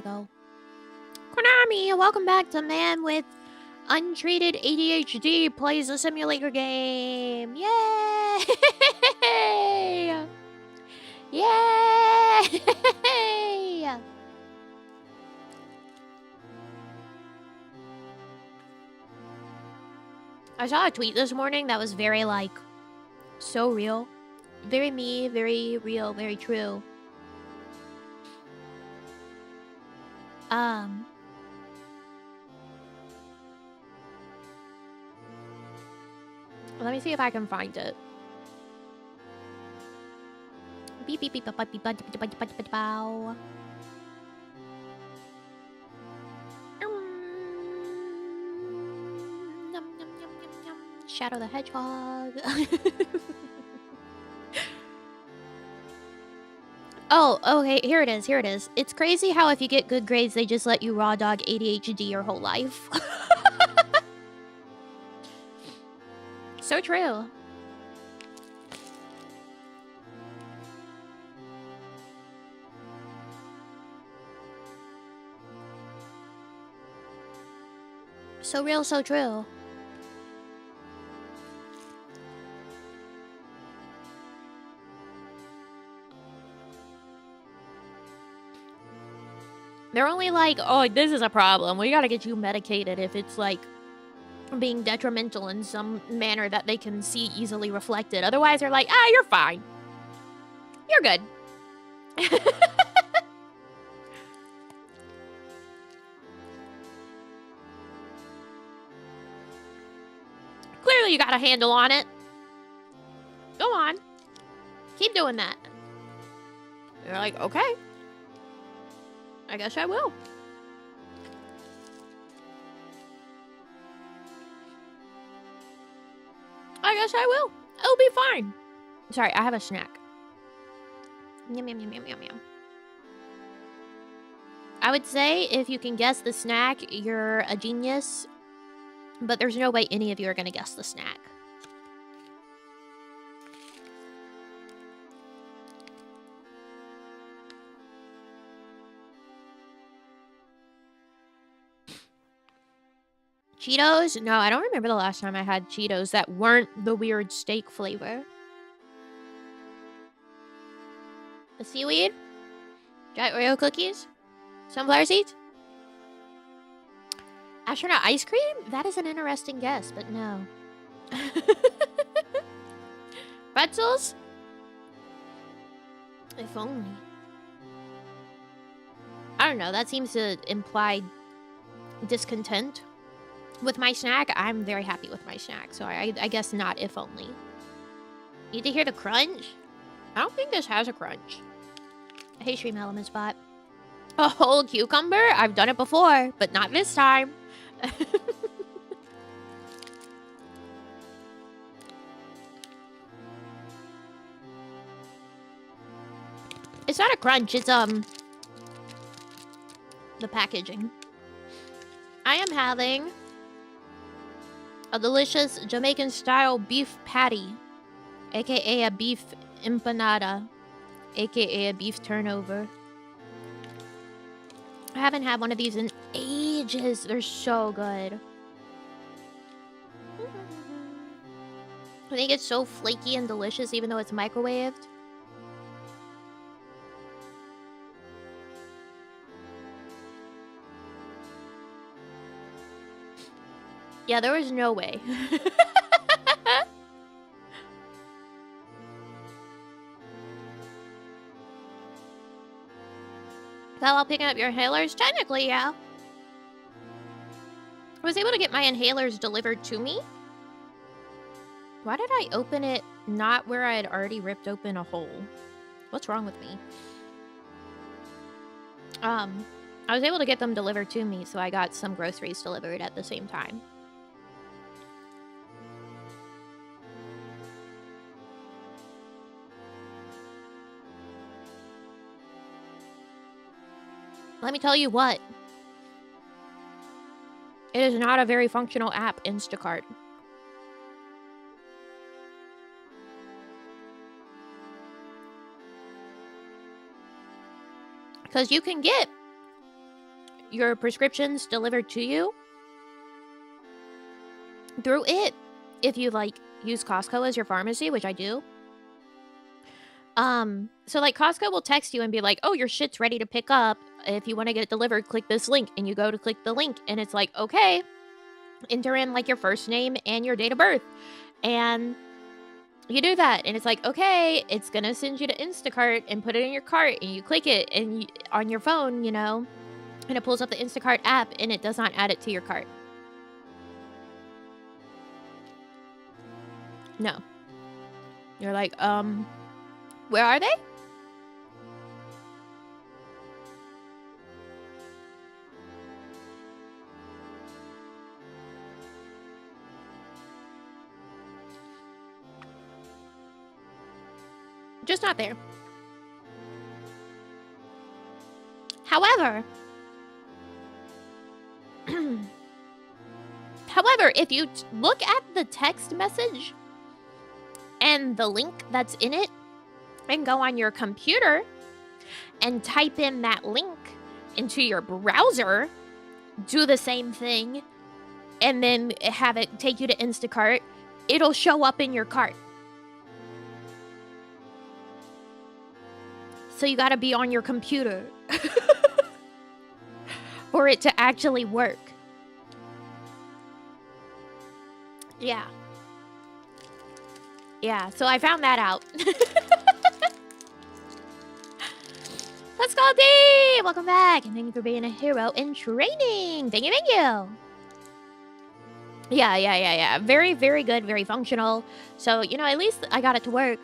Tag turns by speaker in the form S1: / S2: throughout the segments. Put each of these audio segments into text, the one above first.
S1: go. Konami, welcome back to Man with Untreated ADHD Plays a Simulator Game. Yay! Yay! I saw a tweet this morning that was very, like, so real. Very me, very real, very true. Let me see if I can find it. Beep beep beep beep beep beep beep beep beep beep beep bow. Shadow the Hedgehog. Oh, okay, here it is, here it is. It's crazy how if you get good grades, they just let you raw dog ADHD your whole life. So true. So real, so true. They're only like, oh, this is a problem. We gotta get you medicated if it's like being detrimental in some manner that they can see easily reflected. Otherwise, they're like, ah, you're fine. You're good. Clearly you got a handle on it. Go on. Keep doing that. You're like, okay. I guess I will. I guess I will. It'll be fine. Sorry, I have a snack. Yum, yum, yum, yum, yum, yum. I would say if you can guess the snack, you're a genius. But there's no way any of you are going to guess the snack. Cheetos? No, I don't remember the last time I had Cheetos that weren't the weird steak flavor. The seaweed? Dry Oreo cookies? Sunflower seeds? Astronaut ice cream? That is an interesting guess, but no. Pretzels? If only. I don't know, that seems to imply discontent. With my snack, I'm very happy with my snack, so I guess not if only. Need to hear the crunch? I don't think this has a crunch. Hey, Stream Element Spot. A whole cucumber? I've done it before, but not this time. It's not a crunch, it's, the packaging. I am having a delicious Jamaican-style beef patty, aka a beef empanada, aka a beef turnover. I haven't had one of these in ages. They're so good. I think it's so flaky and delicious even though it's microwaved. Yeah, there was no way. Is that while picking up your inhalers? Technically, yeah. I was able to get my inhalers delivered to me. Why did I open it not where I had already ripped open a hole? What's wrong with me? I was able to get them delivered to me, so I got some groceries delivered at the same time. Let me tell you what. It is not a very functional app, Instacart. Because you can get your prescriptions delivered to you through it. If you like use Costco as your pharmacy, which I do. So like Costco will text you and be like, oh, your shit's ready to pick up. If you want to get it delivered, click this link. And you go to click the link and it's like, okay, enter in like your first name and your date of birth. And you do that. And it's like, okay, it's going to send you to Instacart and put it in your cart. And you click it and on your phone, you know, and it pulls up the Instacart app and it does not add it to your cart. No. You're like, where are they? Just not there. However, if you look at the text message and the link that's in it and go on your computer and type in that link into your browser, do the same thing, and then have it take you to Instacart, it'll show up in your cart. So you gotta be on your computer for it to actually work. Yeah. Yeah, so I found that out. Let's go, D! Welcome back, and thank you for being a hero in training. Thank you, thank you. Yeah. Very, very good, very functional. So, you know, at least I got it to work.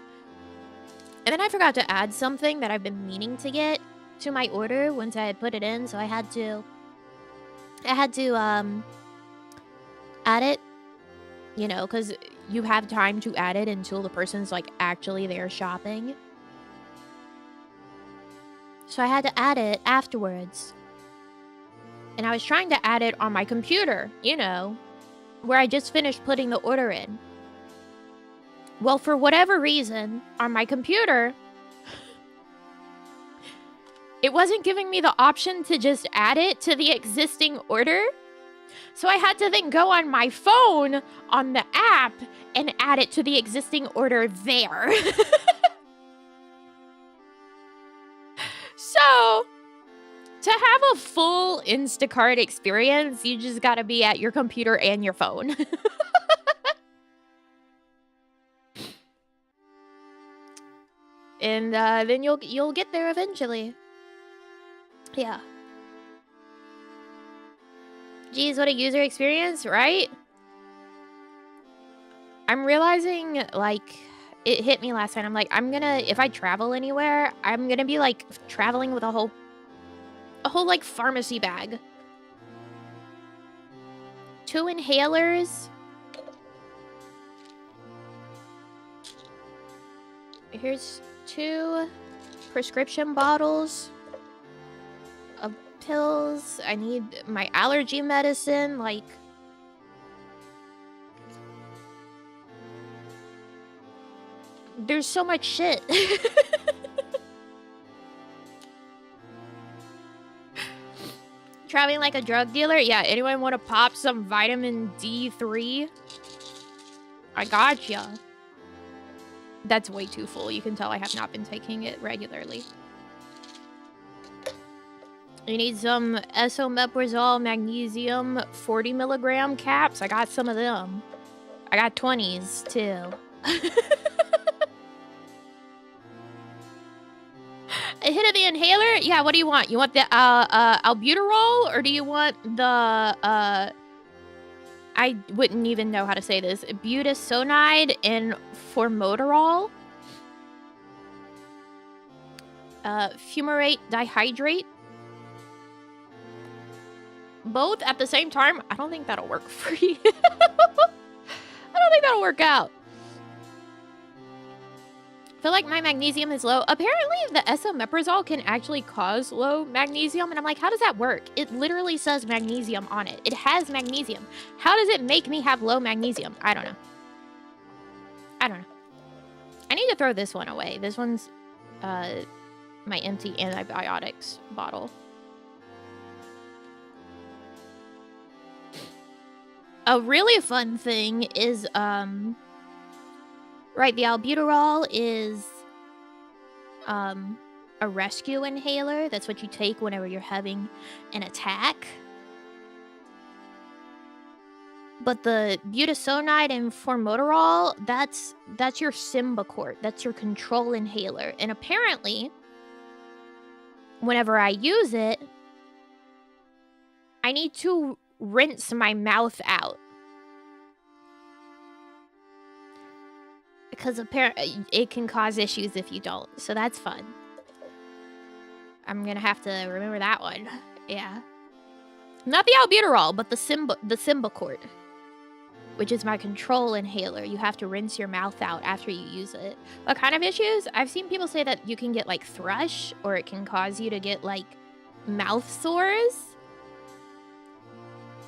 S1: And then I forgot to add something that I've been meaning to get to my order once I had put it in, so I had to add it, you know, because you have time to add it until the person's like actually there shopping. So I had to add it afterwards. And I was trying to add it on my computer, you know, where I just finished putting the order in. Well, for whatever reason, on my computer, it wasn't giving me the option to just add it to the existing order. So I had to then go on my phone on the app and add it to the existing order there. So, to have a full Instacart experience, you just gotta be at your computer and your phone. And then you'll get there eventually. Yeah. Geez, what a user experience, right? I'm realizing, like, it hit me last night. I'm like, if I travel anywhere, I'm gonna be, like, traveling with a whole, like, pharmacy bag. 2 inhalers. Here's 2 prescription bottles of pills. I need my allergy medicine, like... There's so much shit. Traveling like a drug dealer? Yeah, anyone want to pop some vitamin D3? I gotcha. That's way too full. You can tell I have not been taking it regularly. You need some esomeprazole magnesium 40 milligram caps? I got some of them. I got 20s too. A hit of the inhaler? Yeah, what do you want? You want the albuterol, or do you want the I wouldn't even know how to say this, budesonide and formoterol? Fumarate dihydrate? Both at the same time? I don't think that'll work for you. I don't think that'll work out. I feel like my magnesium is low. Apparently, the esomeprazole can actually cause low magnesium. And I'm like, how does that work? It literally says magnesium on it. It has magnesium. How does it make me have low magnesium? I don't know. I don't know. I need to throw this one away. This one's my empty antibiotics bottle. A really fun thing is, right, the albuterol is, a rescue inhaler. That's what you take whenever you're having an attack. But the budesonide and formoterol, that's your Symbicort. That's your control inhaler. And apparently, whenever I use it, I need to rinse my mouth out. Because apparently it can cause issues if you don't. So that's fun. I'm gonna have to remember that one. Yeah. Not the albuterol, but the Symbicort, which is my control inhaler. You have to rinse your mouth out after you use it. What kind of issues? I've seen people say that you can get like thrush, or it can cause you to get like mouth sores.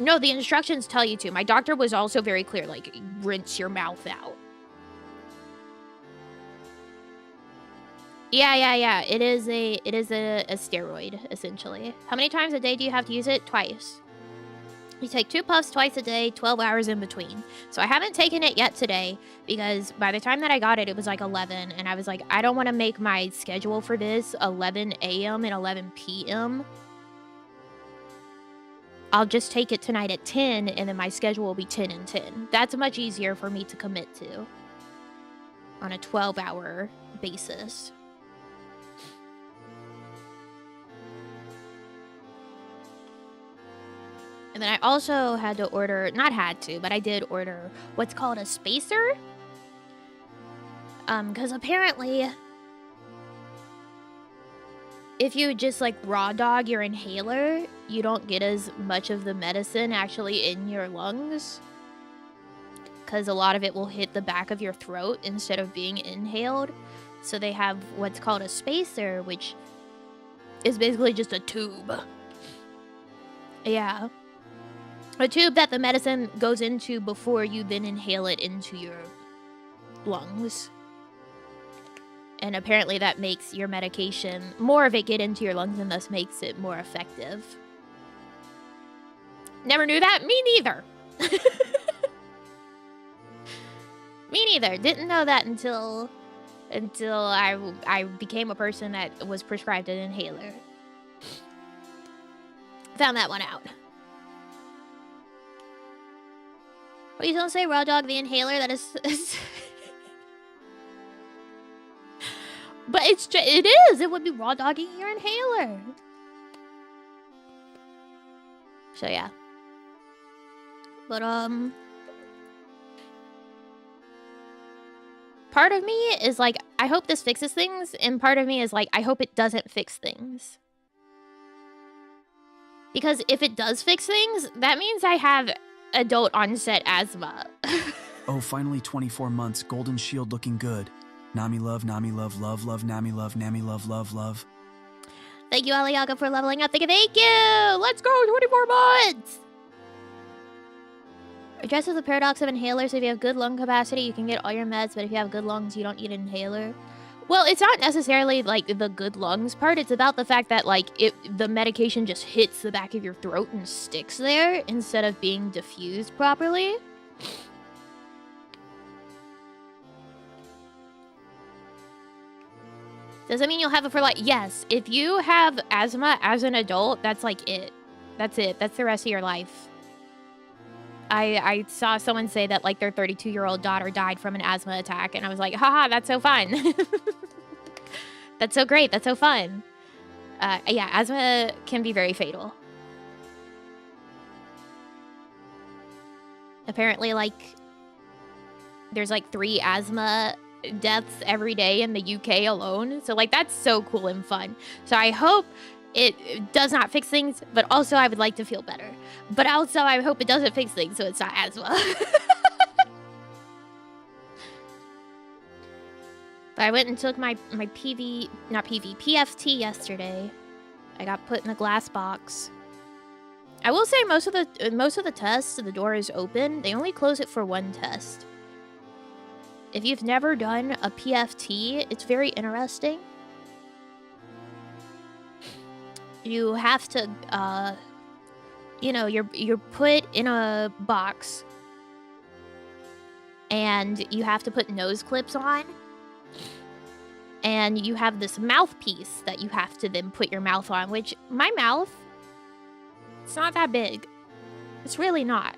S1: No, the instructions tell you to. My doctor was also very clear, like, rinse your mouth out. Yeah. It is a steroid, essentially. How many times a day do you have to use it? Twice. You take 2 puffs twice a day, 12 hours in between. So I haven't taken it yet today, because by the time that I got it, it was like 11. And I was like, I don't want to make my schedule for this 11 a.m. and 11 p.m. I'll just take it tonight at 10, and then my schedule will be 10 and 10. That's much easier for me to commit to on a 12-hour basis. And then I also had to order, not had to, but I did order what's called a spacer. Because apparently, if you just like raw dog your inhaler, you don't get as much of the medicine actually in your lungs. Because a lot of it will hit the back of your throat instead of being inhaled. So they have what's called a spacer, which is basically just a tube. Yeah. A tube that the medicine goes into before you then inhale it into your lungs. And apparently that makes your medication, more of it get into your lungs, and thus makes it more effective. Never knew that? Me neither. Me neither. Didn't know that until I became a person that was prescribed an inhaler. Found that one out. Please don't say raw dog the inhaler. That is... But it is. It would be raw dogging your inhaler. So yeah. But part of me is like, I hope this fixes things, and part of me is like, I hope it doesn't fix things. Because if it does fix things, that means I have adult onset asthma.
S2: Oh, finally 24 months, golden shield looking good. Nami love, love, Nami love, love.
S1: Thank you, Aliaga, for leveling up. Thank you. Let's go, 24 months. Addresses the paradox of inhalers. If you have good lung capacity, you can get all your meds, but if you have good lungs, you don't need an inhaler. Well, it's not necessarily like the good lungs part. It's about the fact that like the medication just hits the back of your throat and sticks there instead of being diffused properly. Does that mean you'll have it for like... Yes, if you have asthma as an adult, that's like it. That's it. That's the rest of your life. I saw someone say that like their 32-year-old daughter died from an asthma attack, and I was like, haha, that's so fun. That's so great. That's so fun. Yeah, asthma can be very fatal. Apparently, like, there's like 3 asthma deaths every day in the UK alone. So, like, that's so cool and fun. So I hope it does not fix things, but also I would like to feel better. But also I hope it doesn't fix things, so it's not asthma. But I went and took my PFT yesterday. I got put in a glass box. I will say most of the tests, the door is open. They only close it for 1 test. If you've never done a PFT, it's very interesting. You have to, you know, you're put in a box and you have to put nose clips on. And you have this mouthpiece that you have to then put your mouth on, which my mouth, it's not that big. It's really not.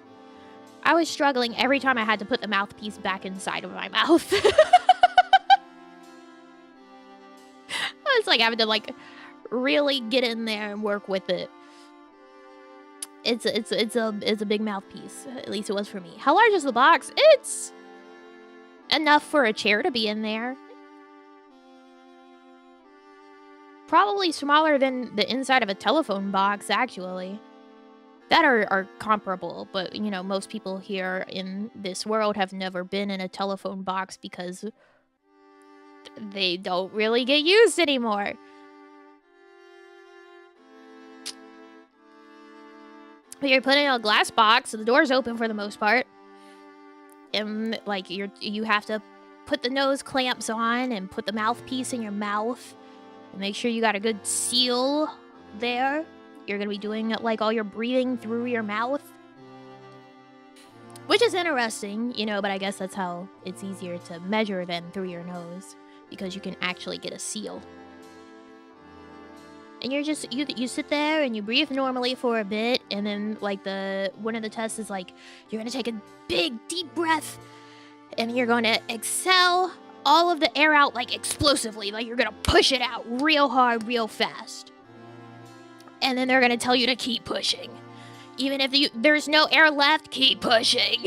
S1: I was struggling every time I had to put the mouthpiece back inside of my mouth. I was like having to like really get in there and work with it. It's a big mouthpiece. At least it was for me. How large is the box? It's enough for a chair to be in there. Probably smaller than the inside of a telephone box, actually. That are comparable, but, you know, most people here in this world have never been in a telephone box because they don't really get used anymore. But you're putting in a glass box, so the door's open for the most part. And, like, you have to put the nose clamps on and put the mouthpiece in your mouth. Make sure you got a good seal there. You're going to be doing, like, all your breathing through your mouth. Which is interesting, you know, but I guess that's how it's easier to measure than through your nose. Because you can actually get a seal. And you're just, you sit there and you breathe normally for a bit. And then, like, one of the tests is, like, you're going to take a big, deep breath. And you're going to exhale all of the air out, like, explosively. Like, you're gonna push it out real hard, real fast. And then they're gonna tell you to keep pushing. Even if there's no air left, keep pushing.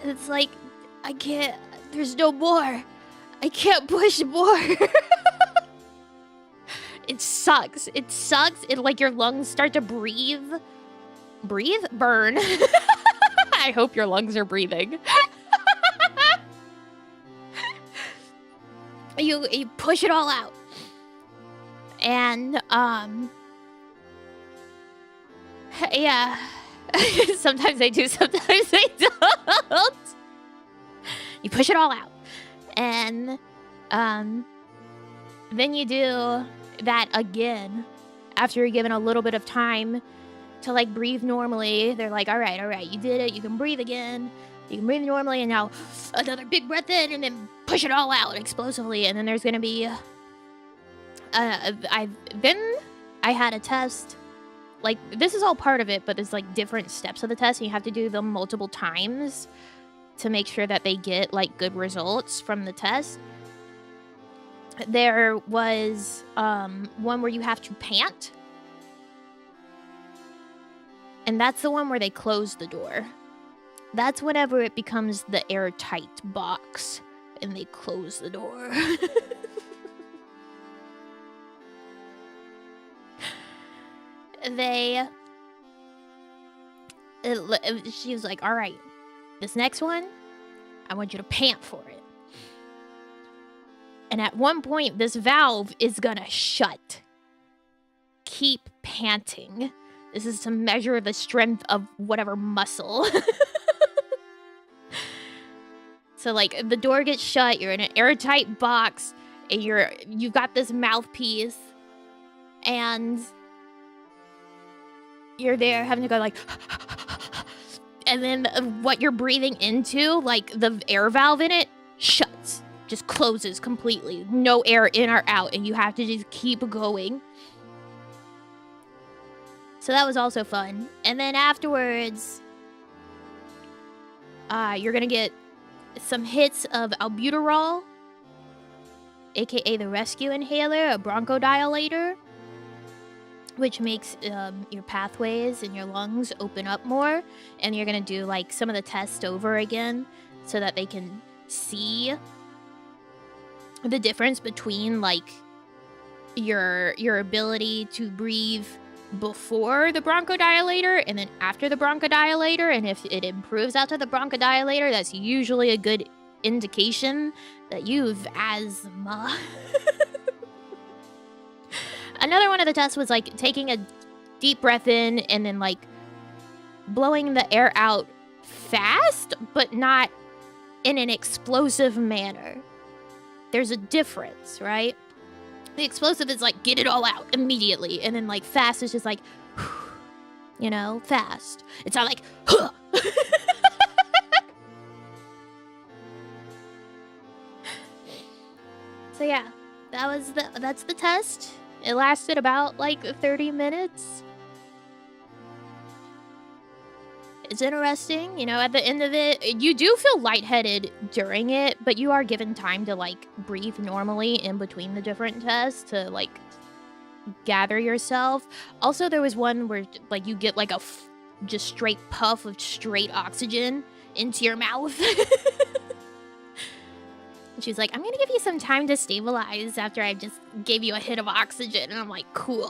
S1: It's like, I can't, there's no more. I can't push more. It sucks. It sucks. Like, your lungs start to breathe. Breathe? Burn. I hope your lungs are breathing. You push it all out. And, yeah. Sometimes I do, sometimes I don't. You push it all out. And, then you do that again. After you're given a little bit of time to, like, breathe normally. They're like, all right, you did it. You can breathe again. You can breathe normally, and now another big breath in, and then push it all out explosively. And then there's gonna be, I had a test. Like, this is all part of it, but there's, like, different steps of the test, and you have to do them multiple times to make sure that they get, like, good results from the test. There was, one where you have to pant. And that's the one where they close the door. That's whenever it becomes the airtight box and they close the door. She was like, all right, this next one, I want you to pant for it. And at one point, this valve is gonna shut. Keep panting. This is to measure the strength of whatever muscle. So, like, the door gets shut, you're in an airtight box, and you've got this mouthpiece, and you're there having to go, like, and then what you're breathing into, like, the air valve in it, shuts. Just closes completely. No air in or out, and you have to just keep going. So that was also fun. And then afterwards, you're gonna get some hits of albuterol, aka the rescue inhaler, a bronchodilator, which makes your pathways in your lungs open up more. And you're gonna do, like, some of the tests over again so that they can see the difference between, like, your ability to breathe before the bronchodilator and then after the bronchodilator, and if it improves after the bronchodilator, that's usually a good indication that you've asthma. Another one of the tests was, like, taking a deep breath in and then, like, blowing the air out fast, but not in an explosive manner. There's a difference, right? The explosive is, like, get it all out immediately. And then, like, fast is just like, you know, fast. It's not like, huh! So yeah, that's the test. It lasted about like 30 minutes. It's interesting, you know, at the end of it, you do feel lightheaded during it, but you are given time to like breathe normally in between the different tests to like gather yourself. Also, there was one where like you get like a just straight puff of straight oxygen into your mouth. She's like, I'm gonna give you some time to stabilize after I just gave you a hit of oxygen. And I'm like, cool.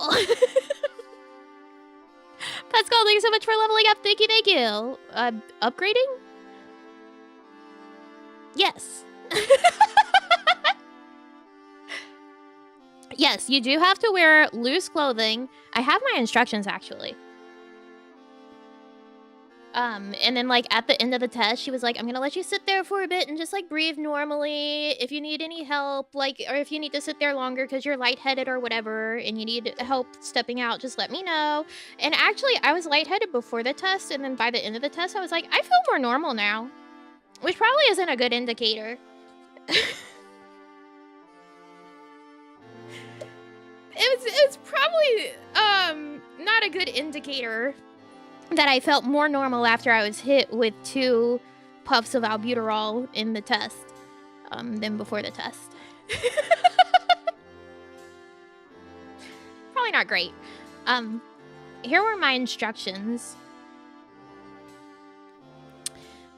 S1: Pascal, thank you so much for leveling up. Thank you, thank you. Upgrading? Yes. Yes, you do have to wear loose clothing. I have my instructions, actually. And then, like, at the end of the test, she was like, I'm gonna let you sit there for a bit and just, like, breathe normally. If you need any help, like, or if you need to sit there longer because you're lightheaded or whatever, and you need help stepping out, just let me know. And actually, I was lightheaded before the test, and then by the end of the test, I was like, I feel more normal now. Which probably isn't a good indicator. It's probably, not a good indicator that I felt more normal after I was hit with 2 puffs of albuterol in the test than before the test. Probably not great. Here were my instructions.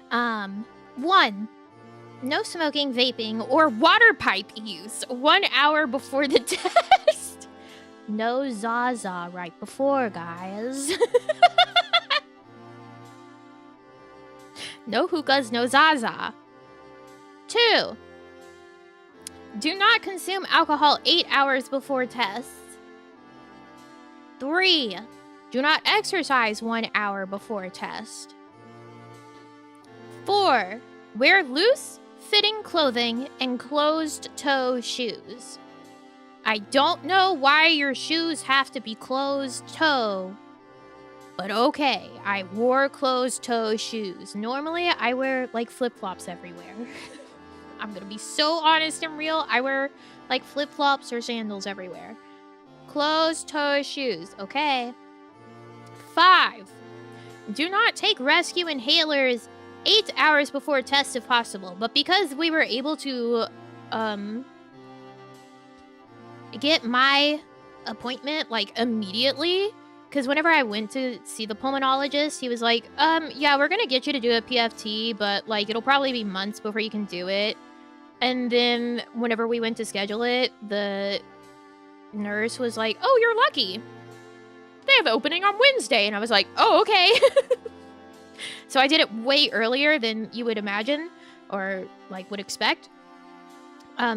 S1: 1. No smoking, vaping, or water pipe use 1 hour before the test. No Zaza right before, guys. No hookahs, no Zaza. 2. Do not consume alcohol 8 hours before tests. 3. Do not exercise 1 hour before test. 4. Wear loose, fitting clothing and closed-toe shoes. I don't know why your shoes have to be closed-toe. But okay, I wore closed-toe shoes. Normally, I wear, like, flip-flops everywhere. I'm gonna be so honest and real. I wear, like, flip-flops or sandals everywhere. Closed-toe shoes, okay. 5. Do not take rescue inhalers 8 hours before test if possible. But because we were able to, get my appointment, like, immediately... Because whenever I went to see the pulmonologist, he was like, yeah, we're going to get you to do a PFT, but, like, it'll probably be months before you can do it. And then whenever we went to schedule it, the nurse was like, oh, you're lucky. They have opening on Wednesday. And I was like, oh, okay. So I did it way earlier than you would imagine or, like, would expect.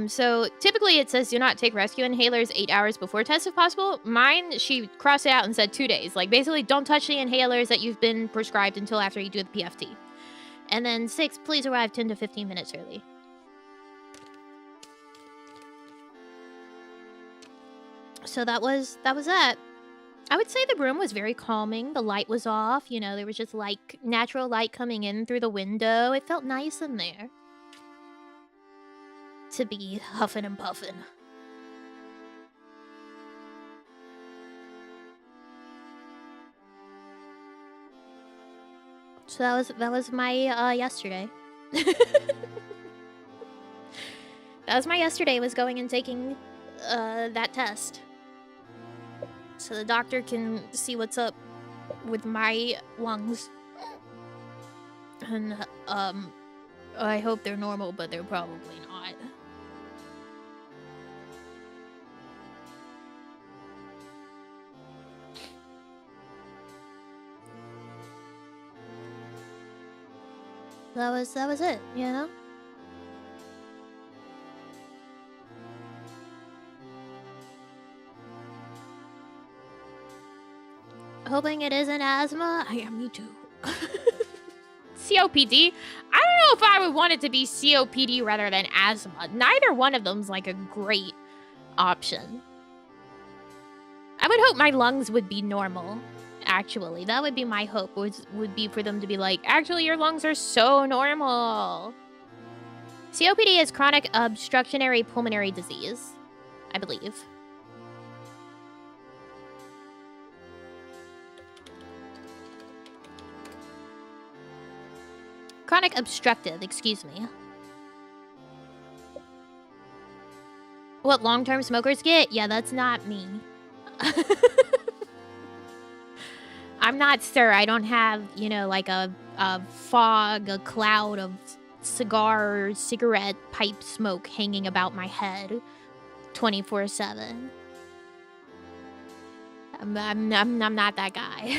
S1: So typically it says do not take rescue inhalers 8 hours before test if possible. Mine, she crossed it out and said 2 days. Like, basically, don't touch the inhalers that you've been prescribed until after you do the PFT. And then 6, please arrive 10 to 15 minutes early. So that was that. I would say the room was very calming. The light was off. You know, there was just, like, natural light coming in through the window. It felt nice in there. To be huffing and puffing. So that was my yesterday. That was my yesterday, was going and taking that test. So the doctor can see what's up with my lungs. And I hope they're normal, but they're probably not. That was it, you know? Hoping it isn't asthma. Yeah, me too. COPD? I don't know if I would want it to be COPD rather than asthma. Neither one of them's like a great option. I would hope my lungs would be normal Actually, that would be my hope, would be for them to be like, actually, your lungs are so normal. COPD is chronic obstructionary pulmonary disease, I believe. Chronic obstructive, excuse me. What long-term smokers get? Yeah, that's not me. I'm not, sir. I don't have, you know, like a fog, a cloud of cigarette pipe smoke hanging about my head 24/7. I'm not that guy.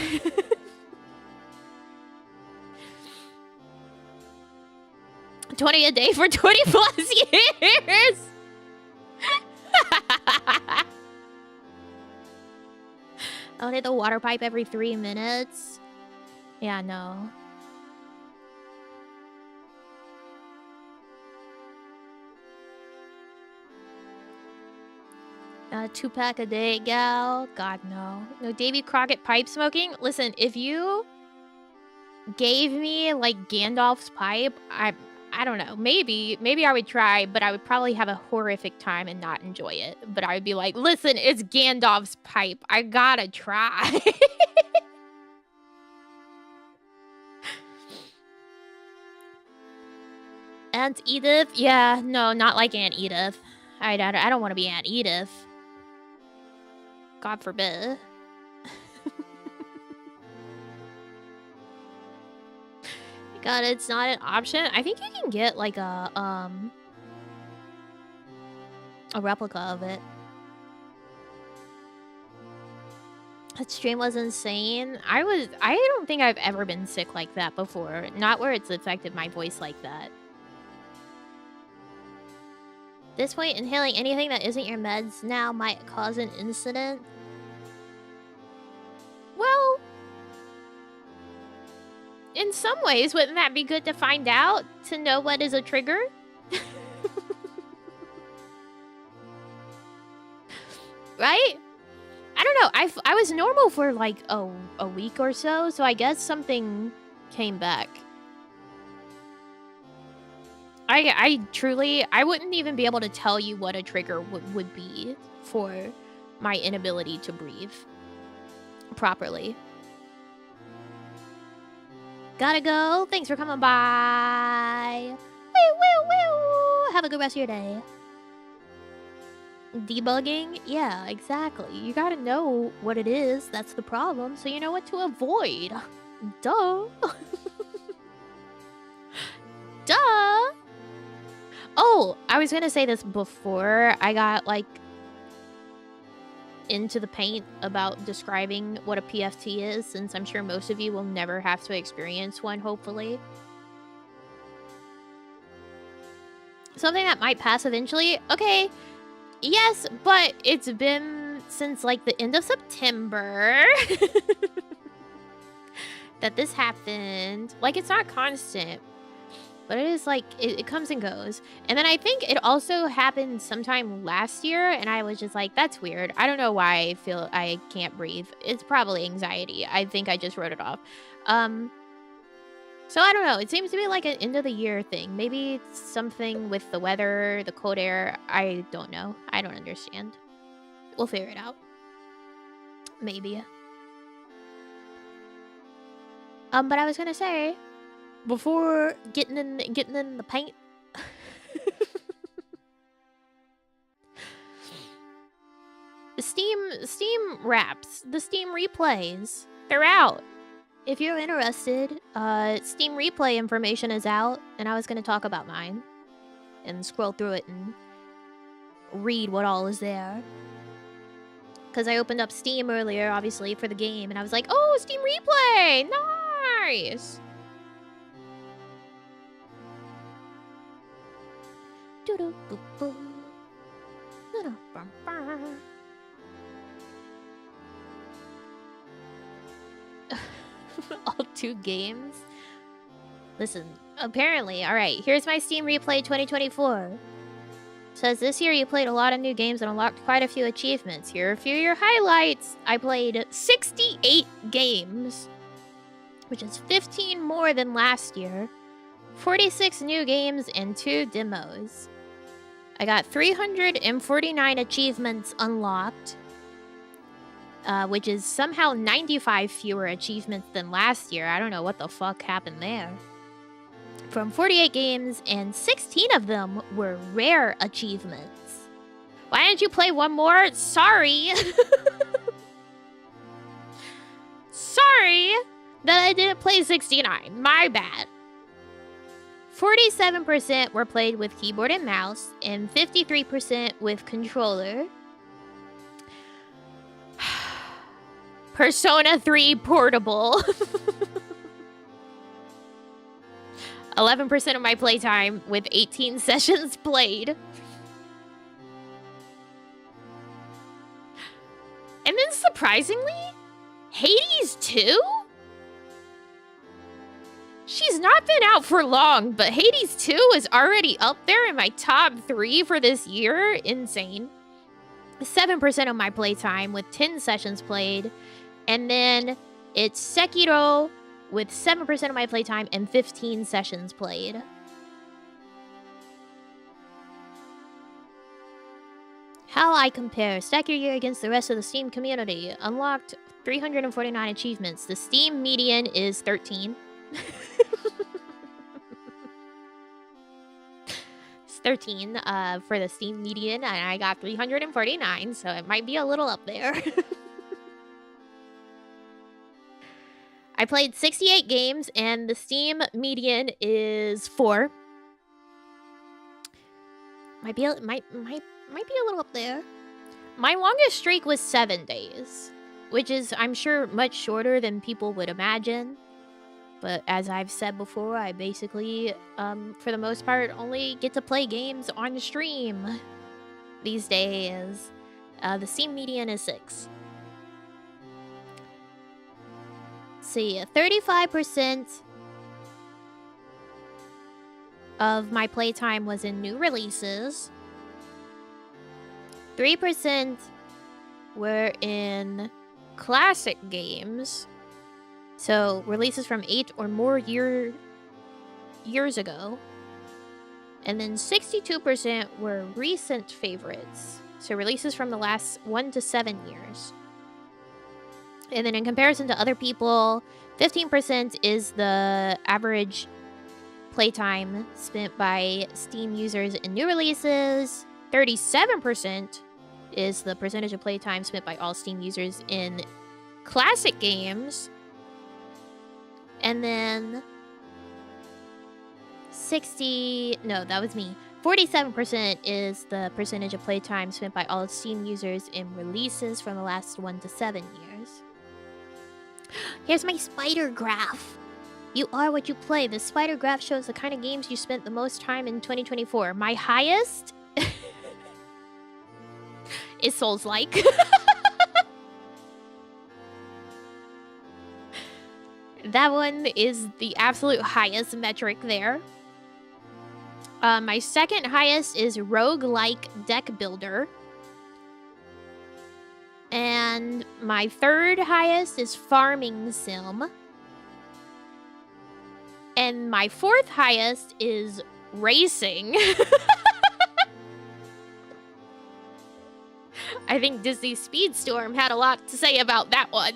S1: $20 a day for 20 plus years. I'll hit the water pipe every 3 minutes. Yeah, no. A 2-pack a day, gal. God, no. No Davy Crockett pipe smoking. Listen, if you gave me like Gandalf's pipe, I don't know. Maybe I would try, but I would probably have a horrific time and not enjoy it. But I would be like, listen, it's Gandalf's pipe. I gotta try. Aunt Edith? Yeah, no, not like Aunt Edith. I don't want to be Aunt Edith. God forbid. God, it's not an option. I think you can get like a replica of it. That stream was insane. I don't think I've ever been sick like that before. Not where it's affected my voice like that. This point, inhaling anything that isn't your meds now might cause an incident. Well, in some ways, wouldn't that be good to find out? To know what is a trigger? Right? I don't know. I was normal for like a week or so I guess something came back. I truly, I wouldn't even be able to tell you what a trigger would be for my inability to breathe properly. Gotta go. Thanks for coming by. Woo. Have a good rest of your day. Debugging? Yeah, exactly. You gotta know what it is. That's the problem, so you know what to avoid. Duh. Duh. Oh, I was gonna say this before I got, like, into the paint about describing what a PFT is, since I'm sure most of you will never have to experience one, hopefully. Something that might pass eventually? Okay, yes, but it's been since, like, the end of September that this happened. Like, it's not constant. But it is like, it comes and goes. And then I think it also happened sometime last year, and I was just like, that's weird. I don't know why I feel I can't breathe. It's probably anxiety. I think I just wrote it off. So I don't know. It seems to be like an end of the year thing. Maybe it's something with the weather, the cold air. I don't know. I don't understand. We'll figure it out. Maybe. But I was gonna say, before getting in the paint, Steam wraps, the Steam replays, they're out. If you're interested, Steam replay information is out, and I was gonna talk about mine and scroll through it and read what all is there. Because I opened up Steam earlier, obviously, for the game, and I was like, oh, Steam replay, nice. All 2 games? Listen, apparently, alright, here's my Steam Replay 2024. Says this year you played a lot of new games and unlocked quite a few achievements. Here are a few of your highlights. I played 68 games, which is 15 more than last year. 46 new games and 2 demos. I got 349 achievements unlocked, which is somehow 95 fewer achievements than last year. I don't know what the fuck happened there. From 48 games, and 16 of them were rare achievements. Why didn't you play one more? Sorry. Sorry that I didn't play 69. My bad. 47% were played with keyboard and mouse, and 53% with controller. Persona 3 Portable. 11% of my playtime with 18 sessions played. And then surprisingly, Hades 2? She's not been out for long, but Hades 2 is already up there in my top 3 for this year. Insane. 7% of my playtime with 10 sessions played. And then it's Sekiro with 7% of my playtime and 15 sessions played. How I compare. Stack your year against the rest of the Steam community. Unlocked 349 achievements. The Steam median is 13. It's 13 for the Steam median, and I got 349, so it might be a little up there. I played 68 games, and the Steam median is 4. Might be a little up there. My longest streak was 7 days, which is, I'm sure, much shorter than people would imagine. But as I've said before, I basically, for the most part, only get to play games on stream these days. The Steam median is 6. See, 35% of my playtime was in new releases. 3% were in classic games. So, releases from 8 or more years ago. And then 62% were recent favorites. So, releases from the last 1 to 7 years. And then in comparison to other people, 15% is the average playtime spent by Steam users in new releases. 37% is the percentage of playtime spent by all Steam users in classic games. And then 47% is the percentage of playtime spent by all Steam users in releases from the last 1 to 7 years. Here's my spider graph. You are what you play. The spider graph shows the kind of games you spent the most time in 2024. My highest is Souls-like. That one is the absolute highest metric there. My second highest is roguelike deck builder. And my third highest is farming sim. And my fourth highest is racing. I think Disney Speedstorm had a lot to say about that one.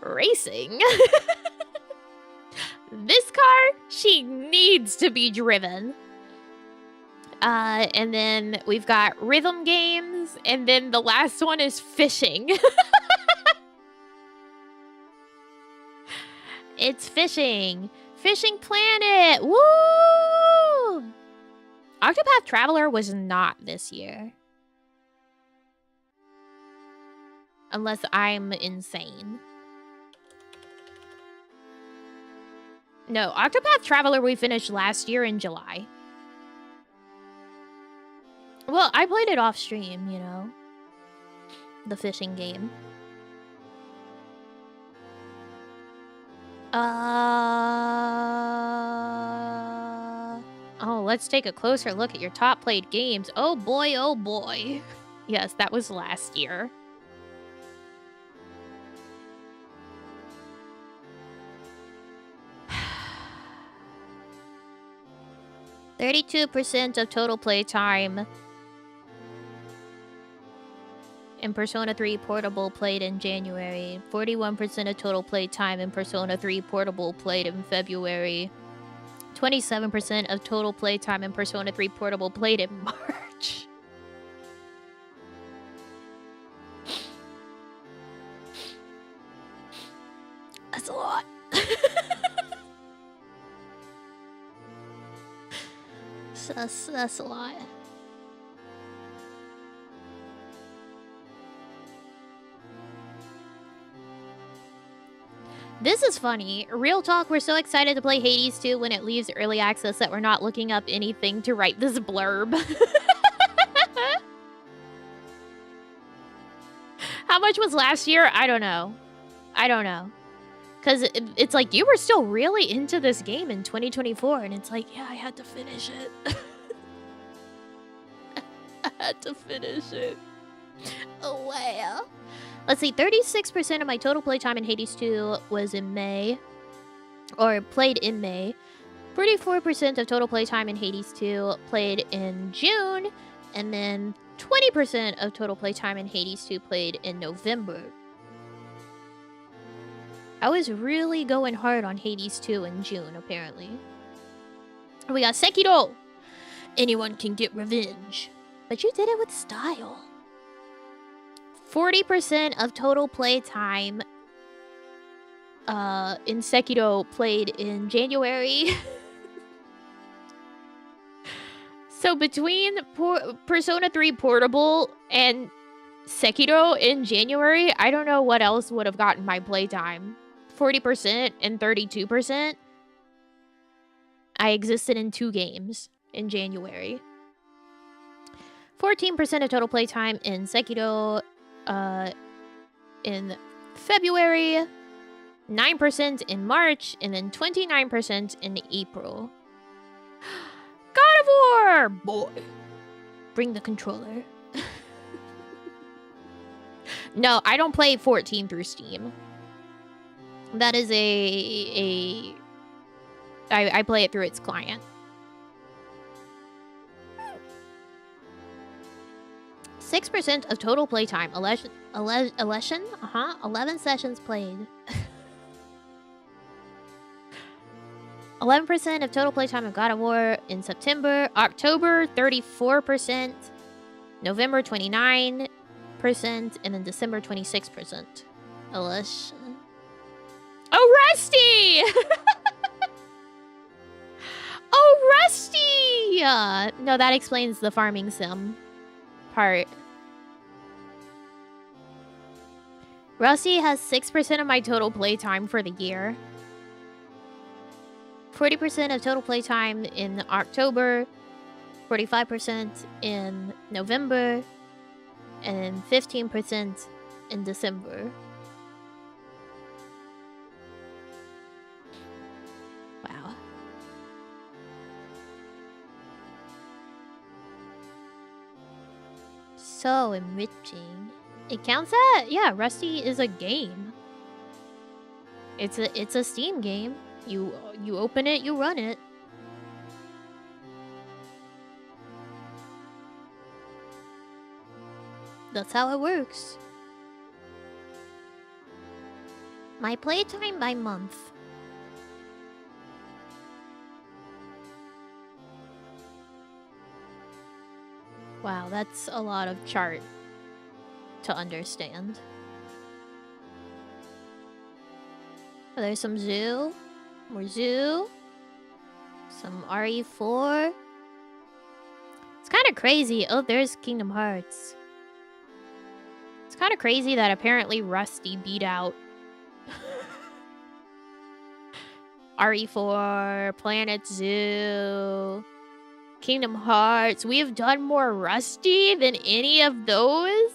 S1: Racing. This car, she needs to be driven. And then we've got rhythm games, and then the last one is fishing. It's fishing. Fishing Planet! Woo! Octopath Traveler was not this year. Unless I'm insane. No, Octopath Traveler we finished last year in July. Well, I played it off stream, you know. The fishing game. let's take a closer look at your top played games. Oh boy, oh boy. Yes, that was last year. %32% of total playtime in Persona 3 Portable played in January. 41% of total playtime in Persona 3 Portable played in February. 27% of total playtime in Persona 3 Portable played in March. That's a lot. That's a lot. This is funny. Real talk, we're so excited to play Hades 2 when it leaves early access that we're not looking up anything to write this blurb. How much was last year? I don't know. I don't know. Because it's like, you were still really into this game in 2024, and it's like, yeah, I had to finish it. I had to finish it. Oh, wow. Let's see, 36% of my total playtime in Hades 2 was in May. Or played in May. 44% of total playtime in Hades 2 played in June. And then 20% of total playtime in Hades 2 played in November. I was really going hard on Hades 2 in June, apparently. We got Sekiro. Anyone can get revenge. But you did it with style. 40% of total playtime in Sekiro played in January. So between Persona 3 Portable and Sekiro in January, I don't know what else would have gotten my playtime. 40% and 32%. I existed in 2 games in January. 14% of total playtime in Sekiro in February, 9% in March, and then 29% in April. God of War! Boy. Bring the controller. No, I don't play 14 through Steam. That is I play it through its client. 6% of total playtime. 11 sessions played. 11% of total playtime of God of War in September. October, 34%. November, 29%. And then December, 26%. Alicia. Oh, Rusty! Oh, Rusty! No, that explains the farming sim part. Rusty has 6% of my total playtime for the year. 40% of total playtime in October, 45% in November, and 15% in December. Wow. So enriching. It counts at, yeah, Rusty is a game. It's a Steam game. You open it, you run it. That's how it works. My playtime by month. Wow, that's a lot of chart to understand. Oh, there's some zoo. More zoo. Some RE4. It's kind of crazy. Oh, there's Kingdom Hearts. It's kind of crazy that apparently Rusty beat out RE4, Planet Zoo, Kingdom Hearts. We have done more Rusty than any of those?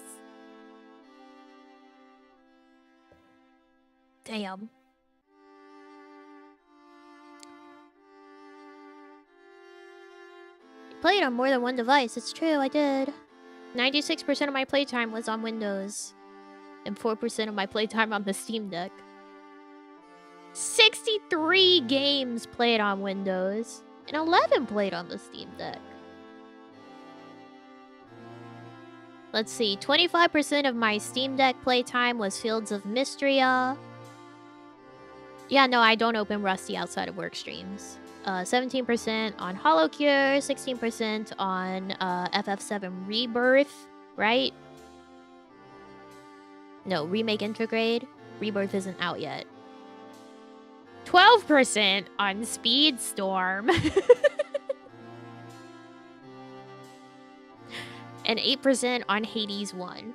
S1: Damn. played on more than one device. It's true, I did. 96% of my playtime was on Windows. And 4% of my playtime on the Steam Deck. 63 games played on Windows. And 11 played on the Steam Deck. Let's see. 25% of my Steam Deck playtime was Fields of Mystria. Yeah, no, I don't open Rusty outside of work streams. 17% on HoloCure, 16% on FF7 Rebirth, right? No, Remake Intergrade. Rebirth isn't out yet. 12% on Speedstorm. And 8% on Hades 1.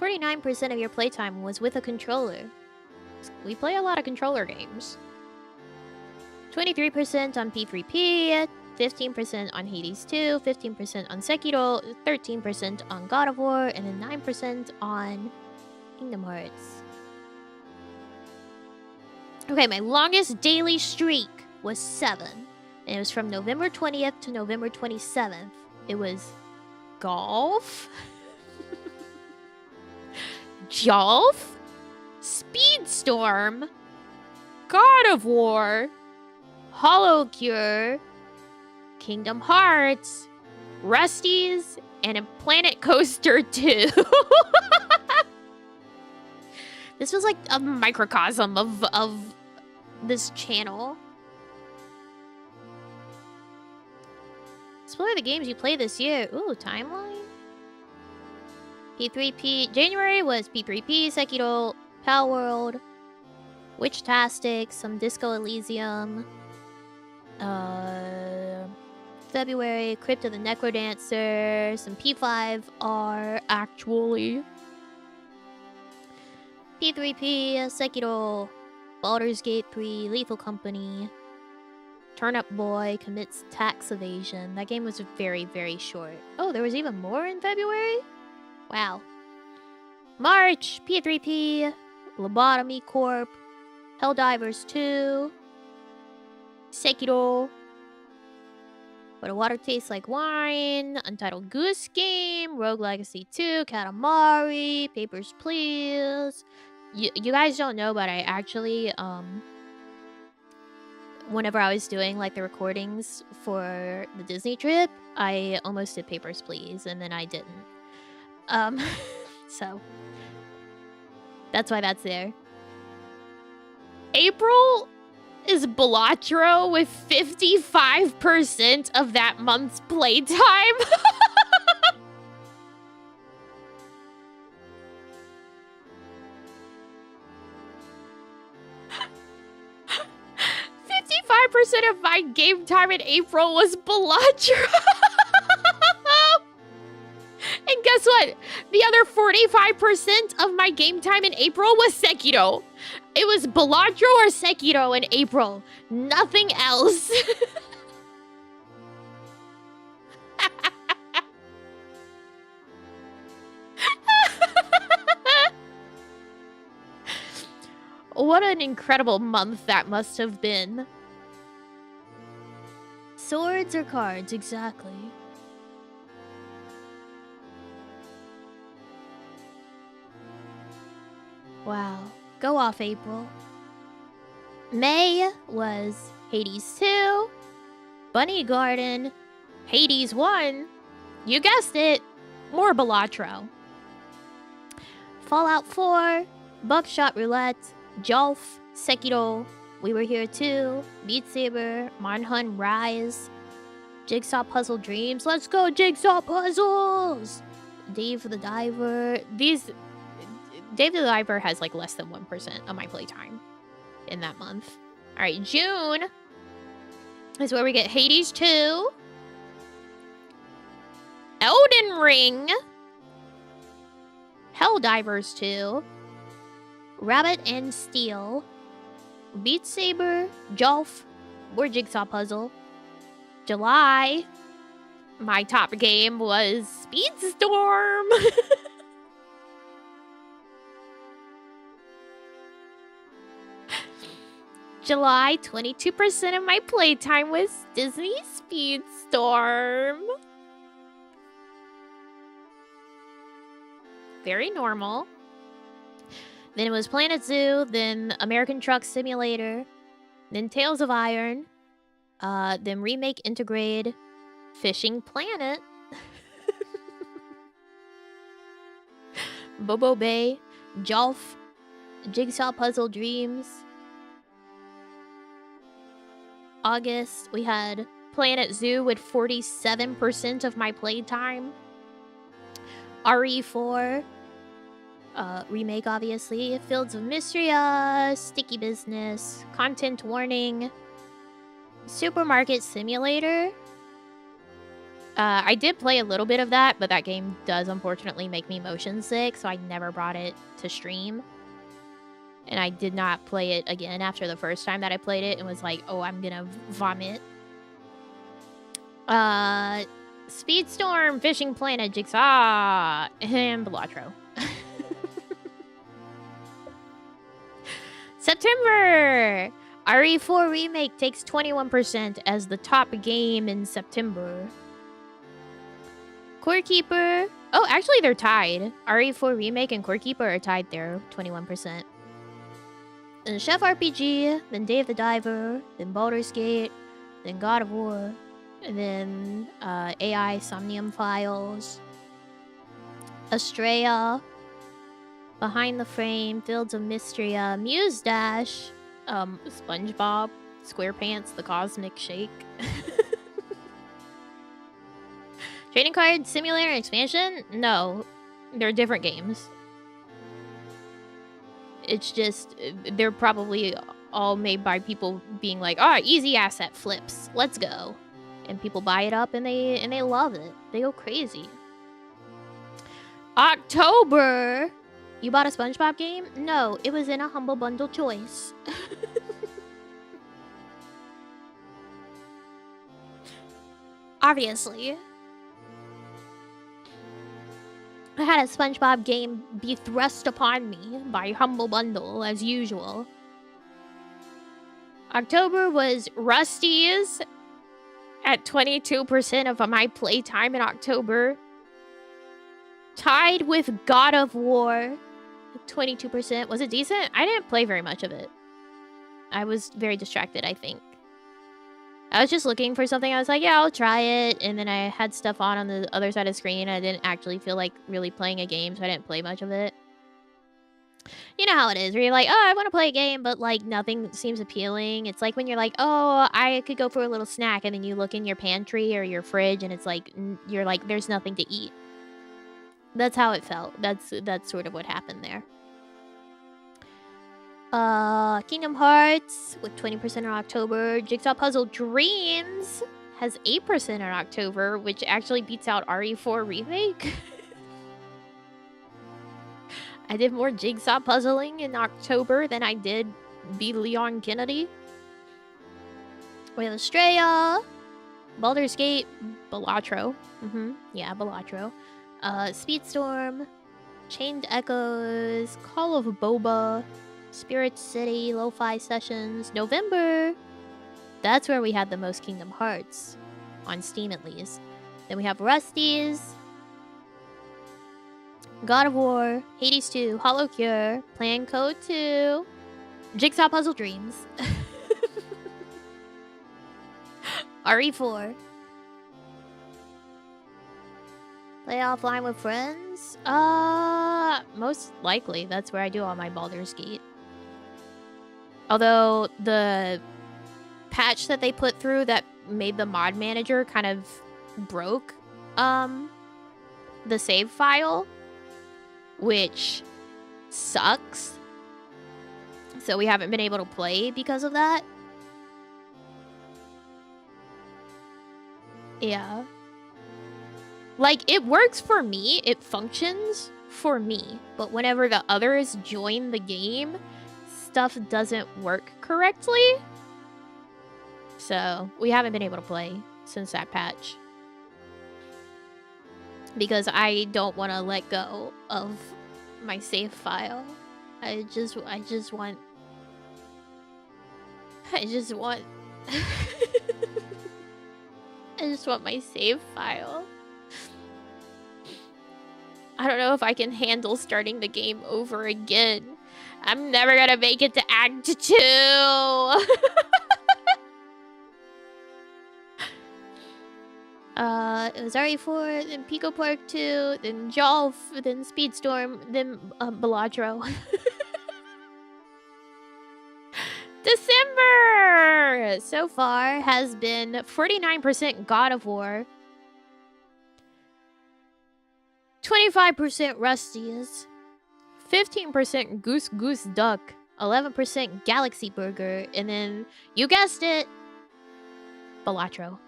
S1: 49% of your playtime was with a controller. We play a lot of controller games. 23% on P3P, 15% on Hades 2, 15% on Sekiro, 13% on God of War, and then 9% on Kingdom Hearts. Okay, my longest daily streak was 7. And it was from November 20th to November 27th. It was golf, Jolf, Speedstorm, God of War, HoloCure, Kingdom Hearts, Rusty's, and a Planet Coaster 2. This was like a microcosm of this channel. Explore the games you played this year. Ooh, timeline? P3P. January was P3P, Sekiro, Pal World, Witchtastic, some Disco Elysium. February, Crypt of the Necrodancer, some P5R, actually. P3P, Sekiro, Baldur's Gate 3, Lethal Company. Turnip Boy commits tax evasion. That game was very, very short. Oh, there was even more in February? Wow. March, P3P, Lobotomy Corp, Helldivers 2, Sekiro, But Water Tastes Like Wine, Untitled Goose Game, Rogue Legacy 2, Katamari, Papers, Please. You guys don't know, but I actually, whenever I was doing like the recordings for the Disney trip, I almost did Papers, Please, and then I didn't. So that's why that's there. April is Balatro with 55% of that month's playtime. 55% of my game time in April was Balatro. And guess what? The other 45% of my game time in April was Sekiro. It was Balatro or Sekiro in April. Nothing else. What an incredible month that must have been. Swords or cards, exactly. Wow. Go off, April. May was Hades 2, Bunny Garden, Hades 1, you guessed it, more Balatro. Fallout 4, Buckshot Roulette, Jolf, Sekiro, We Were Here Too, Beat Saber, Manhunt Rise, Jigsaw Puzzle Dreams. Let's go, Jigsaw Puzzles! Dave the Diver. Dave the Diver has like less than 1% of my playtime in that month. Alright, June is where we get Hades 2, Elden Ring, Helldivers 2, Rabbit and Steel, Beat Saber, Jolf, or Jigsaw Puzzle. July, my top game was Speedstorm. July, 22% of my playtime was Disney Speedstorm. Very normal. Then it was Planet Zoo, then American Truck Simulator, then Tales of Iron, then Remake Integrate, Fishing Planet, Bobo Bay, Jolf, Jigsaw Puzzle Dreams. August, we had Planet Zoo with 47% of my playtime. RE4, remake obviously, Fields of Mysteria, Sticky Business, Content Warning, Supermarket Simulator. I did play a little bit of that, but that game does unfortunately make me motion sick, so I never brought it to stream. And I did not play it again after the first time that I played it and was like, oh, I'm gonna vomit. Speedstorm, Fishing Planet, Jigsaw, and Belatro. September! RE4 Remake takes 21% as the top game in September. Core Keeper. Oh, actually, they're tied. RE4 Remake and Core Keeper are tied there, 21%. Then Chef RPG, then Dave the Diver, then Baldur's Gate, then God of War, and then AI Somnium Files, Estrella, Behind the Frame, Fields of Mysteria, Muse Dash, SpongeBob, SquarePants, The Cosmic Shake. Trading Card Simulator Expansion? No, they're different games. It's just, they're probably all made by people being like, oh, easy asset flips, let's go. And people buy it up and they love it. They go crazy. October! You bought a SpongeBob game? No, it was in a Humble Bundle choice. Obviously. I had a SpongeBob game be thrust upon me by Humble Bundle, as usual. October was Rusty's at 22% of my playtime in October. Tied with God of War, 22%. Was it decent? I didn't play very much of it. I was very distracted, I think. I was just looking for something. I was like, yeah, I'll try it. And then I had stuff on the other side of the screen. I didn't actually feel like really playing a game, so I didn't play much of it. You know how it is, where you're like, oh, I want to play a game, but like nothing seems appealing. It's like when you're like, oh, I could go for a little snack, and then you look in your pantry or your fridge, and it's like, you're like, there's nothing to eat. That's how it felt. That's sort of what happened there. Kingdom Hearts with 20% in October. Jigsaw Puzzle Dreams has 8% in October, which actually beats out RE4 Remake. I did more Jigsaw puzzling in October than I did Be Leon Kennedy. We have Estrella, Baldur's Gate, Belatro. Yeah, Belatro. Speedstorm, Chained Echoes, Call of Boba, Spirit City, Lo-Fi Sessions, November. That's where we had the most Kingdom Hearts, on Steam at least. Then we have Rusty's, God of War, Hades 2, Hollow Cure, Plan Code 2, Jigsaw Puzzle Dreams, RE4. Play offline with friends? Most likely. That's where I do all my Baldur's Gate. Although the patch that they put through that made the mod manager kind of broke the save file, which sucks. So we haven't been able to play because of that. Yeah. Like, it works for me. It functions for me. But whenever the others join the game, stuff doesn't work correctly. So, we haven't been able to play since that patch. Because I don't want to let go of my save file. I just want... I just want... I just want my save file. I don't know if I can handle starting the game over again. I'm never gonna make it to Act 2! It was RE4, then Pico Park 2, then Jolf, then Speedstorm, then Beladro. December so far has been 49% God of War, 25% Rusties, 15% Goose Goose Duck, 11% Galaxy Burger, and then, you guessed it, Belatro.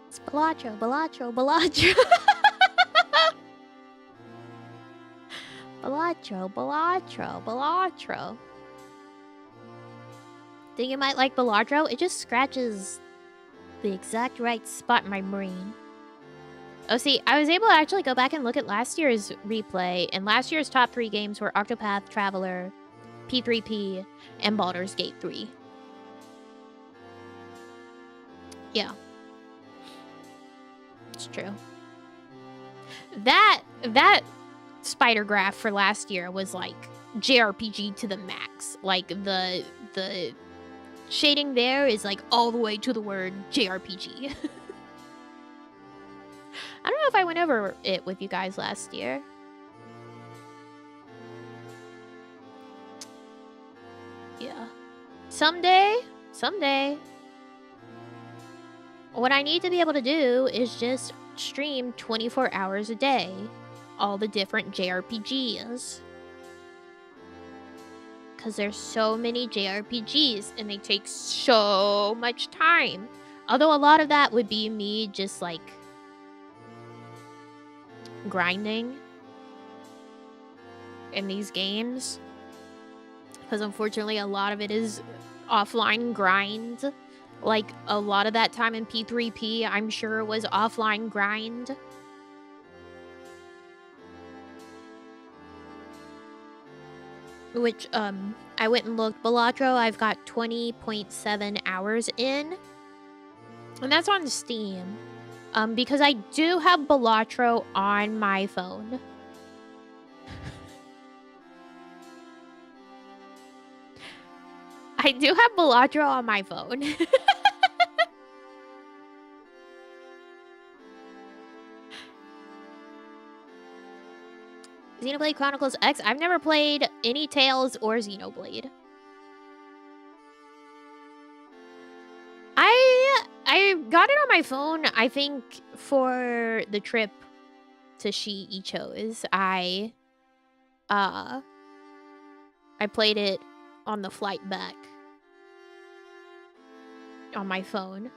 S1: It's Belatro, Belatro, Belatro. Belatro, Belatro, Belatro. Think you might like Beladro? It just scratches the exact right spot in my brain. Oh, see, I was able to actually go back and look at last year's replay, and last year's top 3 games were Octopath Traveler, P3P, and Baldur's Gate 3. Yeah. It's true. That spider graph for last year was like JRPG to the max. Like the shading there is like all the way to the word JRPG. I don't know if I went over it with you guys last year. Yeah. Someday. What I need to be able to do is just stream 24 hours a day. All the different JRPGs. Because there's so many JRPGs and they take so much time. Although a lot of that would be me just like grinding in these games. Because unfortunately a lot of it is offline grind. Like a lot of that time in P3P I'm sure was offline grind. Which, I went and looked. Belatro, I've got 20.7 hours in. And that's on Steam. Because I do have Belatro on my phone. I do have Belatro on my phone. Xenoblade Chronicles X. I've never played any Tales or Xenoblade. I got it on my phone, I think, for the trip to Shiichos. I played it on the flight back on my phone.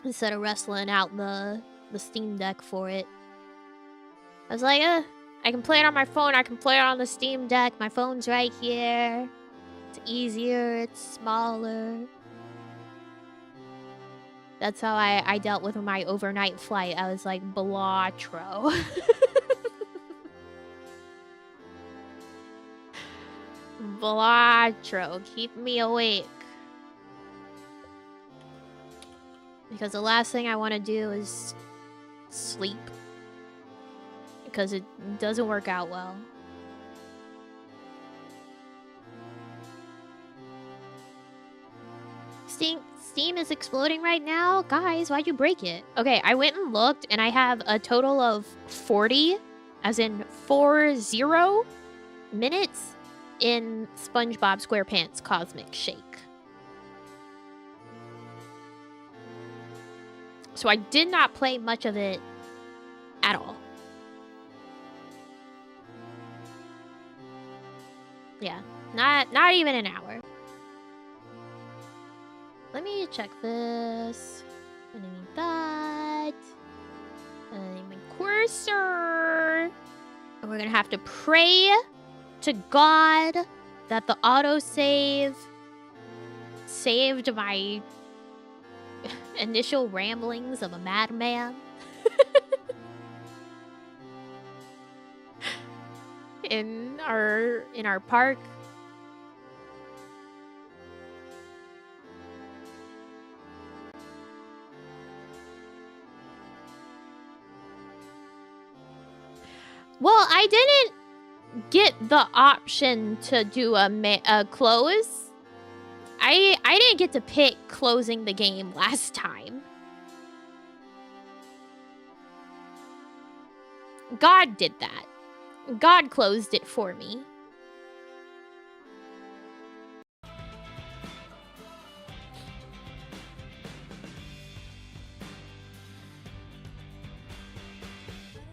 S1: Instead of wrestling out the Steam Deck for it. I was like, I can play it on my phone, I can play it on the Steam Deck, my phone's right here. It's easier, it's smaller. That's how I dealt with my overnight flight. I was like, Belatro. Belatro, keep me awake. Because the last thing I want to do is sleep. Because it doesn't work out well. Steam is exploding right now? Guys, why'd you break it? Okay, I went and looked and I have a total of 40, as in 40 minutes in SpongeBob SquarePants Cosmic Shake. So I did not play much of it at all. Yeah, not even an hour. Let me check this. I need that. I need my cursor. And we're gonna have to pray to God that the autosave saved my initial ramblings of a madman. in our park. Well, I didn't get the option to do a close. I didn't get to pick closing the game last time. God did that. God closed it for me.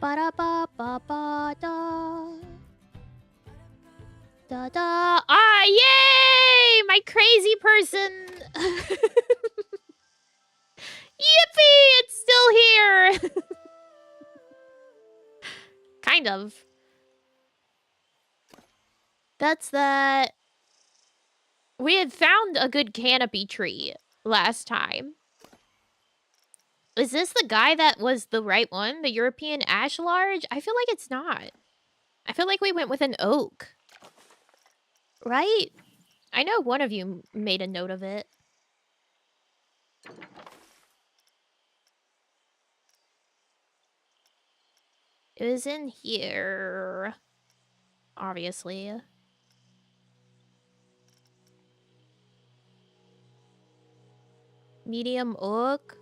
S1: Ba-da-ba-ba-ba-da. Da-da. Ah, yay! My crazy person. Yippee! It's still here! Kind of. That's that. We had found a good canopy tree last time. Is this the guy that was the right one? The European ash large? I feel like it's not. I feel like we went with an oak. Right? I know one of you made a note of it. It was in here. Obviously. Medium oak.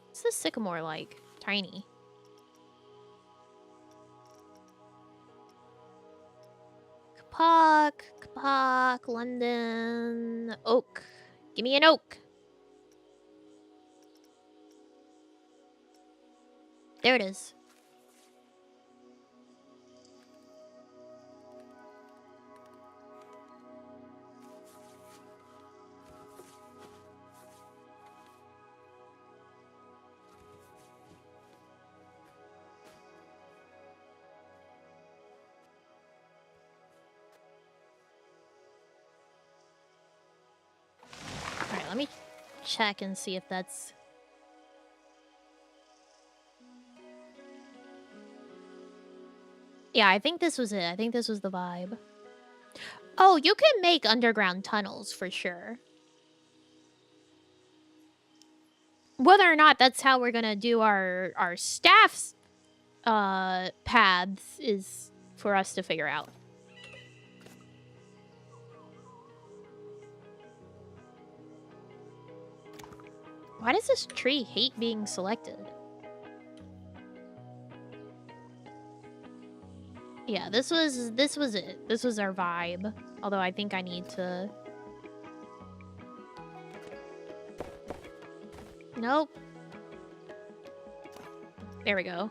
S1: What's the sycamore like? Tiny. Kapak, London. Oak. Give me an oak. There it is. Alright, let me check and see if that's... Yeah, I think this was it. I think this was the vibe. Oh, you can make underground tunnels for sure. Whether or not that's how we're gonna do our staff's paths is for us to figure out. Why does this tree hate being selected? Yeah, this was it. This was our vibe. Although I think I need to... Nope. There we go.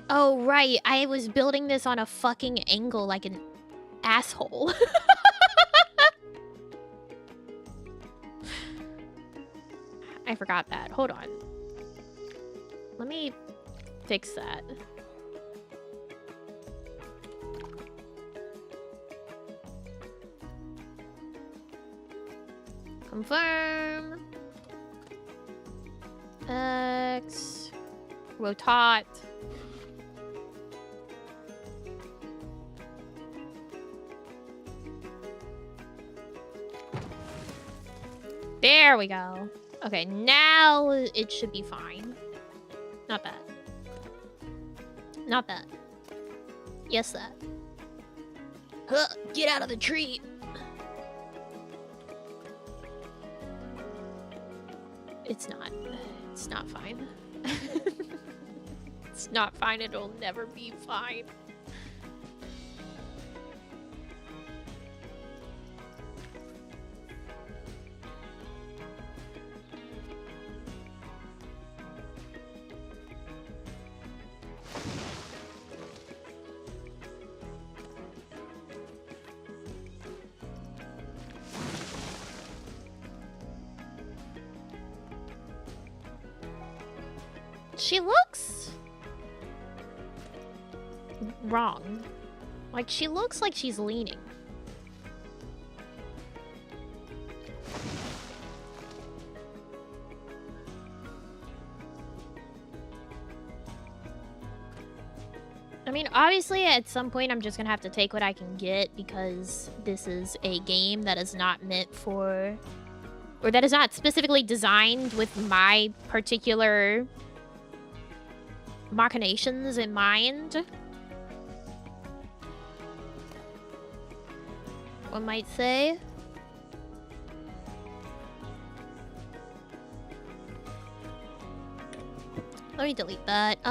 S1: Oh, right. I was building this on a fucking angle like an asshole. I forgot that. Hold on. Let me fix that. Confirm. X. Rotate. There we go. Okay, now it should be fine. Not bad. Not bad. Yes, that. Huh, get out of the tree. It's not. It's not fine. It's not fine. It'll never be fine. She looks... wrong. Like, she looks like she's leaning. I mean, obviously, at some point, I'm just gonna have to take what I can get because this is a game that is not meant for... Or that is not specifically designed with my particular machinations in mind. One might say. Let me delete that.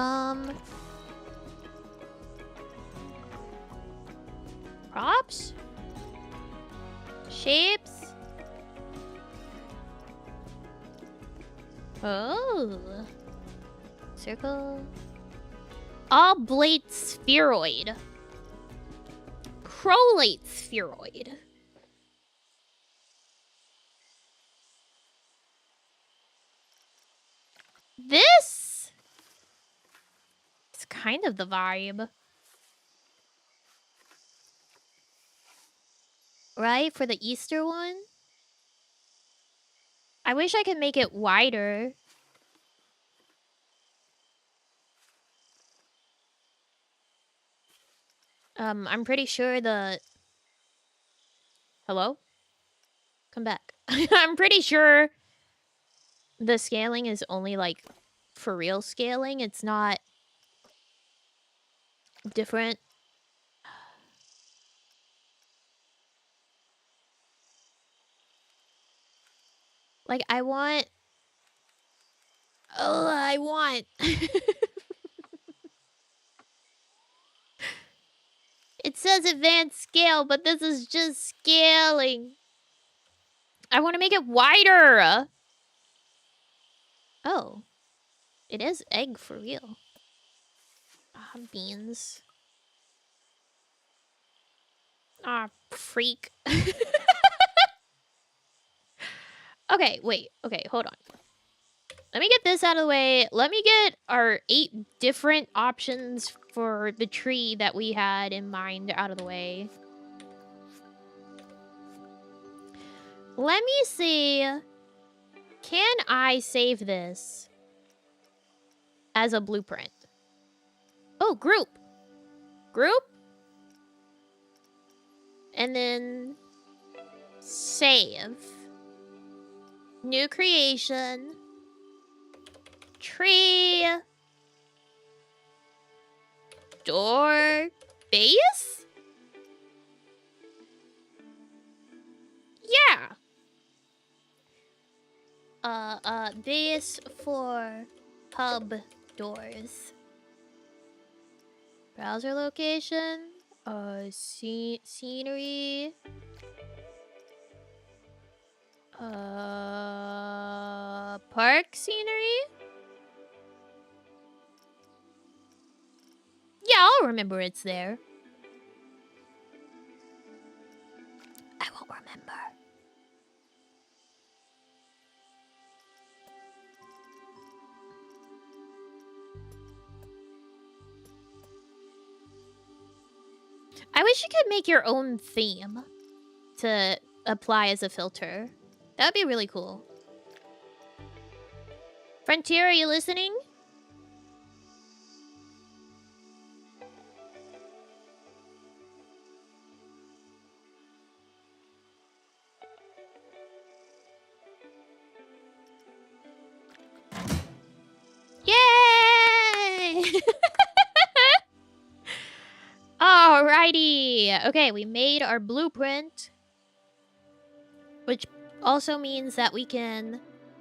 S1: Props? Shapes? Oh. Circle. Oblate spheroid. Prolate spheroid. This is kind of the vibe. Right? For the Easter one? I wish I could make it wider. I'm pretty sure the... Hello? Come back. I'm pretty sure the scaling is only, like, for real scaling. It's not different. Like, I want... Oh, I want... It says advanced scale, but this is just scaling. I want to make it wider. Oh. It is egg for real. Ah, beans. Ah, freak. Okay, wait. Okay, hold on. Let me get this out of the way. Let me get our 8 different options for the tree that we had in mind out of the way. Let me see. Can I save this as a blueprint? Oh, group. Group? And then save. New creation. Tree. Door. Base? Yeah. Base for pub doors. Browser location. Scenery. Park scenery? Yeah, I'll remember it's there. I won't remember. I wish you could make your own theme to apply as a filter. That would be really cool. Frontier, are you listening? Yay! Alrighty. Okay, we made our blueprint. Which also means that we can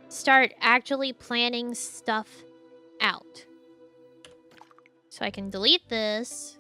S1: start actually planning stuff out. So I can delete this.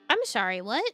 S1: I'm sorry, what?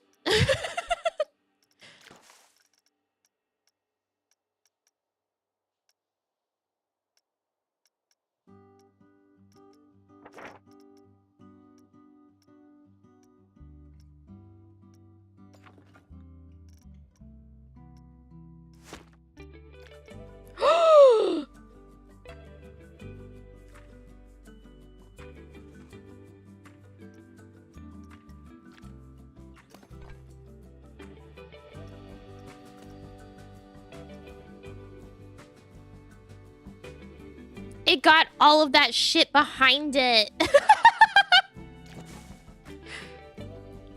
S1: it got all of that shit behind it.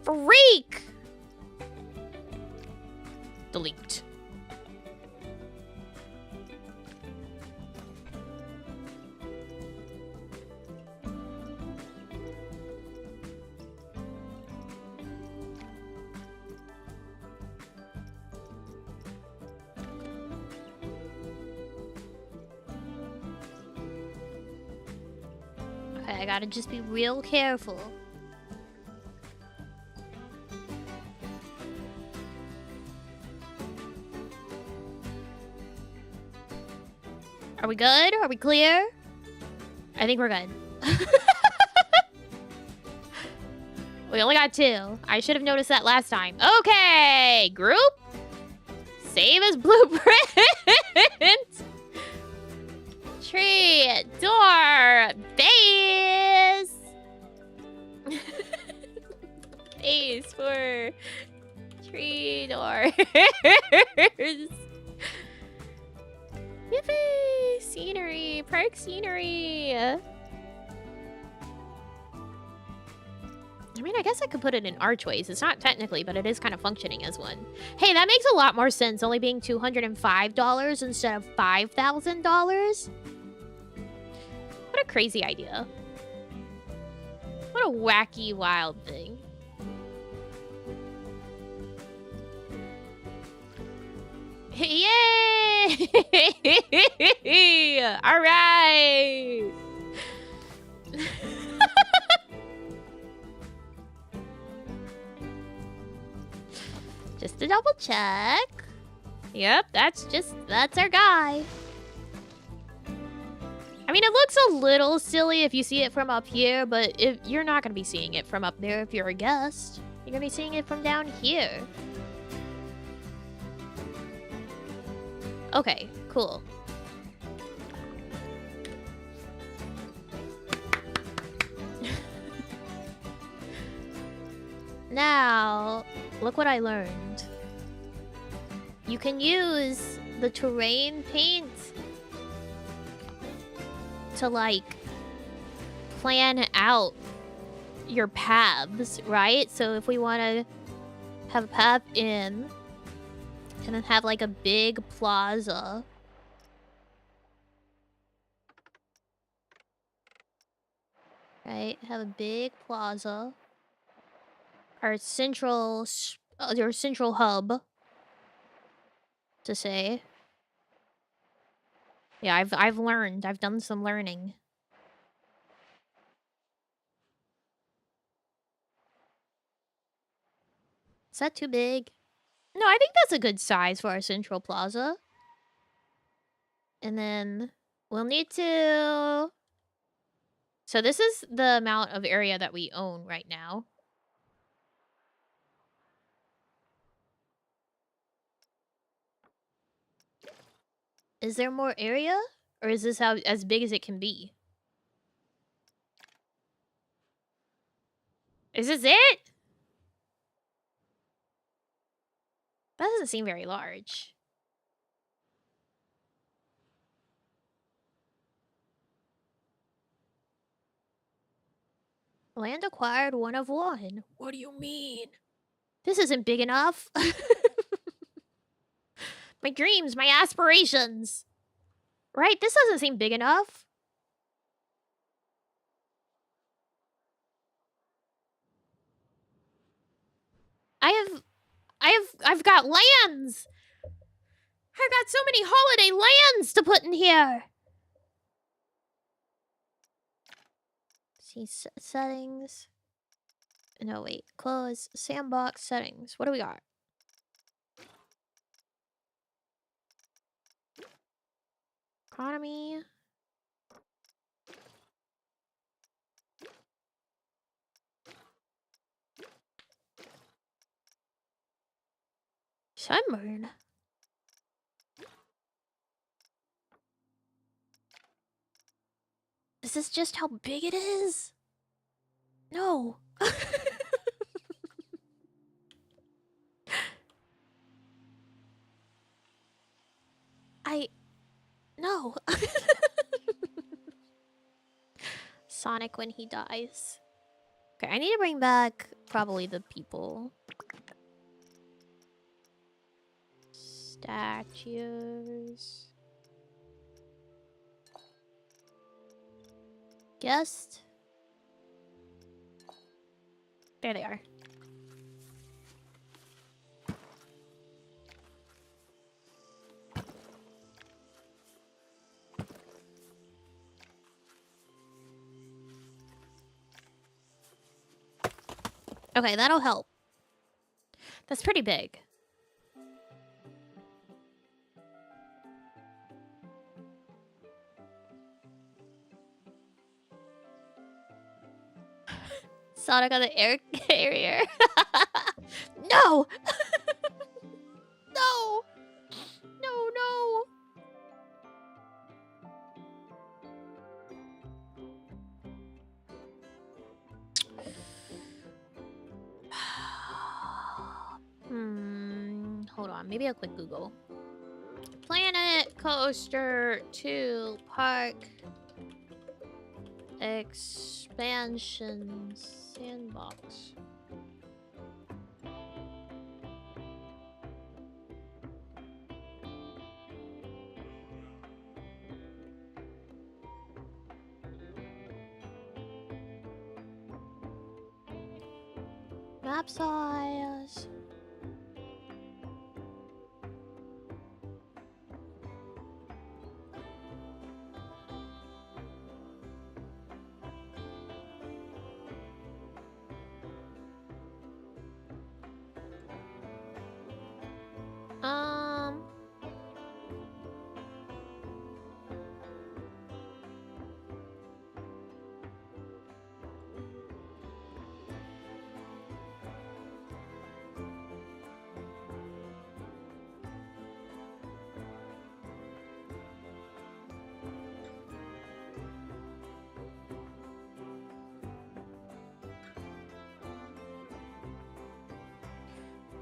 S1: Freak! Delete. Okay, I gotta just be real careful. Are we good? Are we clear? I think we're good. We only got 2. I should have noticed that last time. Okay, group. Save as blueprint. Tree, door, base. Base for tree doors. Yippee! Scenery, park scenery. I mean, I guess I could put it in archways. It's not technically, but it is kind of functioning as one. Hey, that makes a lot more sense, only being $205 instead of $5,000. What a crazy idea. What a wacky, wild thing. Yay! All right. Just to double check. Yep, that's our guy. I mean, it looks a little silly if you see it from up here, but you're not going to be seeing it from up there if you're a guest. You're going to be seeing it from down here. Okay, cool. Now, look what I learned. You can use the terrain paint to, like, plan out your paths, right? So if we want to have a path in and then have, like, a big plaza. Right? Have a big plaza. Our central hub, to say. Yeah, I've learned. I've done some learning. Is that too big? No, I think that's a good size for our central plaza. And then we'll need to... So this is the amount of area that we own right now. Is there more area? Or is this as big as it can be? Is this it? That doesn't seem very large. Land acquired 1 of 1. What do you mean? This isn't big enough. My dreams, my aspirations. Right? This doesn't seem big enough. I've got lands. I've got so many holiday lands to put in here. See, settings. No, wait. Close. Sandbox settings. What do we got? Economy. Sunburn. Is this just how big it is? No. No. Sonic when he dies. Okay, I need to bring back probably the people. Statues. Guest. There they are. Okay, that'll help. That's pretty big. Sonic on the air carrier. No! No! No, no! Hold on. Maybe a quick Google. Planet Coaster 2 Park Expansion Sandbox. Map size.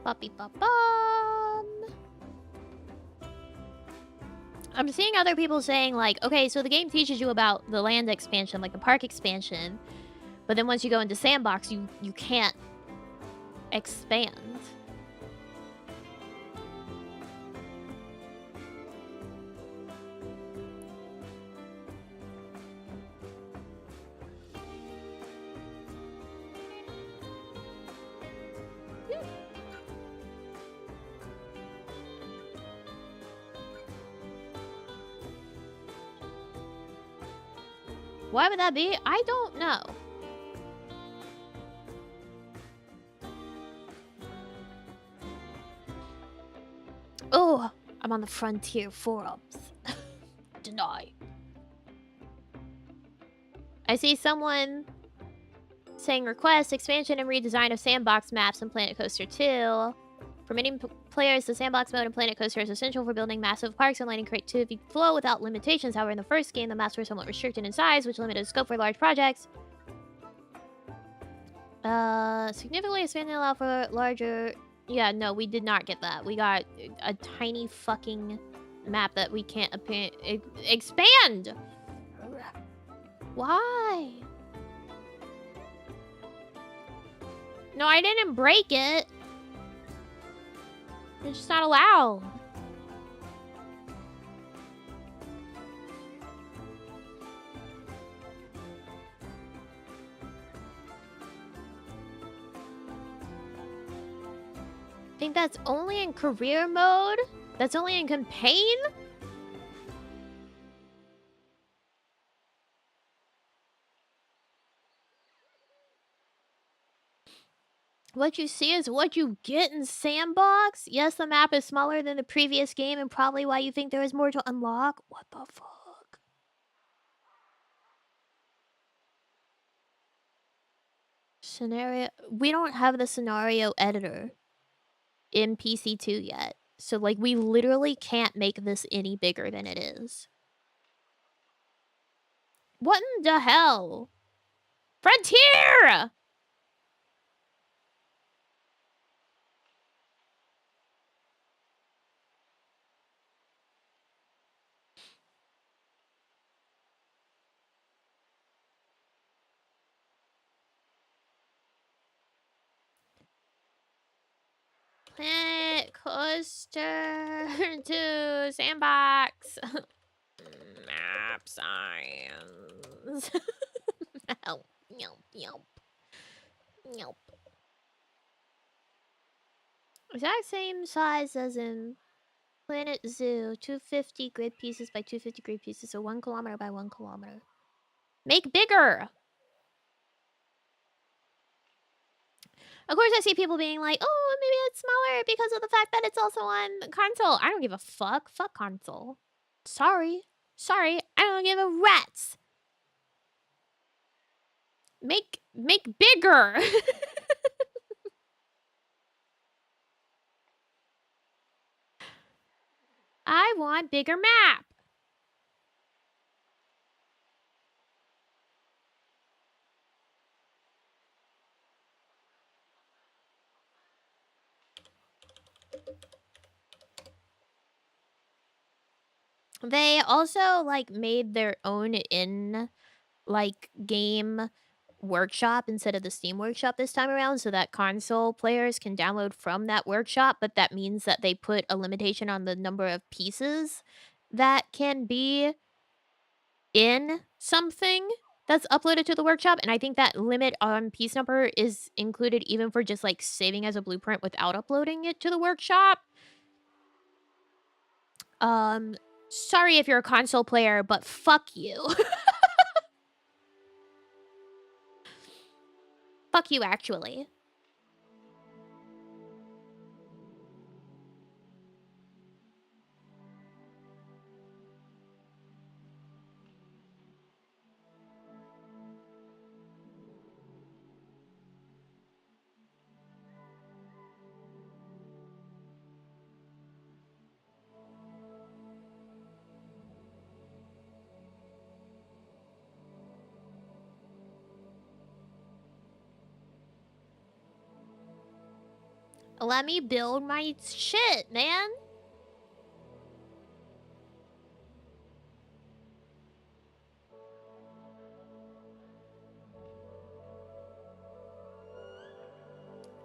S1: Puppy pop-bum. I'm seeing other people saying like, okay, so the game teaches you about the land expansion, like the park expansion, but then once you go into sandbox, you can't expand. Why would that be? I don't know. Oh, I'm on the Frontier forums. Deny. I see someone saying request expansion and redesign of sandbox maps in Planet Coaster 2. For many players, the sandbox mode in Planet Coaster is essential for building massive parks and letting creativity flow without limitations. However, in the first game, the maps were somewhat restricted in size, which limited scope for large projects. Significantly expanding allow for larger... Yeah, no, we did not get that. We got a tiny fucking map that we can't expand! Why? No, I didn't break it. It's just not allowed. I think that's only in career mode? That's only in campaign? What you see is what you get in Sandbox? Yes, the map is smaller than the previous game and probably why you think there is more to unlock? What the fuck? Scenario... We don't have the scenario editor in PC2 yet. So, like, we literally can't make this any bigger than it is. What in the hell? Frontier! Planet coaster to sandbox. Map science. Help. Yelp, yelp. Yelp. Exact same size as in Planet Zoo. 250 grid pieces by 250 grid pieces, so 1 kilometer by 1 kilometer. Make bigger! Of course, I see people being like, oh, maybe it's smaller because of the fact that it's also on console. I don't give a fuck. Fuck console. Sorry. Sorry. I don't give a rat's. Make bigger. I want bigger map. They also like made their own game workshop instead of the Steam workshop this time around, so that console players can download from that workshop, but that means that they put a limitation on the number of pieces that can be in something that's uploaded to the workshop, and I think that limit on piece number is included even for just like saving as a blueprint without uploading it to the workshop. Sorry if you're a console player, but fuck you. Fuck you, actually. Let me build my shit, man.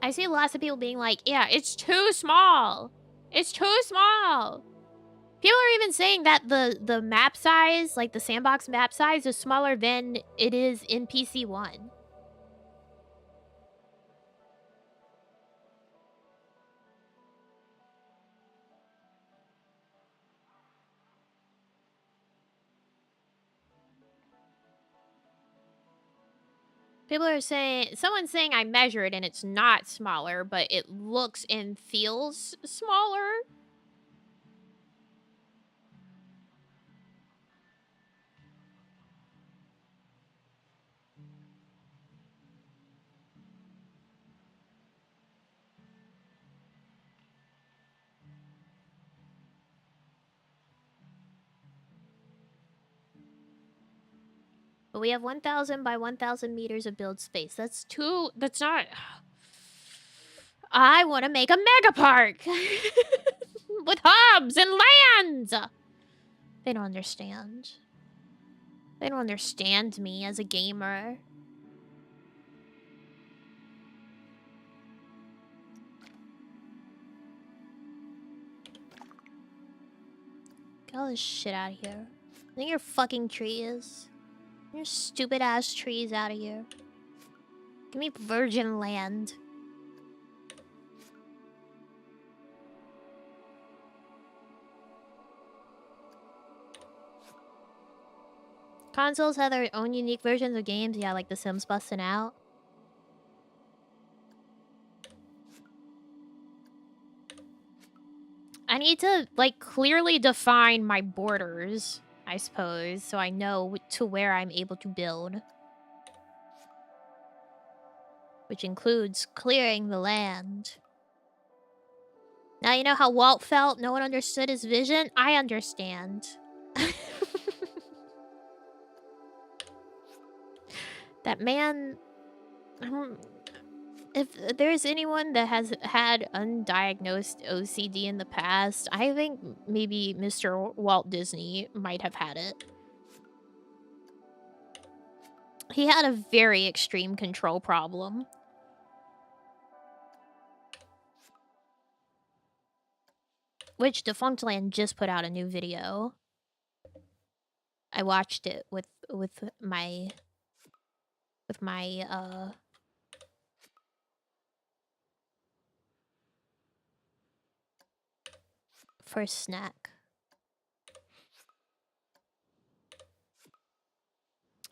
S1: I see lots of people being like, yeah, it's too small. It's too small. People are even saying that the map size, like the sandbox map size, is smaller than it is in PC1. People are saying, someone's saying I measured and it's not smaller, but it looks and feels smaller. But we have 1,000 by 1,000 meters of build space. That's not... I want to make a mega park! With hubs and lands! They don't understand. They don't understand me as a gamer. Get all this shit out of here. I think your fucking trees. Your stupid ass trees out of here. Give me virgin land. Consoles have their own unique versions of games. Yeah, like The Sims busting out. I need to, like, clearly define my borders, I suppose, so I know to where I'm able to build. Which includes clearing the land. Now you know how Walt felt? No one understood his vision? I understand. That man... If there's anyone that has had undiagnosed OCD in the past, I think maybe Mr. Walt Disney might have had it. He had a very extreme control problem. which Defunctland just put out a new video. I watched it with my first snack.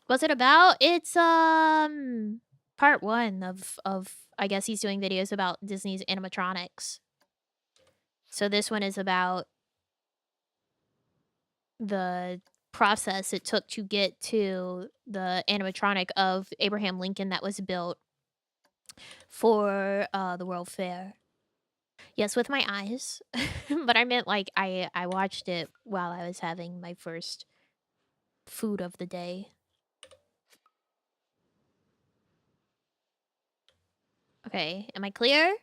S1: What's it about? It's part 1 of I guess he's doing videos about Disney's animatronics. So this one is about the process it took to get to the animatronic of Abraham Lincoln that was built for the World Fair. Yes, with my eyes. But I meant like I watched it while I was having my first food of the day. Okay, am I clear?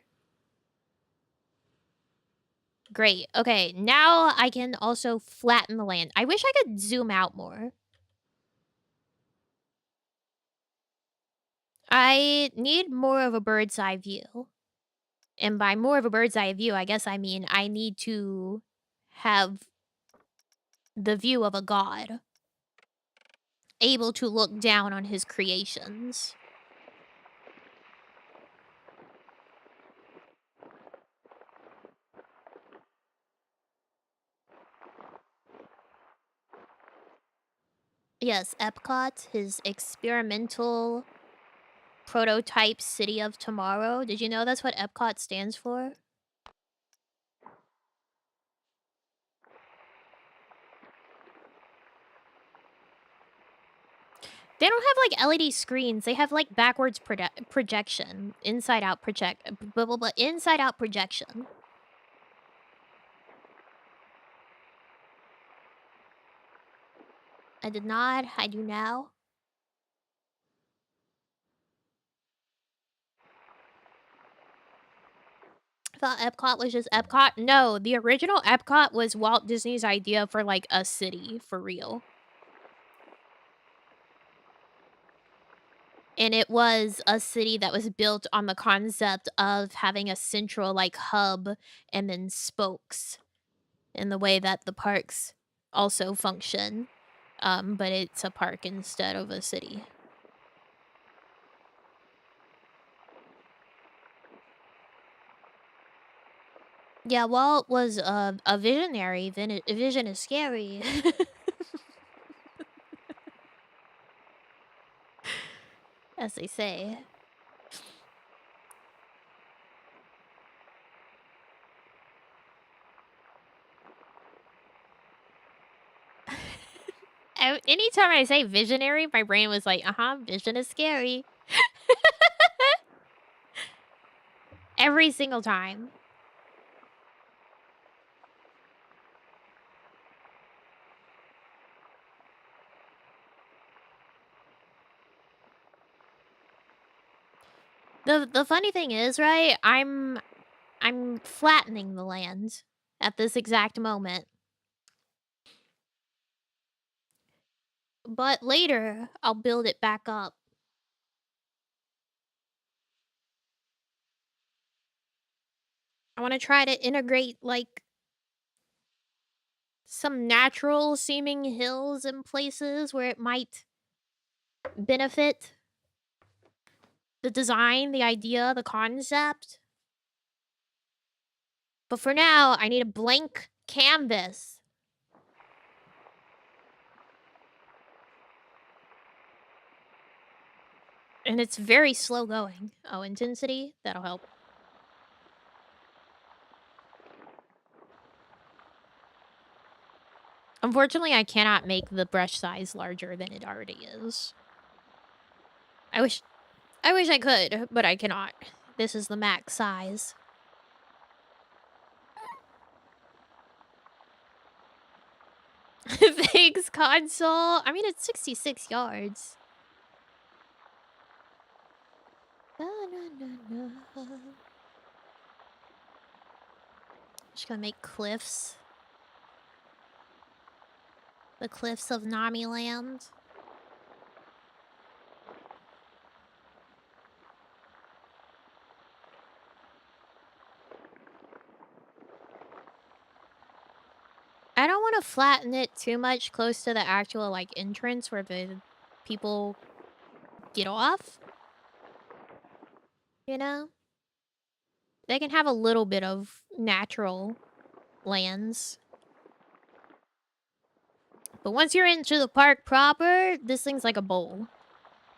S1: Great. Okay, now I can also flatten the land. I wish I could zoom out more. I need more of a bird's eye view. And by more of a bird's eye view, I guess I mean I need to have the view of a god, able to look down on his creations. Yes, Epcot, his experimental prototype city of tomorrow. Did you know that's what Epcot stands for? They don't have like LED screens. They have like backwards projection, inside out inside out projection. I did not. I do now. I thought Epcot was just Epcot. No, the original Epcot was Walt Disney's idea for like a city for real. And it was a city that was built on the concept of having a central like hub and then spokes in the way that the parks also function. But it's a park instead of a city. Yeah, Walt was a visionary. Vision is scary. As they say. Anytime I say visionary, my brain was like, vision is scary. Every single time. The funny thing is, right, I'm flattening the land at this exact moment. But later, I'll build it back up. I want to try to integrate, like, some natural seeming hills and places where it might benefit the design, the idea, the concept. But for now, I need a blank canvas. And it's very slow going. Oh, intensity? That'll help. Unfortunately, I cannot make the brush size larger than it already is. I wish I could, but I cannot. This is the max size. Thanks, console. I mean, it's 66 yards. Just gonna make cliffs. The cliffs of Nami Land. flatten it too much close to the actual, like, entrance where the people get off. You know? They can have a little bit of natural lands. But once you're into the park proper, this thing's like a bowl.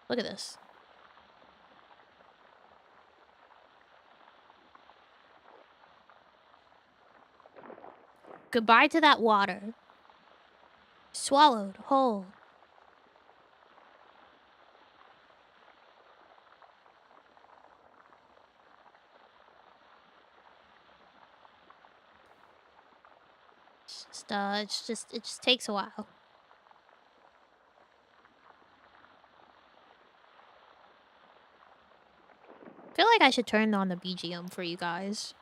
S1: Look at this. Goodbye to that water. Swallowed whole. It just takes a while. I feel like I should turn on the BGM for you guys.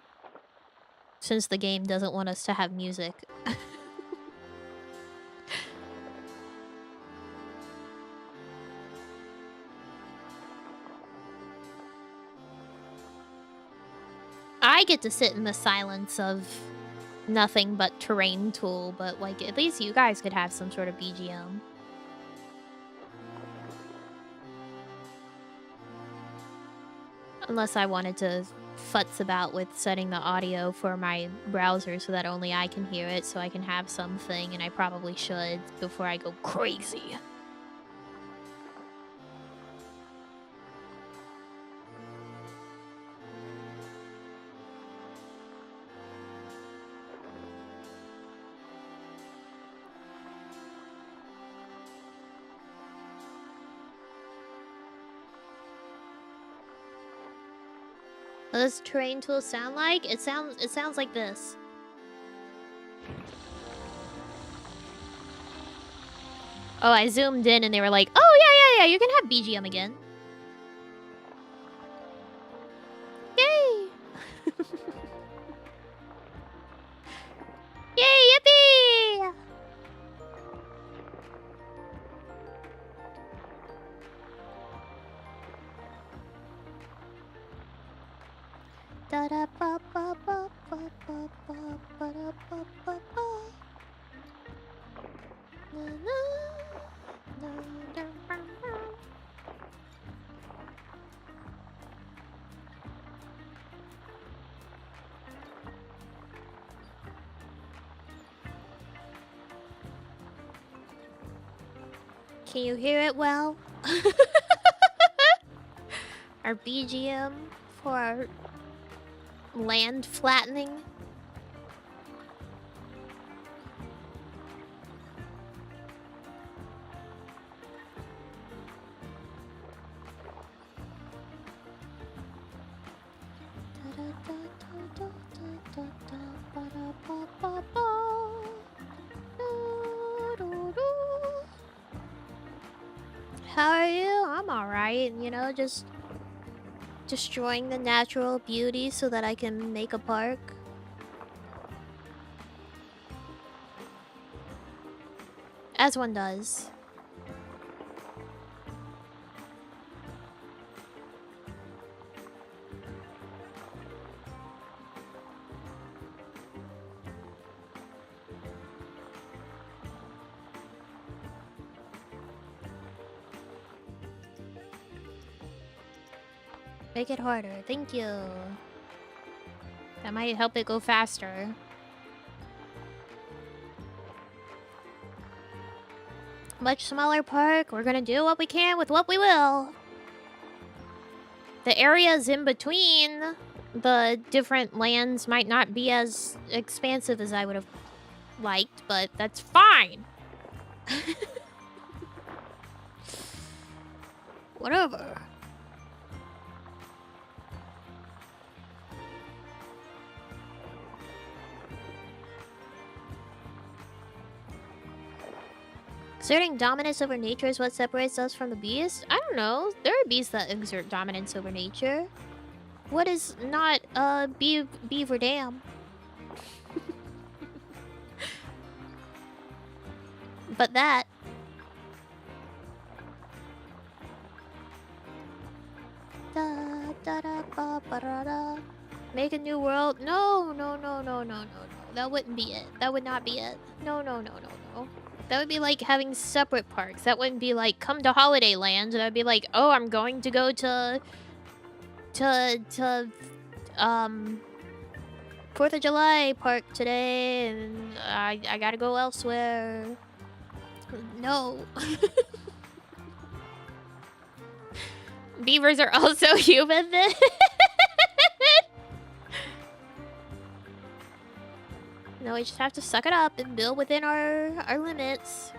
S1: Since the game doesn't want us to have music. I get to sit in the silence of nothing but terrain tool, but like at least you guys could have some sort of BGM. Unless I wanted to futz about with setting the audio for my browser so that only I can hear it, so I can have something, and I probably should before I go crazy. What does terrain tool sound like? It sounds like this. Oh, I zoomed in and they were like, "Oh yeah, you can have BGM again." Yay! Yay, yippee! Da da ba ba ba ba ba ba ba da ba ba ba. Na na na da ba ba. Can you hear it well? Our BGM for our land flattening. How are you? I'm alright, you know, just destroying the natural beauty so that I can make a park. As one does. Make it harder. Thank you. That might help it go faster. Much smaller park. We're gonna do what we can with what we will. The areas in between the different lands might not be as expansive as I would have liked, but that's fine. Whatever. Exerting dominance over nature is what separates us from the beast? I don't know. There are beasts that exert dominance over nature. What is not beaver dam? But that. Da da da ba ba da da. Make a new world? No. that wouldn't be it. That would not be it. No, no, no, no, no. That would be like having separate parks. That wouldn't be like, come to Holiday Land. That would be like, oh, I'm going to go to 4th of July park today, and I gotta go elsewhere. No. Beavers are also human then? No, we just have to suck it up and build within our limits.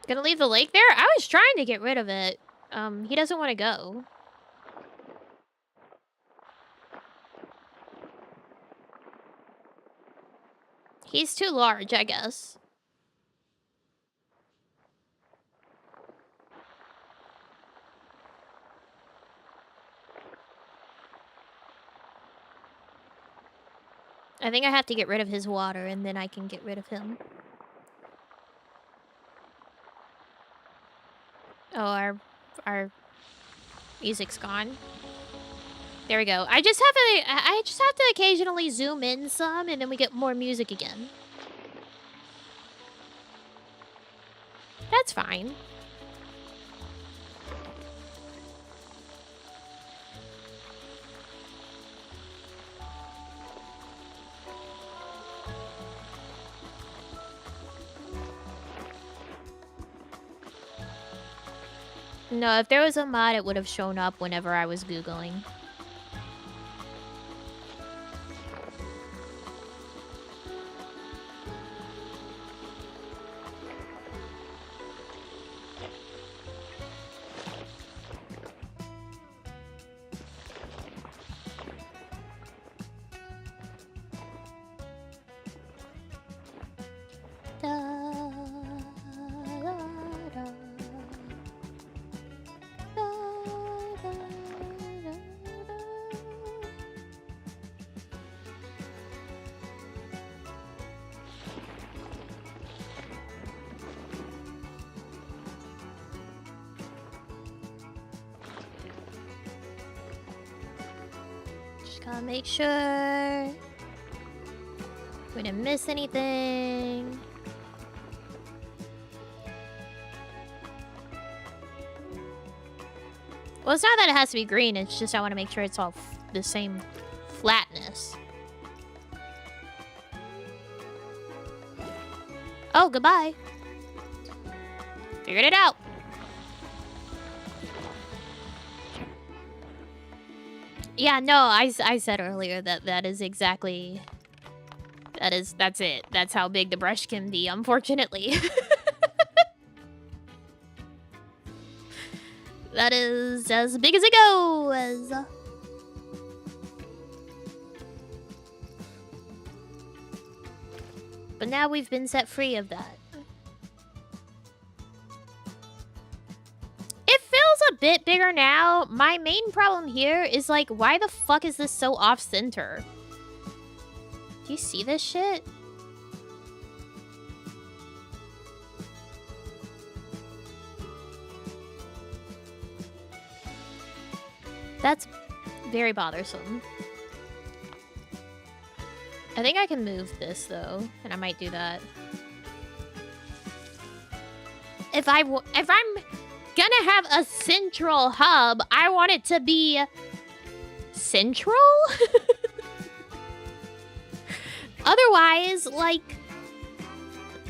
S1: Gonna leave the lake there? I was trying to get rid of it. He doesn't want to go. He's too large, I guess. I think I have to get rid of his water, and then I can get rid of him. Oh, our music's gone. There we go. I just have to occasionally zoom in some, and then we get more music again. That's fine. No, if there was a mod, it would have shown up whenever I was Googling. Make sure we didn't miss anything. Well, it's not that it has to be green, it's just I want to make sure it's all the same flatness. Oh, goodbye. Figured it out. Yeah, no, I said earlier that that is exactly... That's it. That's how big the brush can be, unfortunately. That is as big as it goes. But now we've been set free of that. A bit bigger now. My main problem here is like, why the fuck is this so off center? Do you see this shit? That's very bothersome. I think I can move this though, and I might do that. If I'm gonna have a central hub, I want it to be central? Otherwise, like,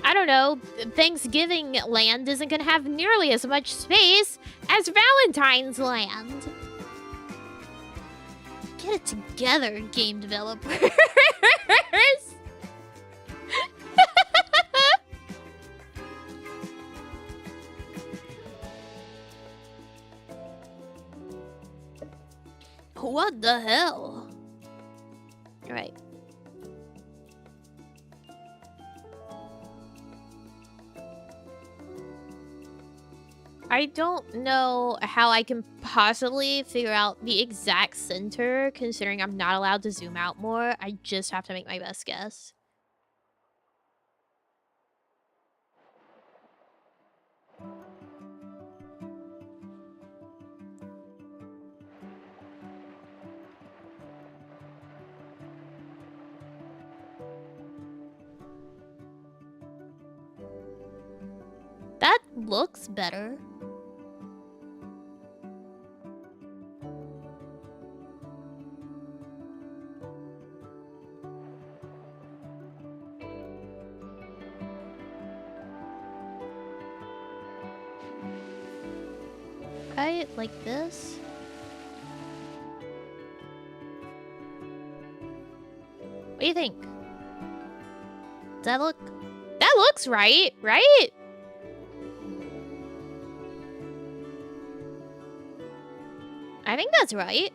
S1: I don't know, Thanksgiving Land isn't gonna have nearly as much space as Valentine's Land. Get it together, game developers. What the hell? All right. I don't know how I can possibly figure out the exact center, considering I'm not allowed to zoom out more. I just have to make my best guess. looks better. Right, like this. What do you think? Does that look? That looks right, right? I think that's right.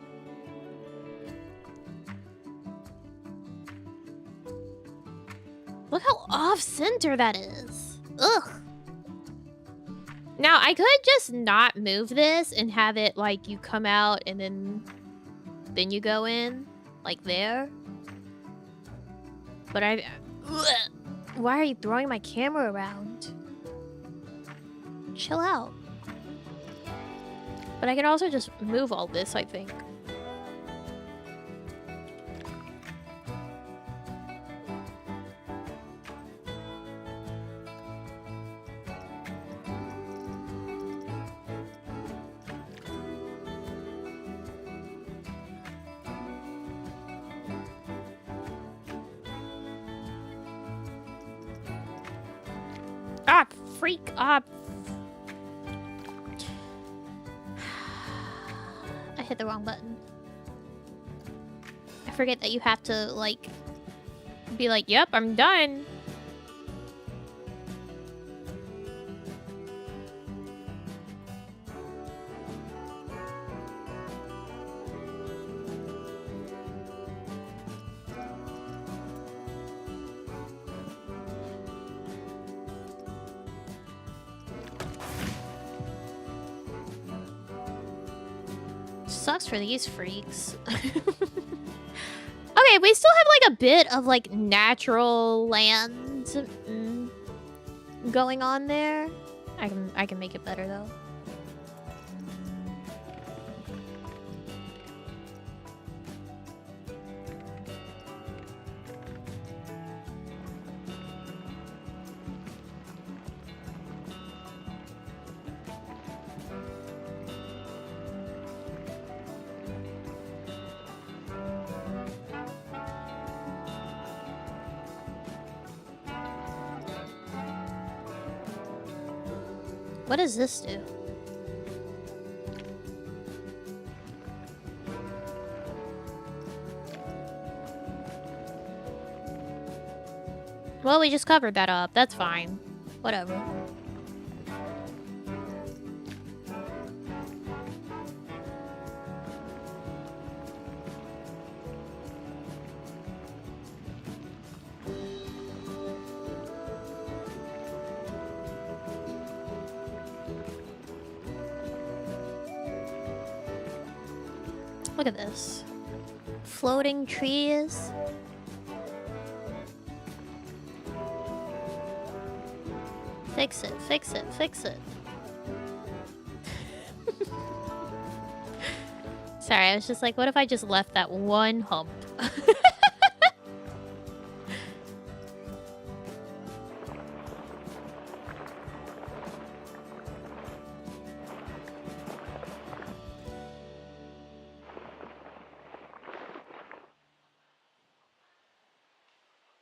S1: Look how off-center that is. Ugh. Now, I could just not move this and have it like you come out and then you go in like there. But why are you throwing my camera around? Chill out. But I can also just move all this, I think. Ah, freak! Ah. I hit the wrong button. I forget that you have to, like, be like, yep, I'm done. Sucks for these freaks. Okay, we still have like a bit of like natural land going on there. I can make it better though. What does this do? Well, we just covered that up. That's fine. Whatever. Look at this. Floating trees. Fix it, fix it, fix it. Sorry, I was just like, what if I just left that one hump?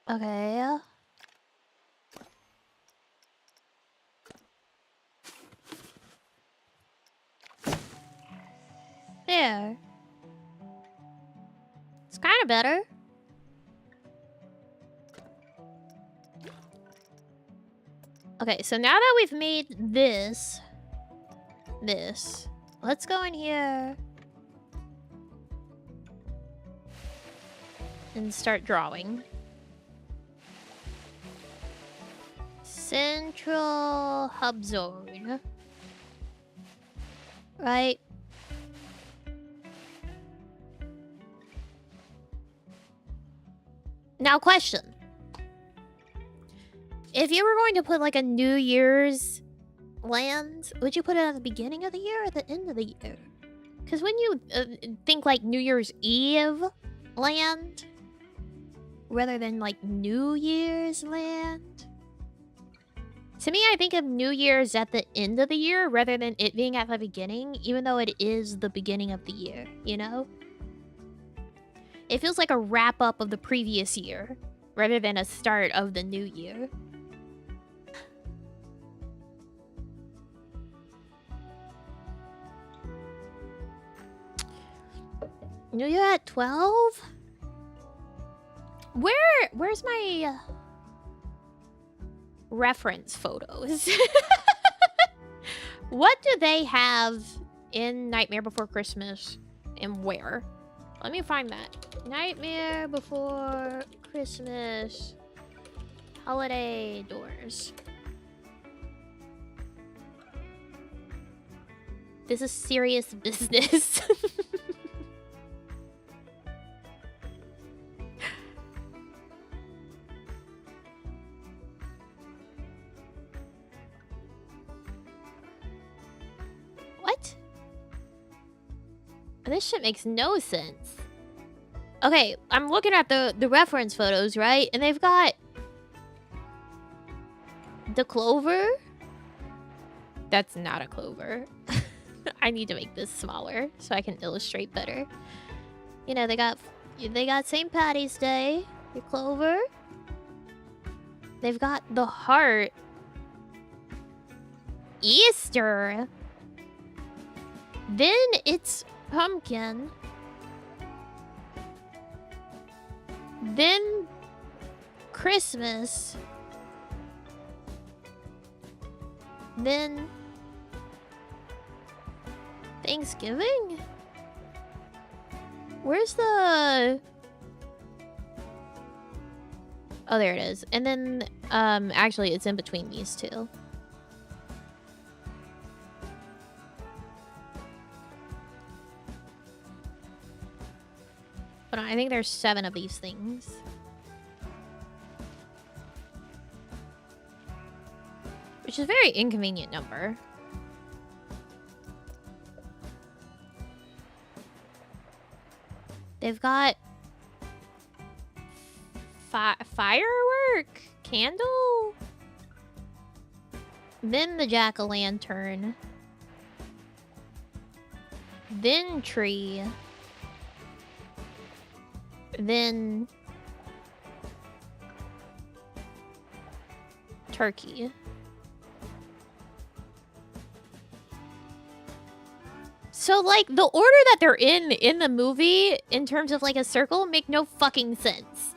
S1: Okay. There. It's kind of better. Okay, so now that we've made this, let's go in here and start drawing. Central hub zone. Right? Now, question. If you were going to put like a New Year's land, would you put it at the beginning of the year or the end of the year? Because when you think like New Year's Eve land, rather than like New Year's land, To me, I think of New Year's at the end of the year rather than it being at the beginning, even though it is the beginning of the year, you know? It feels like a wrap-up of the previous year rather than a start of the new year. New Year at 12? Where's my reference photos? What do they have in Nightmare Before Christmas and where? Let me find that. Nightmare Before Christmas holiday doors. This is serious business. What? This shit makes no sense. Okay, I'm looking at the reference photos, right? And they've got the clover. That's not a clover. I need to make this smaller so I can illustrate better. You know, they got St. Patty's Day, your clover. They've got the heart. Easter. Then it's pumpkin. Then Christmas. Then Thanksgiving? Where's the... Oh, there it is. And then, actually, it's in between these two. But I think there's 7 of these things. Which is a very inconvenient number. They've got firework, candle, then the jack-o'-lantern, then tree, then turkey. So, like, the order that they're in the movie, in terms of, like, a circle, make no fucking sense.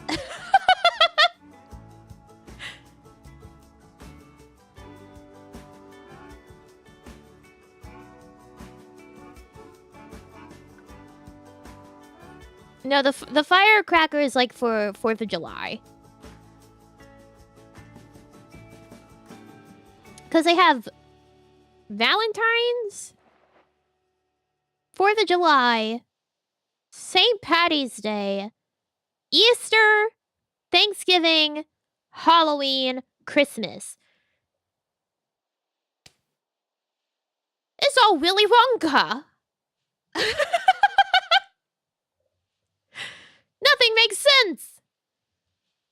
S1: No, the firecracker is, like, for 4th of July. Because they have Valentine's, 4th of July, St. Patty's Day, Easter, Thanksgiving, Halloween, Christmas. It's all Willy Wonka. Nothing makes sense.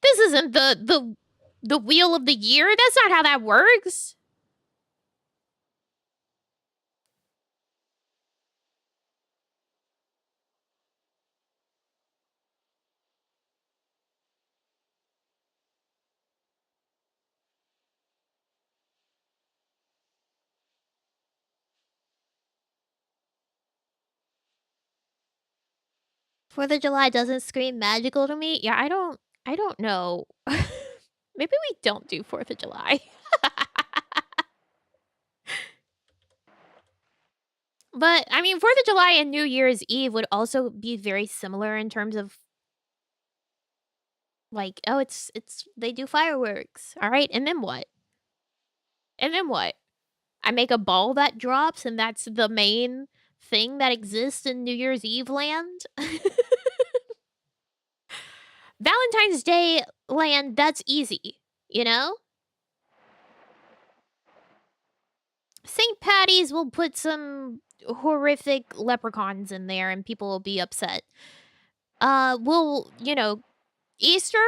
S1: This isn't the wheel of the year. That's not how that works. Fourth of July doesn't scream magical to me. Yeah, I don't know. Maybe we don't do 4th of July. But, I mean, 4th of July and New Year's Eve would also be very similar in terms of, like, oh, they do fireworks. All right, and then what? And then what? I make a ball that drops and that's the main thing that exists in New Year's Eve land? Valentine's Day land, that's easy, you know? St. Patty's will put some horrific leprechauns in there and people will be upset. We'll, you know, Easter,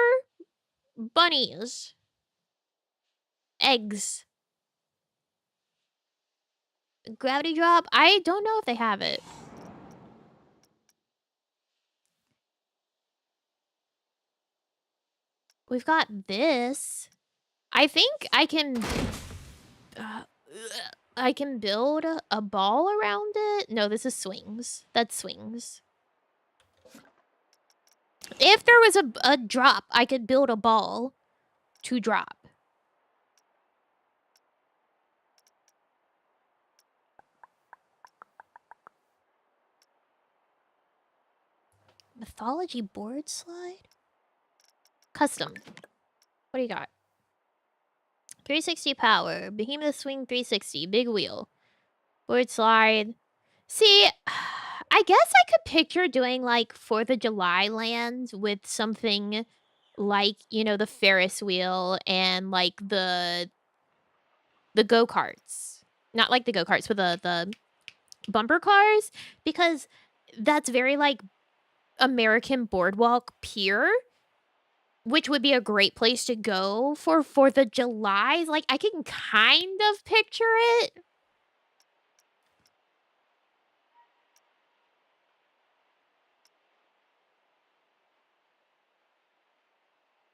S1: bunnies, eggs, Gravity drop? I don't know if they have it. We've got this. I think I can... I can build a ball around it. No, this is swings. That's swings. If there was a drop, I could build a ball to drop. Mythology board slide? Custom. What do you got? 360 power. Behemoth swing 360. Big wheel. Board slide. See, I guess I could picture doing like 4th of July land with something like, you know, the Ferris wheel and like the go-karts. Not like the go-karts, but the bumper cars, because that's very like American boardwalk pier, which would be a great place to go for 4th of July. Like, I can kind of picture it.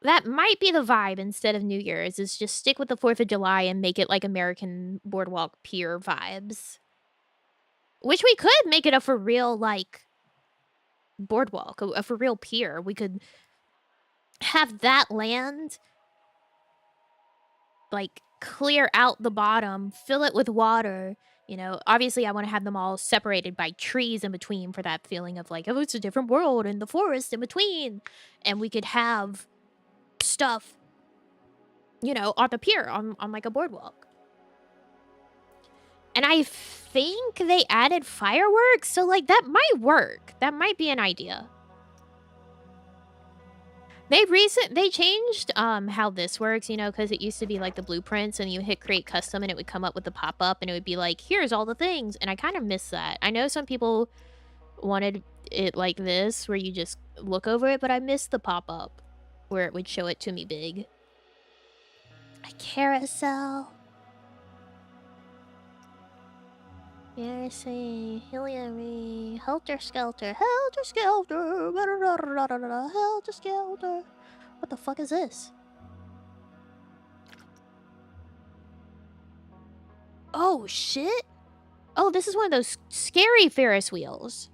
S1: That might be the vibe instead of New Year's, is just stick with the 4th of July and make it like American boardwalk pier vibes. Which we could make it a for real, like, boardwalk, a for real pier. We could have that land, like, clear out the bottom, fill it with water. You know, obviously I want to have them all separated by trees in between for that feeling of like, oh, it's a different world and the forest in between. And we could have stuff, you know, on the pier, on like a boardwalk. And I think they added fireworks, so like that might work. That might be an idea. They changed how this works, you know, because it used to be like the blueprints and you hit create custom and it would come up with the pop-up and it would be like, here's all the things. And I kind of miss that. I know some people wanted it like this where you just look over it, but I miss the pop-up where it would show it to me big. A carousel. Heresy, Hillary, Helter Skelter, Helter Skelter, Helter Skelter. What the fuck is this? Oh, shit. Oh, this is one of those scary Ferris wheels.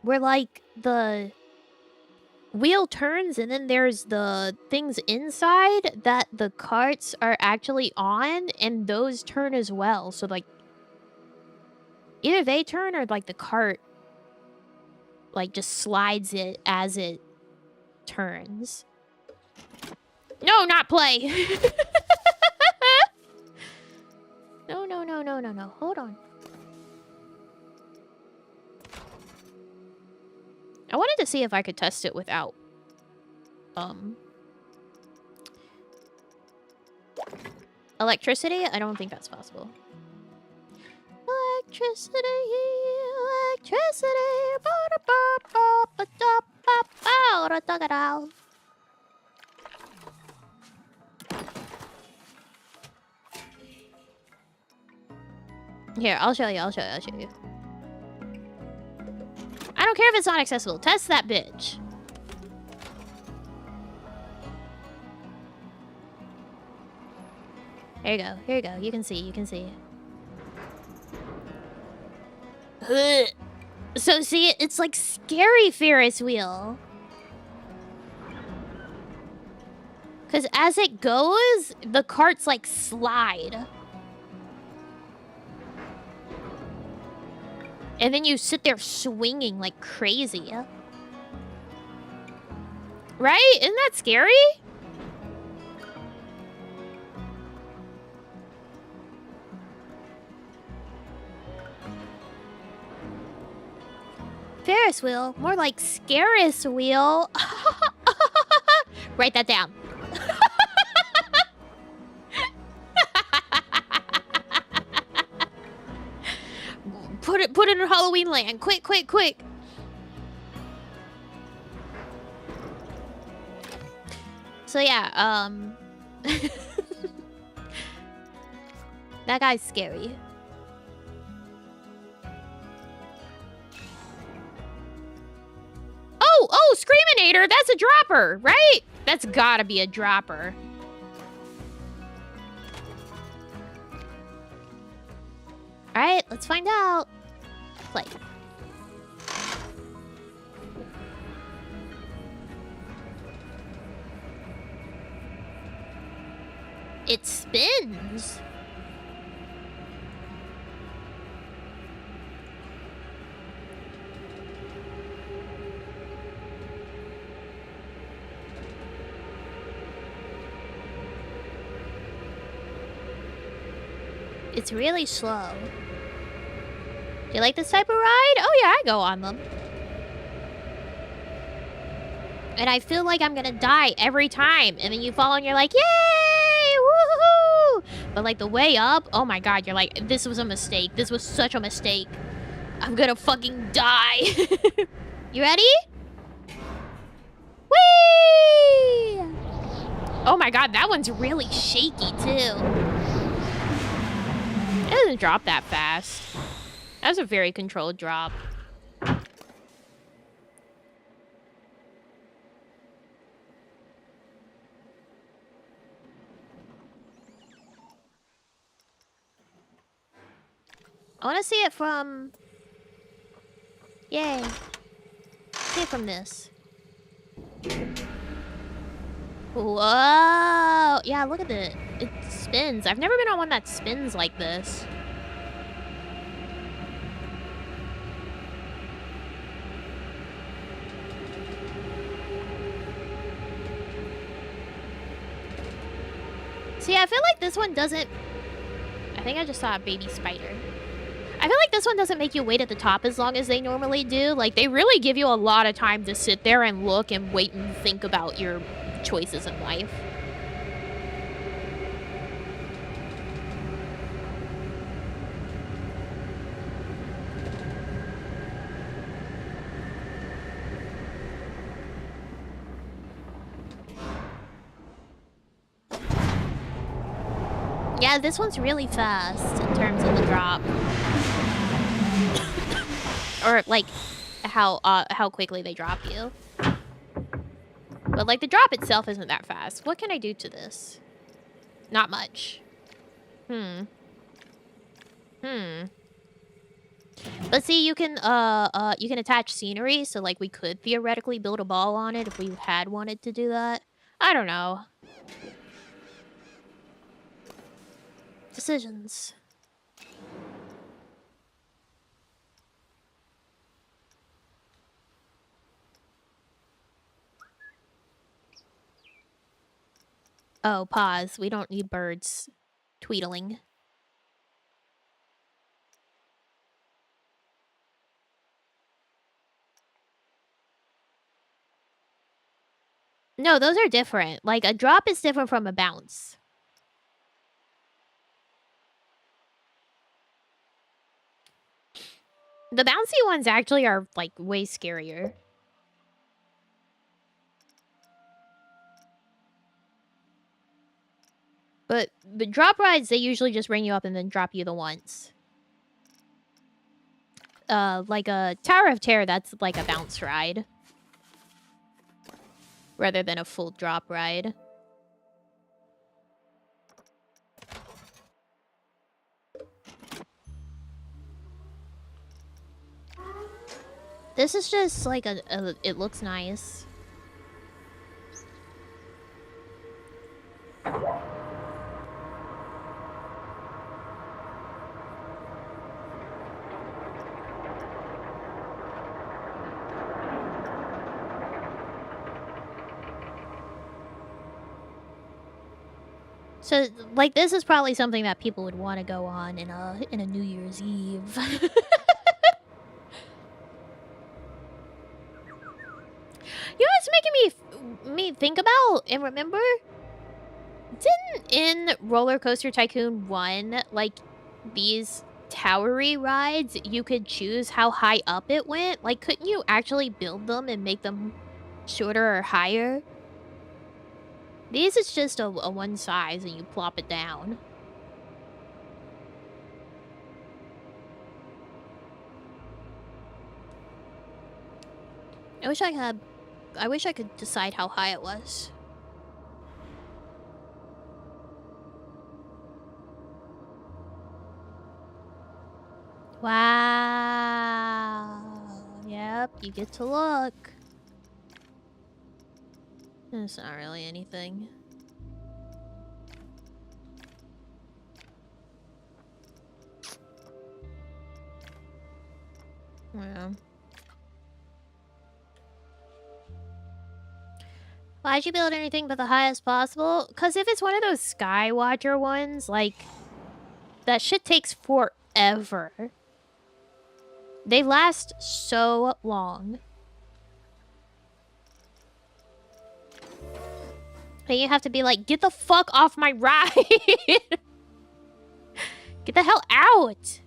S1: Where, like, the wheel turns and then there's the things inside that the carts are actually on, and those turn as well. So, like, either they turn or, like, the cart, like, just slides it as it turns. No, not play! No. Hold on. I wanted to see if I could test it without, electricity? I don't think that's possible. Electricity. Here, I'll show you. I don't care if it's not accessible. Test that bitch. Here you go. You can see. Ugh. So see, it's like scary Ferris wheel. Because as it goes, the carts like slide. And then you sit there swinging like crazy. Right? Isn't that scary? Ferris wheel? More like Scaris wheel. Write that down. Put it in Halloween land. Quick. So yeah, That guy's scary. Oh, Screaminator! That's a dropper, right? That's gotta be a dropper. Alright, let's find out. Play. It spins. It's really slow. Do you like this type of ride? Oh yeah, I go on them. And I feel like I'm gonna die every time. And then you fall and you're like, yay! Woohoo! But like the way up, oh my god, you're like, this was a mistake. This was such a mistake. I'm gonna fucking die. You ready? Whee! Oh my god, that one's really shaky too. It doesn't drop that fast. That's a very controlled drop. I want to see it from... Yay. See it from this. Whoa! Yeah, look at it. It spins. I've never been on one that spins like this. See, I feel like this one doesn't... I think I just saw a baby spider. I feel like this one doesn't make you wait at the top as long as they normally do. Like, they really give you a lot of time to sit there and look and wait and think about your choices in life. Yeah, this one's really fast in terms of the drop. Or, like, how quickly they drop you. But, like, the drop itself isn't that fast. What can I do to this? Not much. But see, you can attach scenery, so, like, we could theoretically build a ball on it if we had wanted to do that. I don't know. Decisions. Oh, pause. We don't need birds tweedling. No, those are different. Like, a drop is different from a bounce. The bouncy ones actually are, like, way scarier. But the drop rides, they usually just bring you up and then drop you the once. Like a Tower of Terror, that's like a bounce ride. Rather than a full drop ride. This is just like it looks nice. So, like, this is probably something that people would want to go on in a New Year's Eve. You know what's making me think about and remember? Didn't in Roller Coaster Tycoon 1, like, these towery rides, you could choose how high up it went? Like, couldn't you actually build them and make them shorter or higher? These is just a one size and you plop it down. I wish I could decide how high it was. Wow. Yep, you get to look. It's not really anything. Yeah. Why'd you build anything but the highest possible? Because if it's one of those Skywatcher ones, like, that shit takes forever. They last so long. And you have to be like, get the fuck off my ride! Get the hell out!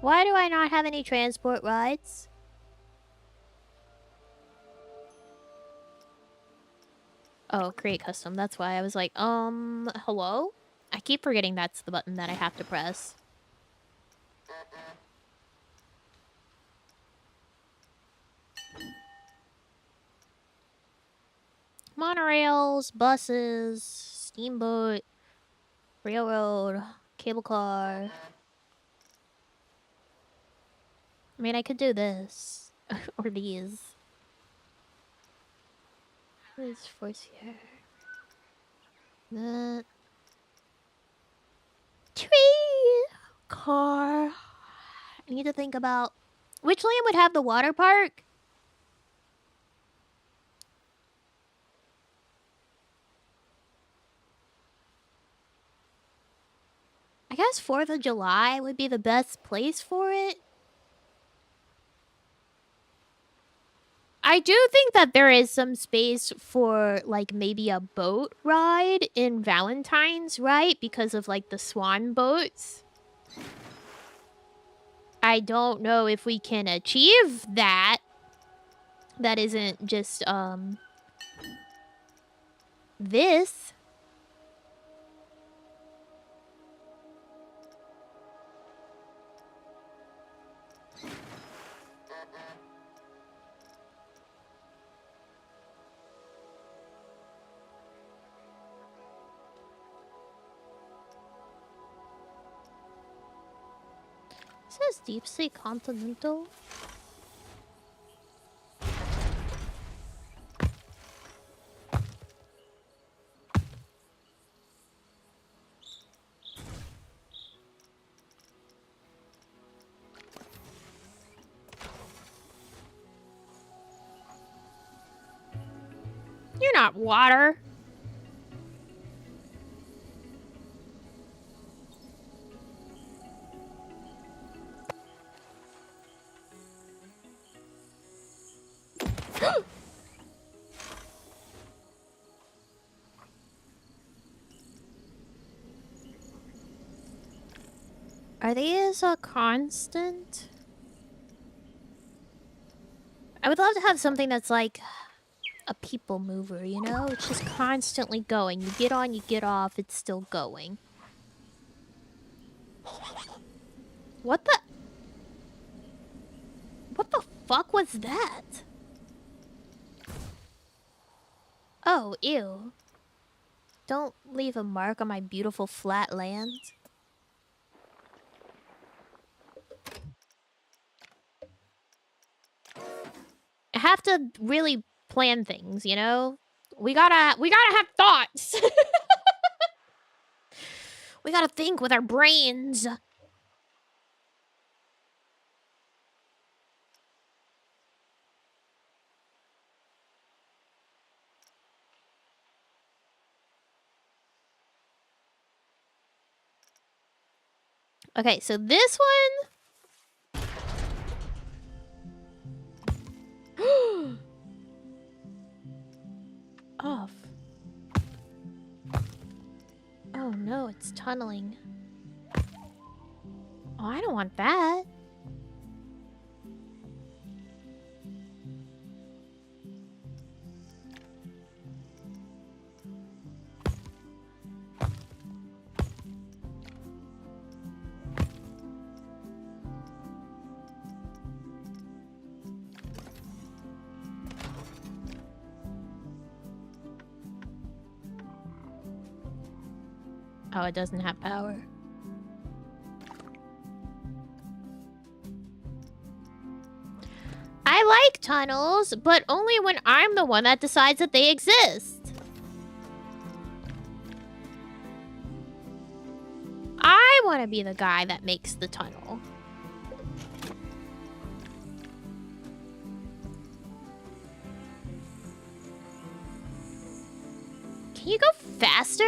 S1: Why do I not have any transport rides? Oh, create custom. That's why I was like, hello? I keep forgetting that's the button that I have to press. Monorails, buses, steamboat, railroad, cable car. I mean, I could do this. Or these. What is Freesia? That. Tree! Car. I need to think about... Which land would have the water park? I guess 4th of July would be the best place for it. I do think that there is some space for, like, maybe a boat ride in Valentine's, right? Because of, like, the swan boats. I don't know if we can achieve that. That isn't just, this. It says Deep Sea Continental. You're not water. Are these a constant? I would love to have something that's like a people mover, you know? It's just constantly going. You get on, you get off, it's still going. What the... What the fuck was that? Oh, ew. Don't leave a mark on my beautiful flat land. I have to really plan things, you know? We gotta have thoughts. We gotta think with our brains. Okay, so this one... Off. Oh no, it's tunneling. Oh, I don't want that. Oh, it doesn't have power. I like tunnels, but only when I'm the one that decides that they exist. I want to be the guy that makes the tunnel. Can you go faster?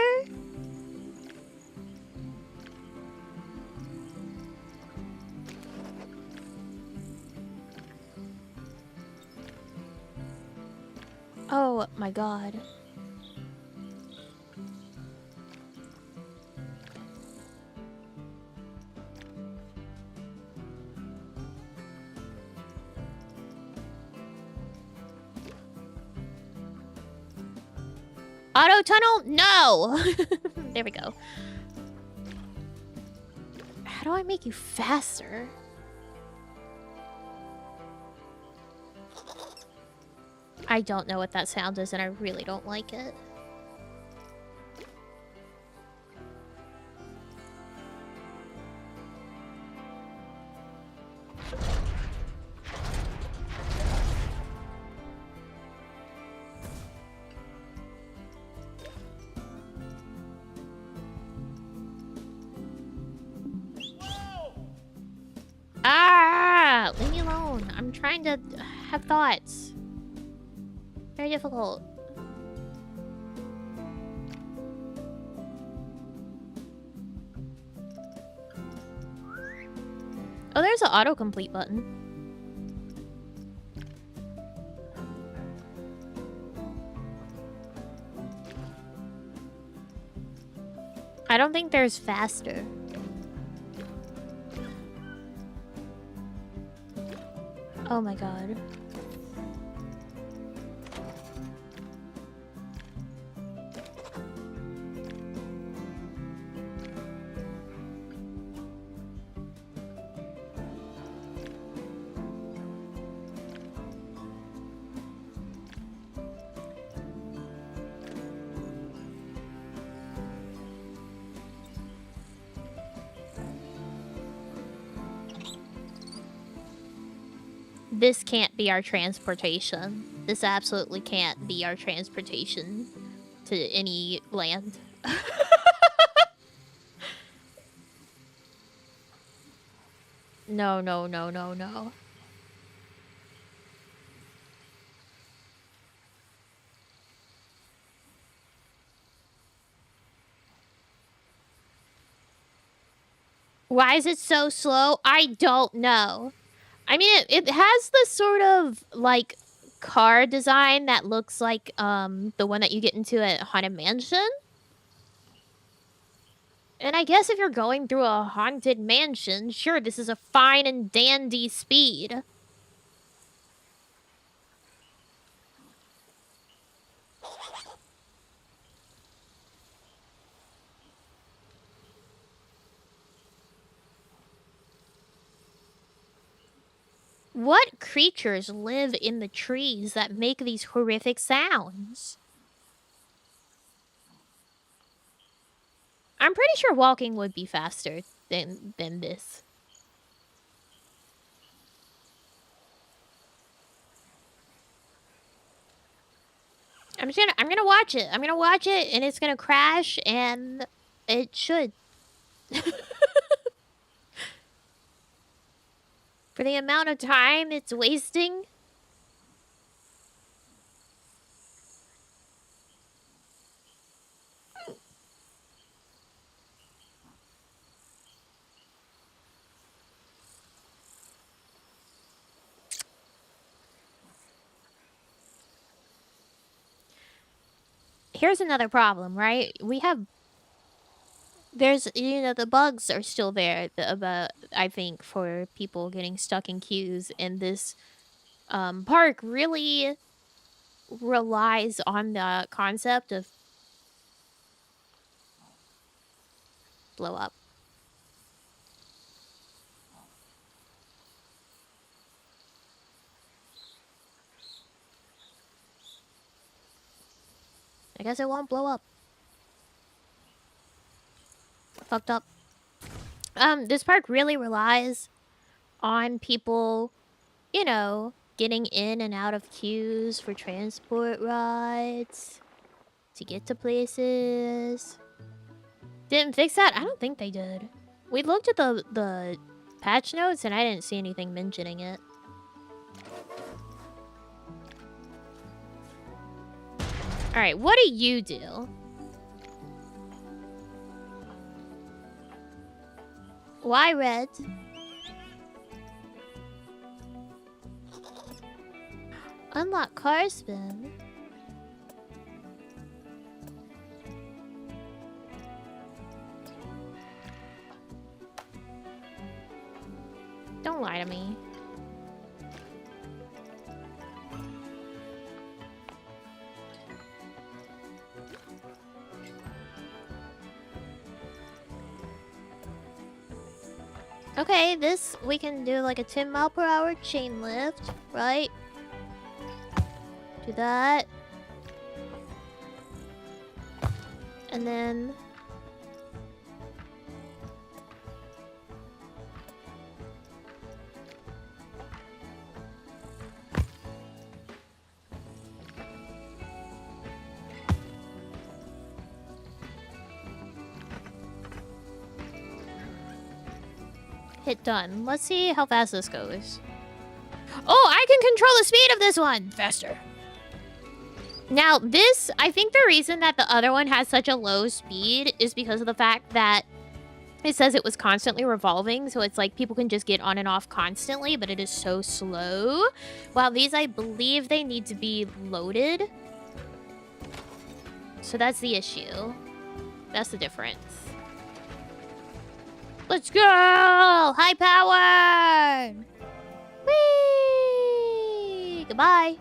S1: Oh my god. Auto tunnel? No! There we go. How do I make you faster? I don't know what that sound is, and I really don't like it. Ah! Leave me alone. I'm trying to have thoughts. Very difficult. Oh, there's an autocomplete button. I don't think there's faster. Oh my god. This can't be our transportation. This absolutely can't be our transportation to any land. No, no, no, no, no. Why is it so slow? I don't know. I mean, it has the sort of, like, car design that looks like, the one that you get into at Haunted Mansion. And I guess if you're going through a haunted mansion, sure, this is a fine and dandy speed. What creatures live in the trees that make these horrific sounds? I'm pretty sure walking would be faster than this. I'm gonna watch it. I'm gonna watch it and it's gonna crash and it should. For the amount of time it's wasting. Here's another problem, right? There's, you know, the bugs are still there about, I think, for people getting stuck in queues, and this park really relies on the concept of blow up. I guess it won't blow up. fucked up. This park really relies on people, you know, getting in and out of queues for transport rides to get to places. Didn't fix that? I don't think they did. We looked at the patch notes and I didn't see anything mentioning it. Alright, what do you do? Why red? Unlock car spin. Don't lie to me. Okay, this we can do like a 10-mile-per-hour chain lift, right? Do that. And then hit done. Let's see how fast this goes. Oh, I can control the speed of this one! Faster. Now, this, I think the reason that the other one has such a low speed is because of the fact that it says it was constantly revolving, so it's like people can just get on and off constantly, but it is so slow. While these, I believe they need to be loaded. So that's the issue. That's the difference. Let's go! High power! Whee! Goodbye.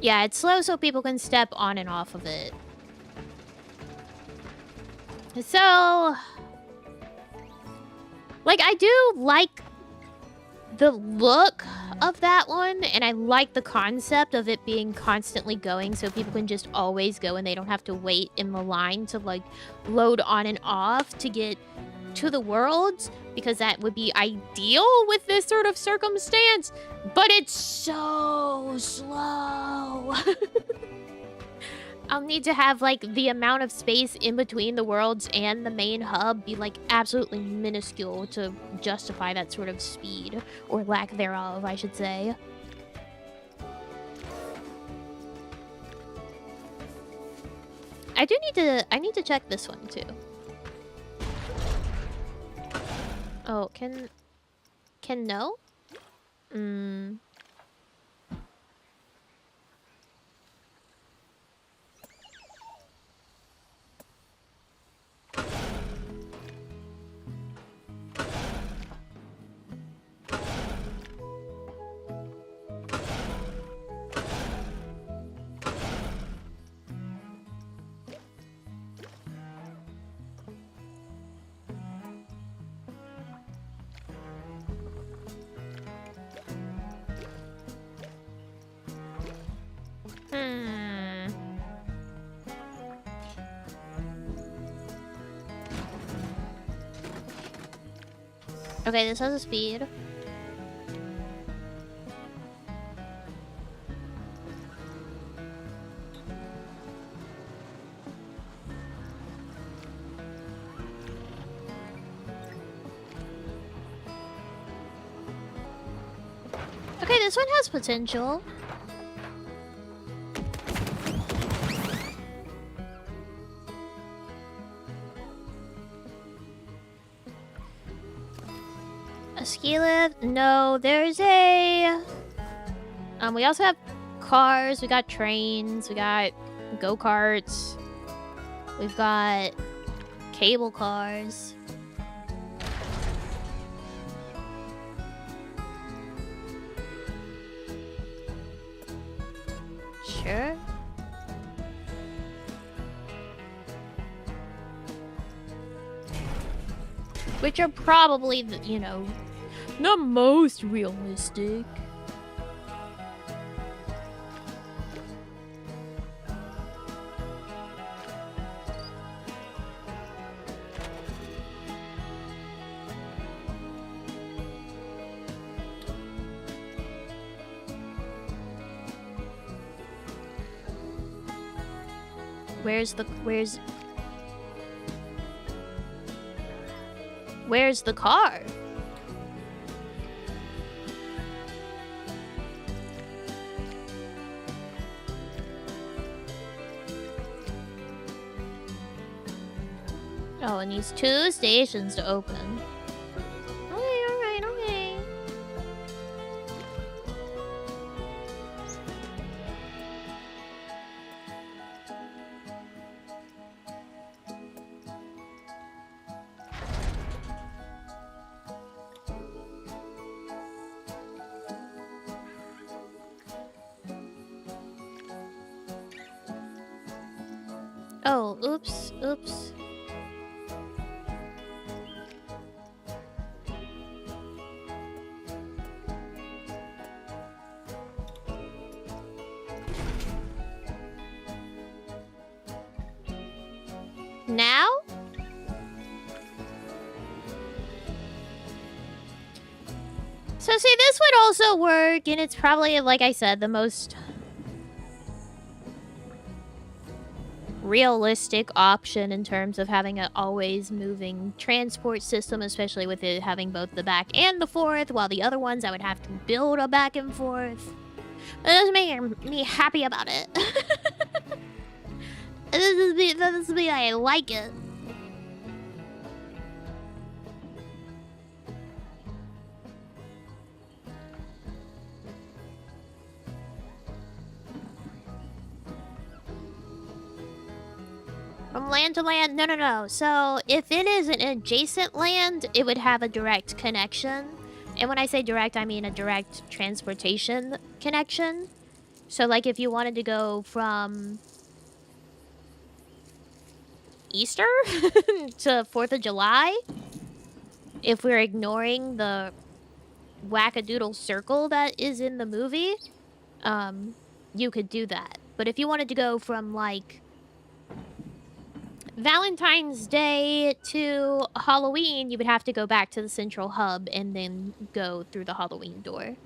S1: Yeah, it's slow so people can step on and off of it. So, like, I do like the look of that one, and I like the concept of it being constantly going so people can just always go and they don't have to wait in the line to, like, load on and off to get to the worlds, because that would be ideal with this sort of circumstance, but it's so slow. I'll need to have, like, the amount of space in between the worlds and the main hub be, like, absolutely minuscule to justify that sort of speed, or lack thereof, I should say. I need to check this one, too. Oh, can no? Okay, this has a speed. Okay, this one has potential. Ski lift? No, there's a... we also have cars, we got trains, we got go-karts, we've got cable cars. Sure. Which are probably, you know, the most realistic. Where's the car? Oh, it needs 2 stations to open. Okay, alright, okay. Oh, oops, oops. Now? So see, this would also work, and it's probably, like I said, the most realistic option in terms of having an always moving transport system, especially with it having both the back and the forth, while the other ones I would have to build a back and forth. That doesn't make me happy about it. That doesn't mean I like it. From land to land? No. So, if it is an adjacent land, it would have a direct connection. And when I say direct, I mean a direct transportation connection. So, like, if you wanted to go from Easter to 4th of July, if we're ignoring the wackadoodle circle that is in the movie, you could do that. But if you wanted to go from, like, Valentine's Day to Halloween, you would have to go back to the central hub and then go through the Halloween door.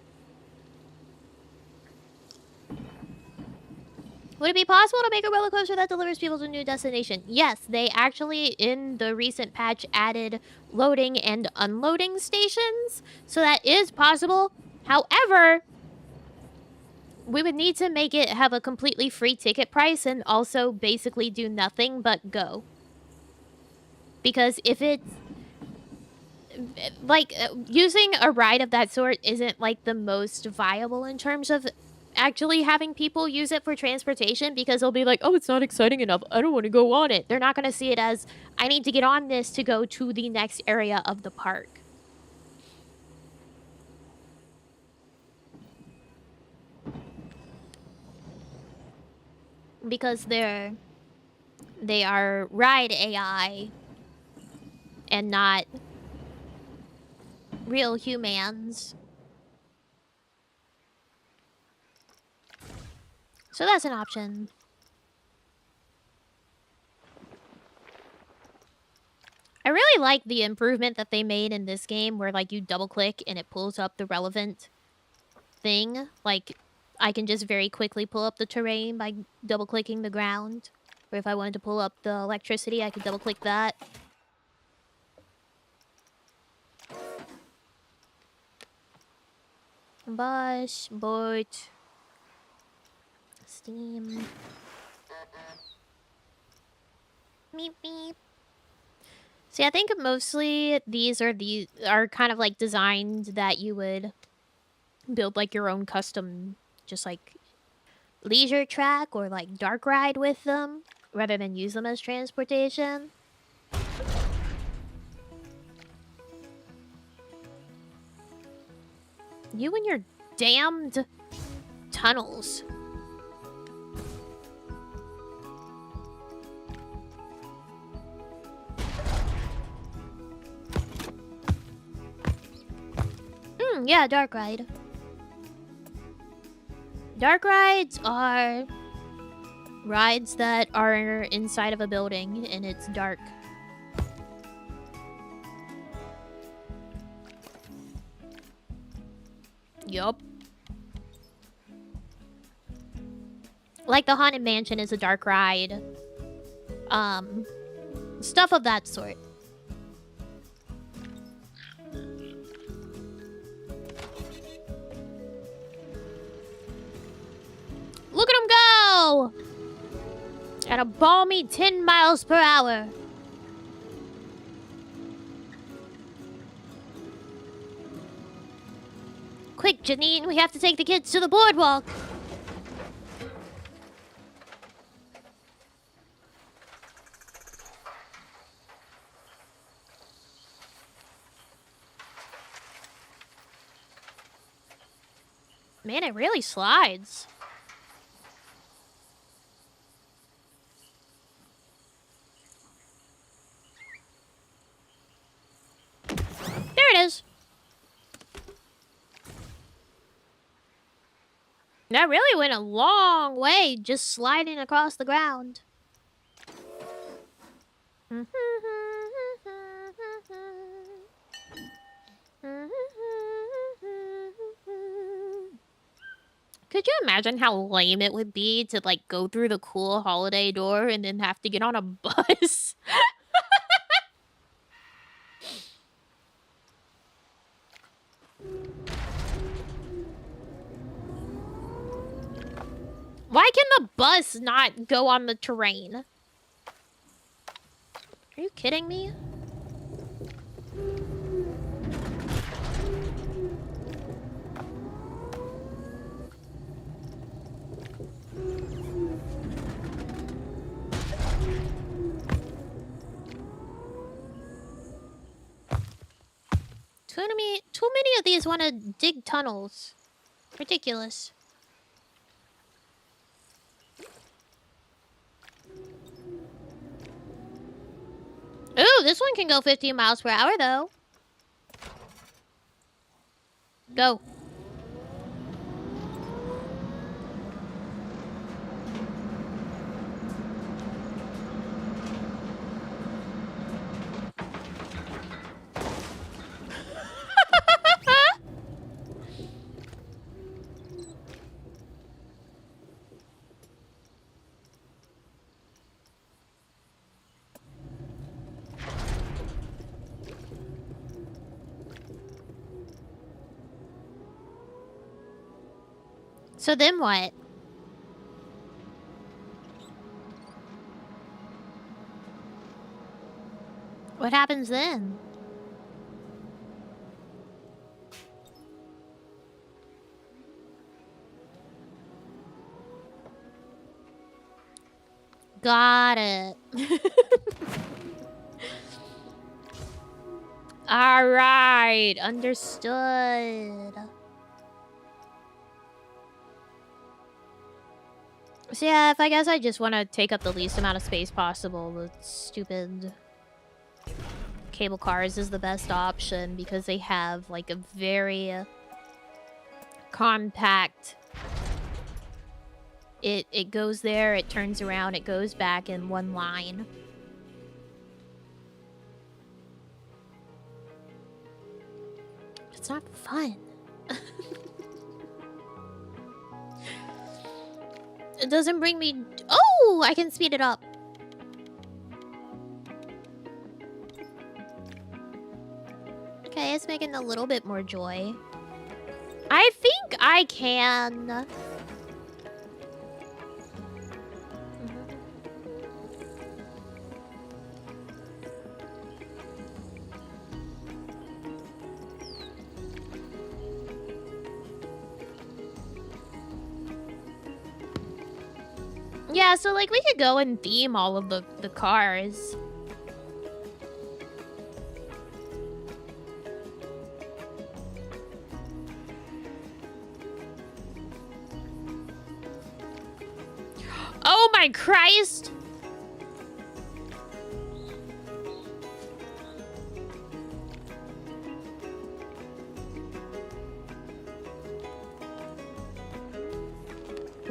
S1: Would it be possible to make a roller coaster that delivers people to a new destination? Yes, they actually, in the recent patch, added loading and unloading stations, so that is possible. However, we would need to make it have a completely free ticket price and also basically do nothing but go. Because if it's... like, using a ride of that sort isn't, like, the most viable in terms of actually having people use it for transportation, because they'll be like, oh, it's not exciting enough. I don't want to go on it. They're not going to see it as, I need to get on this to go to the next area of the park. Because they are ride AI and not real humans. So that's an option. I really like the improvement that they made in this game where, like, you double click and it pulls up the relevant thing. Like, I can just very quickly pull up the terrain by double clicking the ground. Or if I wanted to pull up the electricity, I could double click that. Bus, boat, steam. Meep meep. See, I think mostly these are kind of like designed that you would build like your own custom, just like leisure track or like dark ride with them, rather than use them as transportation. You and your damned tunnels. Yeah, dark ride. Dark rides are rides that are inside of a building and it's dark. Yup. Like the Haunted Mansion is a dark ride. Stuff of that sort. Look at him go! At a balmy 10 miles per hour. Quick, Janine, we have to take the kids to the boardwalk. Man, it really slides. There it is. That really went a long way just sliding across the ground. Could you imagine how lame it would be to, like, go through the cool holiday door and then have to get on a bus? Why can the bus not go on the terrain? Are you kidding me? Too many of these want to dig tunnels. Ridiculous. Ooh, this one can go 15 miles per hour, though. Go. So then what? What happens then? Got it. All right, understood. So yeah, I guess I just want to take up the least amount of space possible with stupid cable cars is the best option because they have like a very compact. It goes there, it turns around, it goes back in one line. It's not fun. It doesn't bring me... Oh! I can speed it up. Okay, it's making a little bit more joy. I think I can... Yeah, so like we could go and theme all of the cars. Oh my Christ!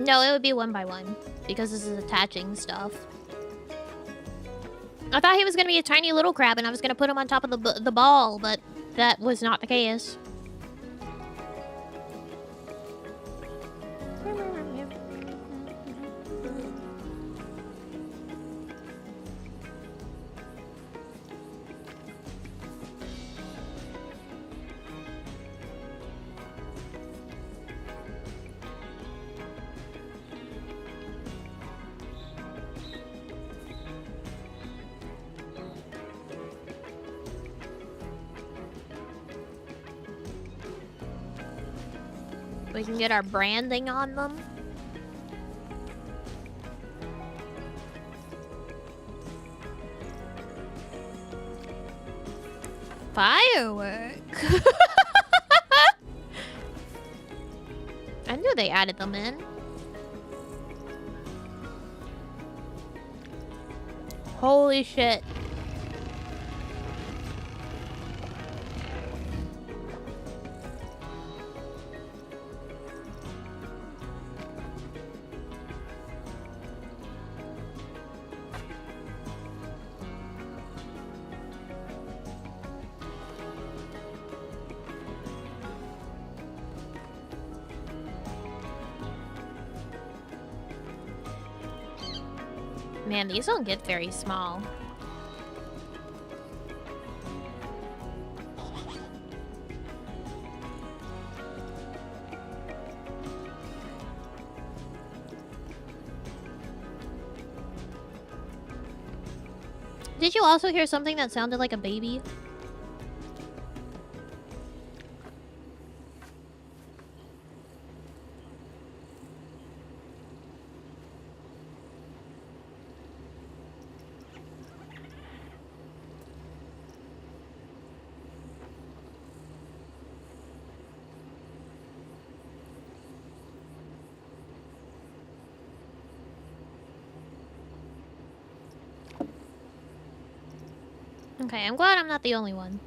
S1: No, it would be one by one because this is attaching stuff. I thought he was gonna be a tiny little crab and I was gonna put him on top of the ball, but that was not the case. We can get our branding on them. Firework. I knew they added them in. Holy shit. Man, these don't get very small. Did you also hear something that sounded like a baby? Okay, I'm glad I'm not the only one.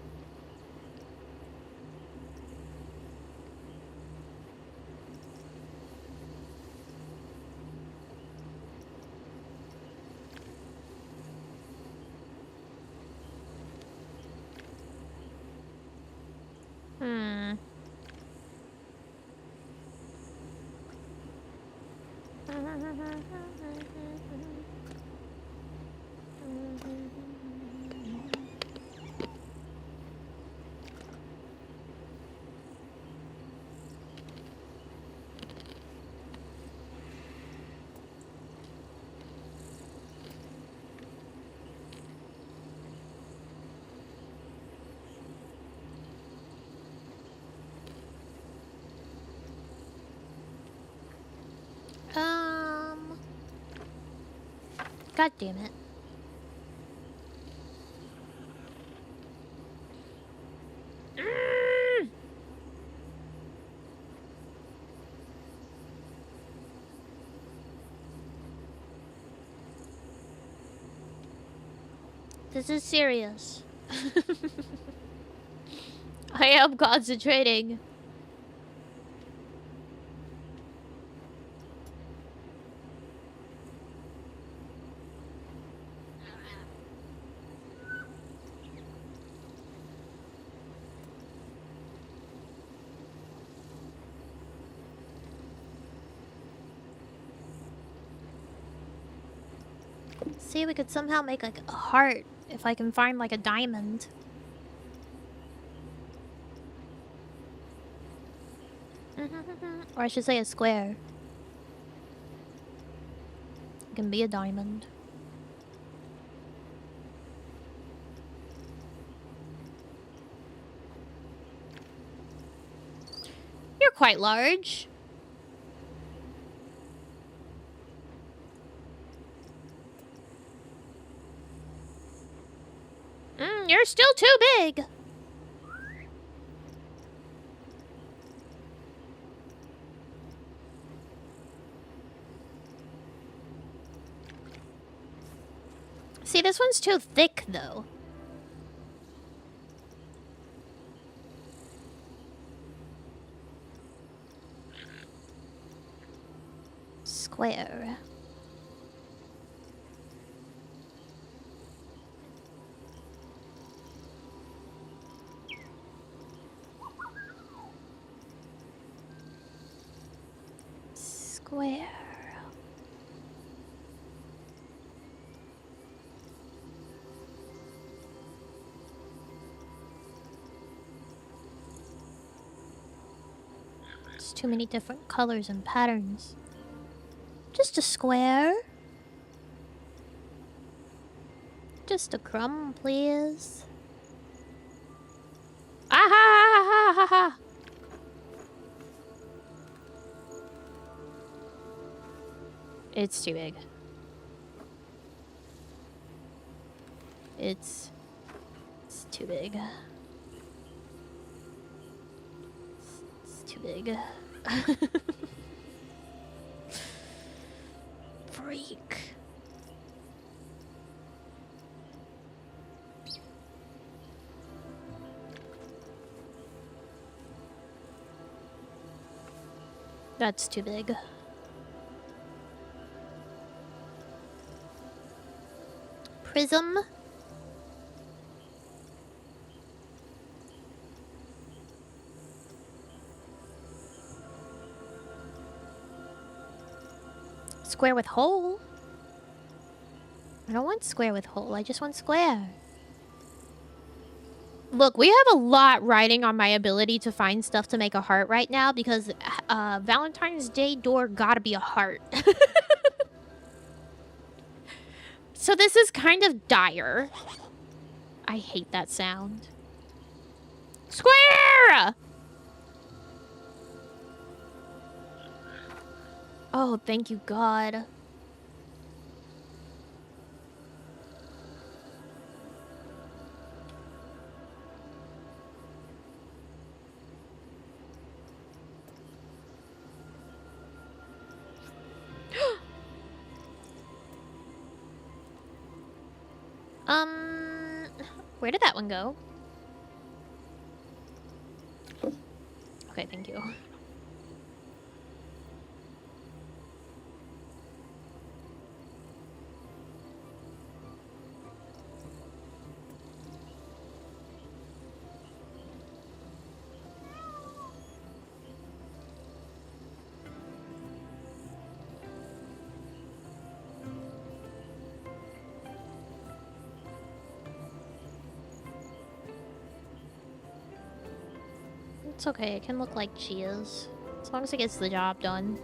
S1: Hmm. God damn it. This is serious. I am concentrating. See, we could somehow make like a heart if I can find like a diamond. Or I should say a square. It can be a diamond. You're quite large. You're still too big. See, this one's too thick, though. Square. Square. It's too many different colors and patterns. Just a square. Just a crumb, please. Ah ha ha ha ha ha! It's too big. It's too big. It's too big. Freak. That's too big. Prism. Square with hole? I don't want square with hole, I just want square. Look, we have a lot riding on my ability to find stuff to make a heart right now because Valentine's Day door gotta be a heart. So this is kind of dire. I hate that sound. Square! Oh, thank you, God. Where did that one go? Okay, thank you. It's okay, it can look like cheese. As long as it gets the job done.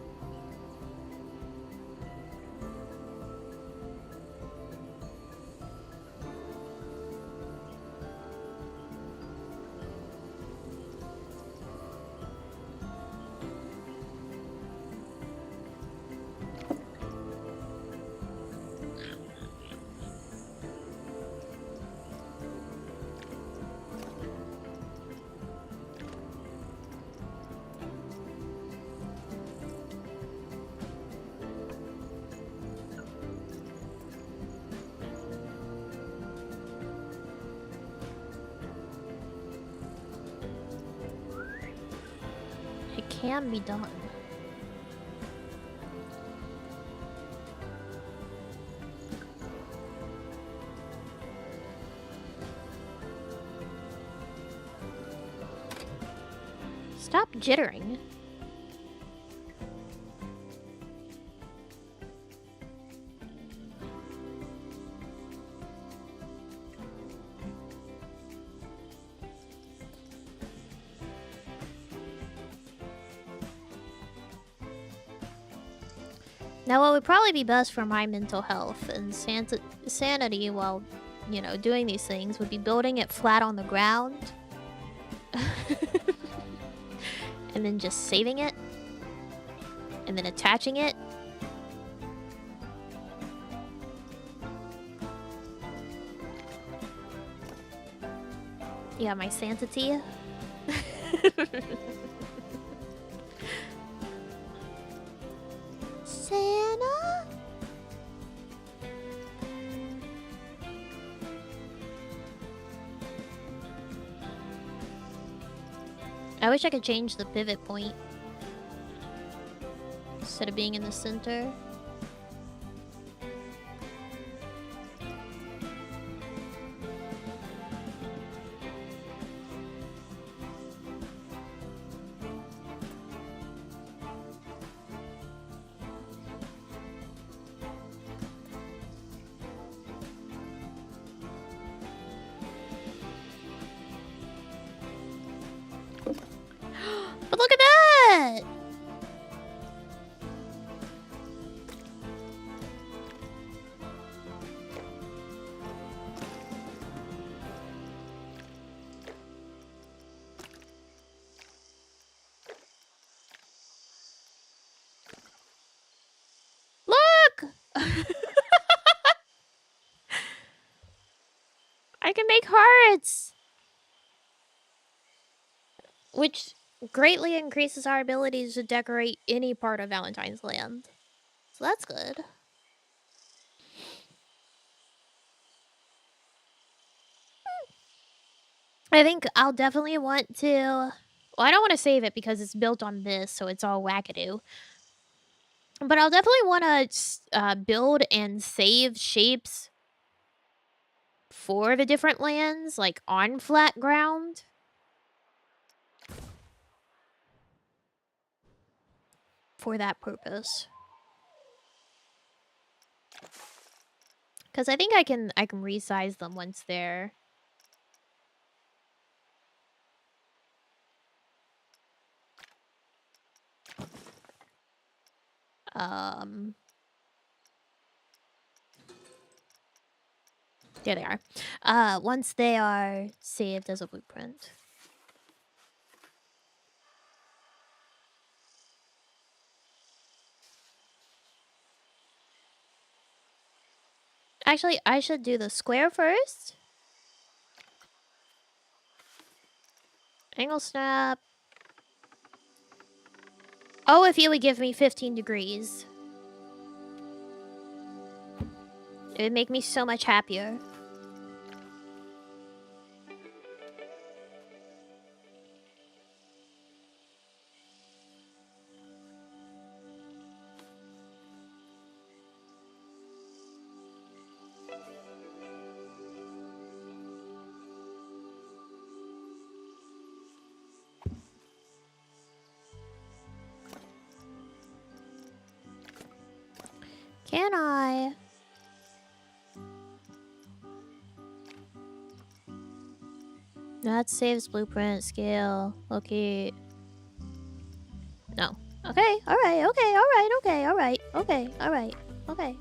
S1: Can be done. Stop jittering. Now, what would probably be best for my mental health and sanity while, you know, doing these things would be building it flat on the ground. And then just saving it. And then attaching it. Yeah, my sanity. Santa? I wish I could change the pivot point. instead of being in the center. But look at that! Look! I can make hearts! Which greatly increases our abilities to decorate any part of Valentine's Land. So that's good. I think I'll definitely want to... Well, I don't want to save it because it's built on this, so it's all wackadoo. But I'll definitely want to build and save shapes for the different lands, like on flat ground. For that purpose. Because I think I can resize them once they're... There they are. Once they are saved as a blueprint. Actually, I should do the square first. Angle snap. Oh, if you would give me 15 degrees. It would make me so much happier. Can I? That saves blueprint scale. Okay. No. Okay, alright, okay, alright, okay, alright, okay, alright, okay.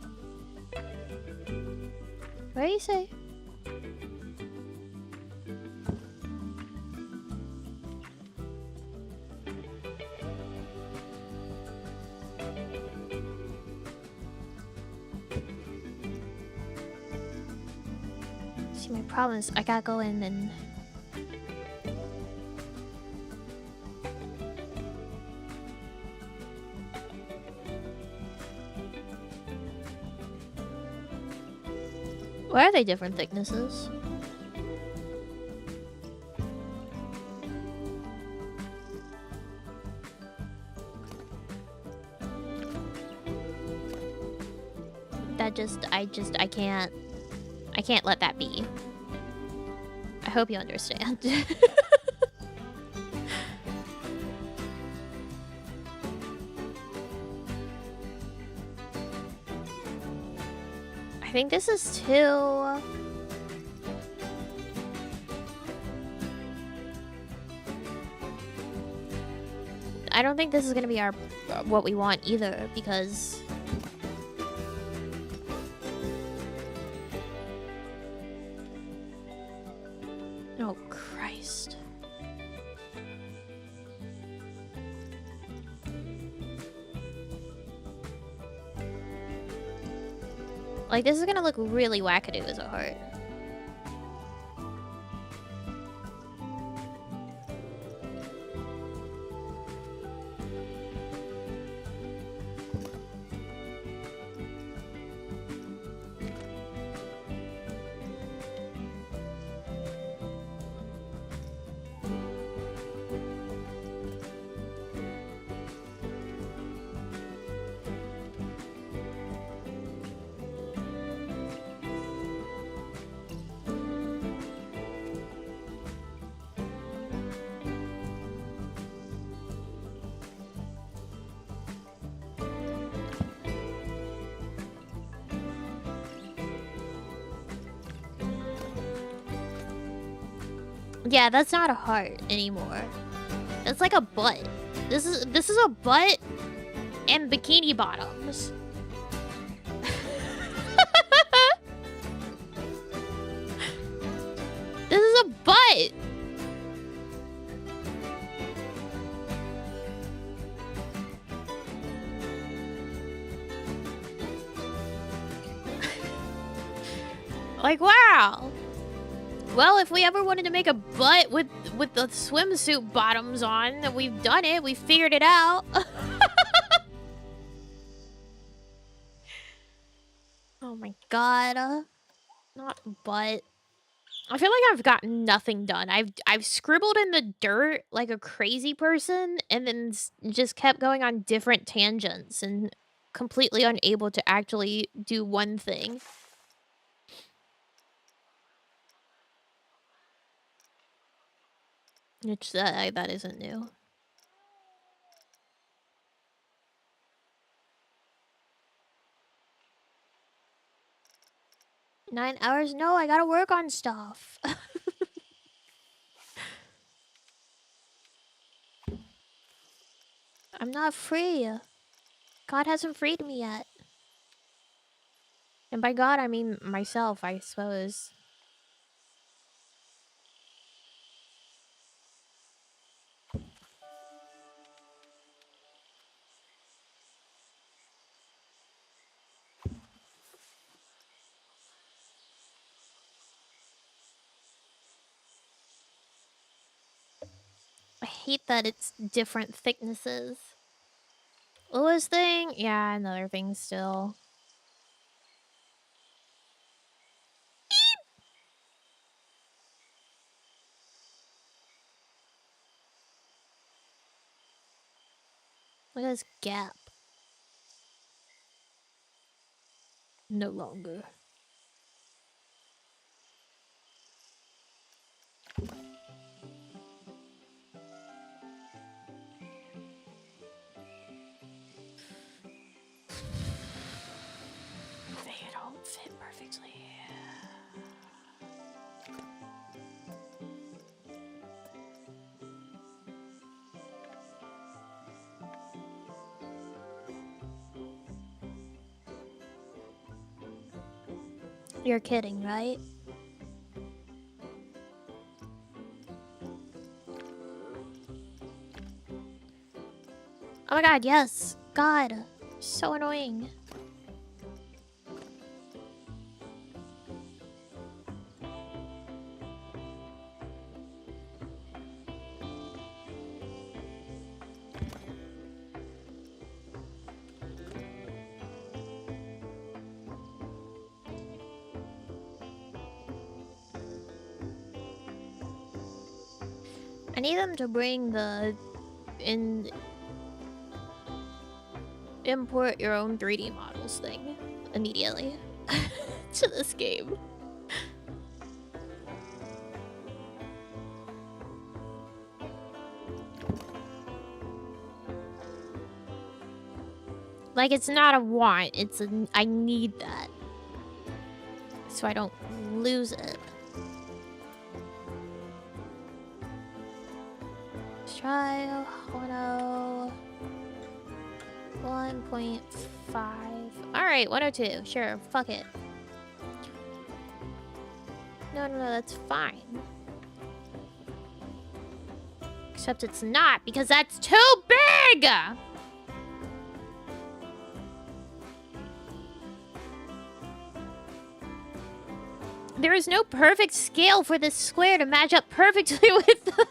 S1: What do you say? See, my problem is I gotta go in and... Why are they different thicknesses? I can't let that be. I hope you understand. I think this is too... I don't think this is gonna be our what we want either, because... Oh, Christ. Like, this is gonna look really wackadoo as a heart. Yeah, that's not a heart anymore. That's like a butt. This is a butt and bikini bottoms. This is a butt. Like, wow. Well, if we ever wanted to make a butt with the swimsuit bottoms on, we've done it. We figured it out. Oh my god. Not butt. I feel like I've gotten nothing done. I've scribbled in the dirt like a crazy person and then just kept going on different tangents and completely unable to actually do one thing. Which that isn't new. Nine hours? No, I gotta work on stuff. I'm not free. God hasn't freed me yet. And by God, I mean myself, I suppose. I hate that it's different thicknesses. Lowest thing? Yeah, another thing still. Look at this gap. No longer. They don't fit perfectly. You're kidding, right? Oh my god, yes. God. So annoying. I need them to bring the import your own 3D models thing immediately to this game. Like, it's not a want, it's a I need that. So I don't lose it. Let's try 1.5. Alright, 102. Sure, fuck it. No, that's fine. Except it's not, because that's too big! There is no perfect scale for this square to match up perfectly with the...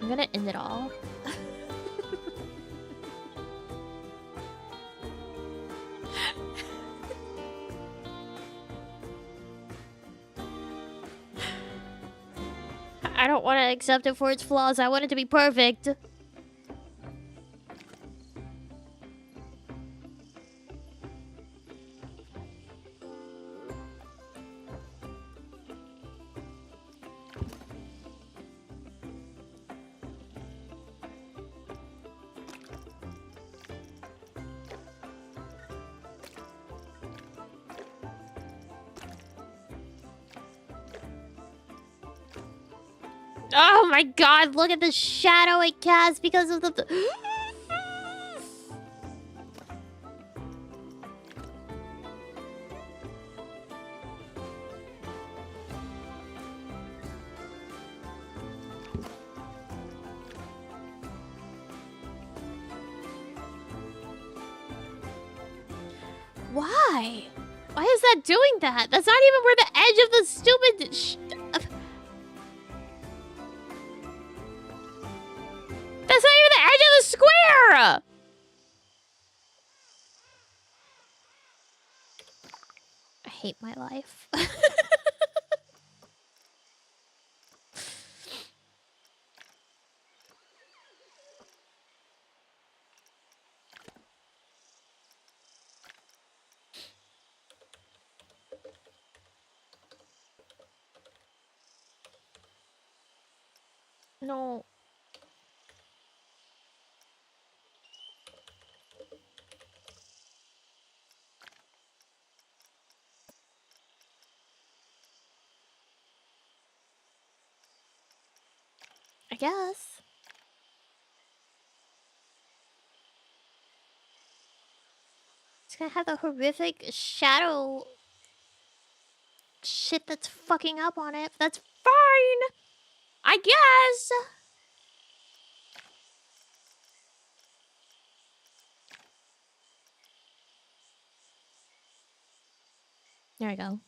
S1: I'm gonna end it all. I don't want to accept it for its flaws. I want it to be perfect. Oh my god, look at the shadow it casts because of the... Why? Why is that doing that? That's not even where the edge of the stupid... That's not even the edge of the square! I hate my life. No. I guess. It's gonna have the horrific shadow shit that's fucking up on it. But that's fine. I guess. There we go.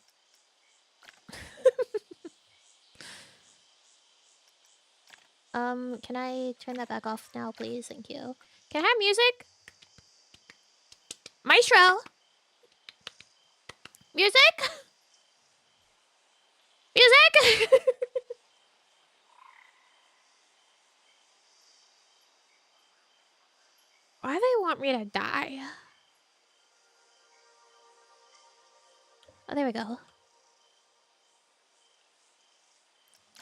S1: Can I turn that back off now, please? Thank you. Can I have music? Maestro! Music? Music? Why do they want me to die? Oh, there we go.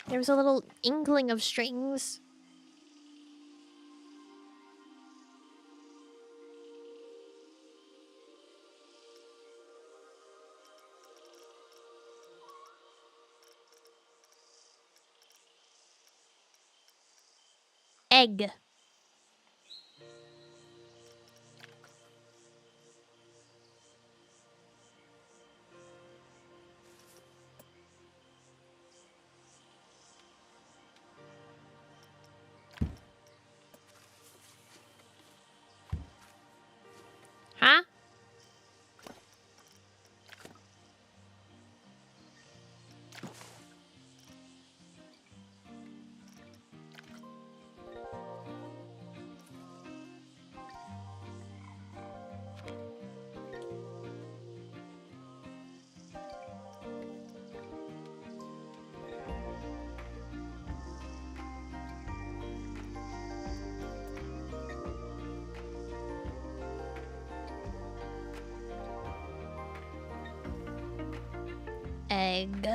S1: There was a little inkling of strings. Egg. Huh? Egg.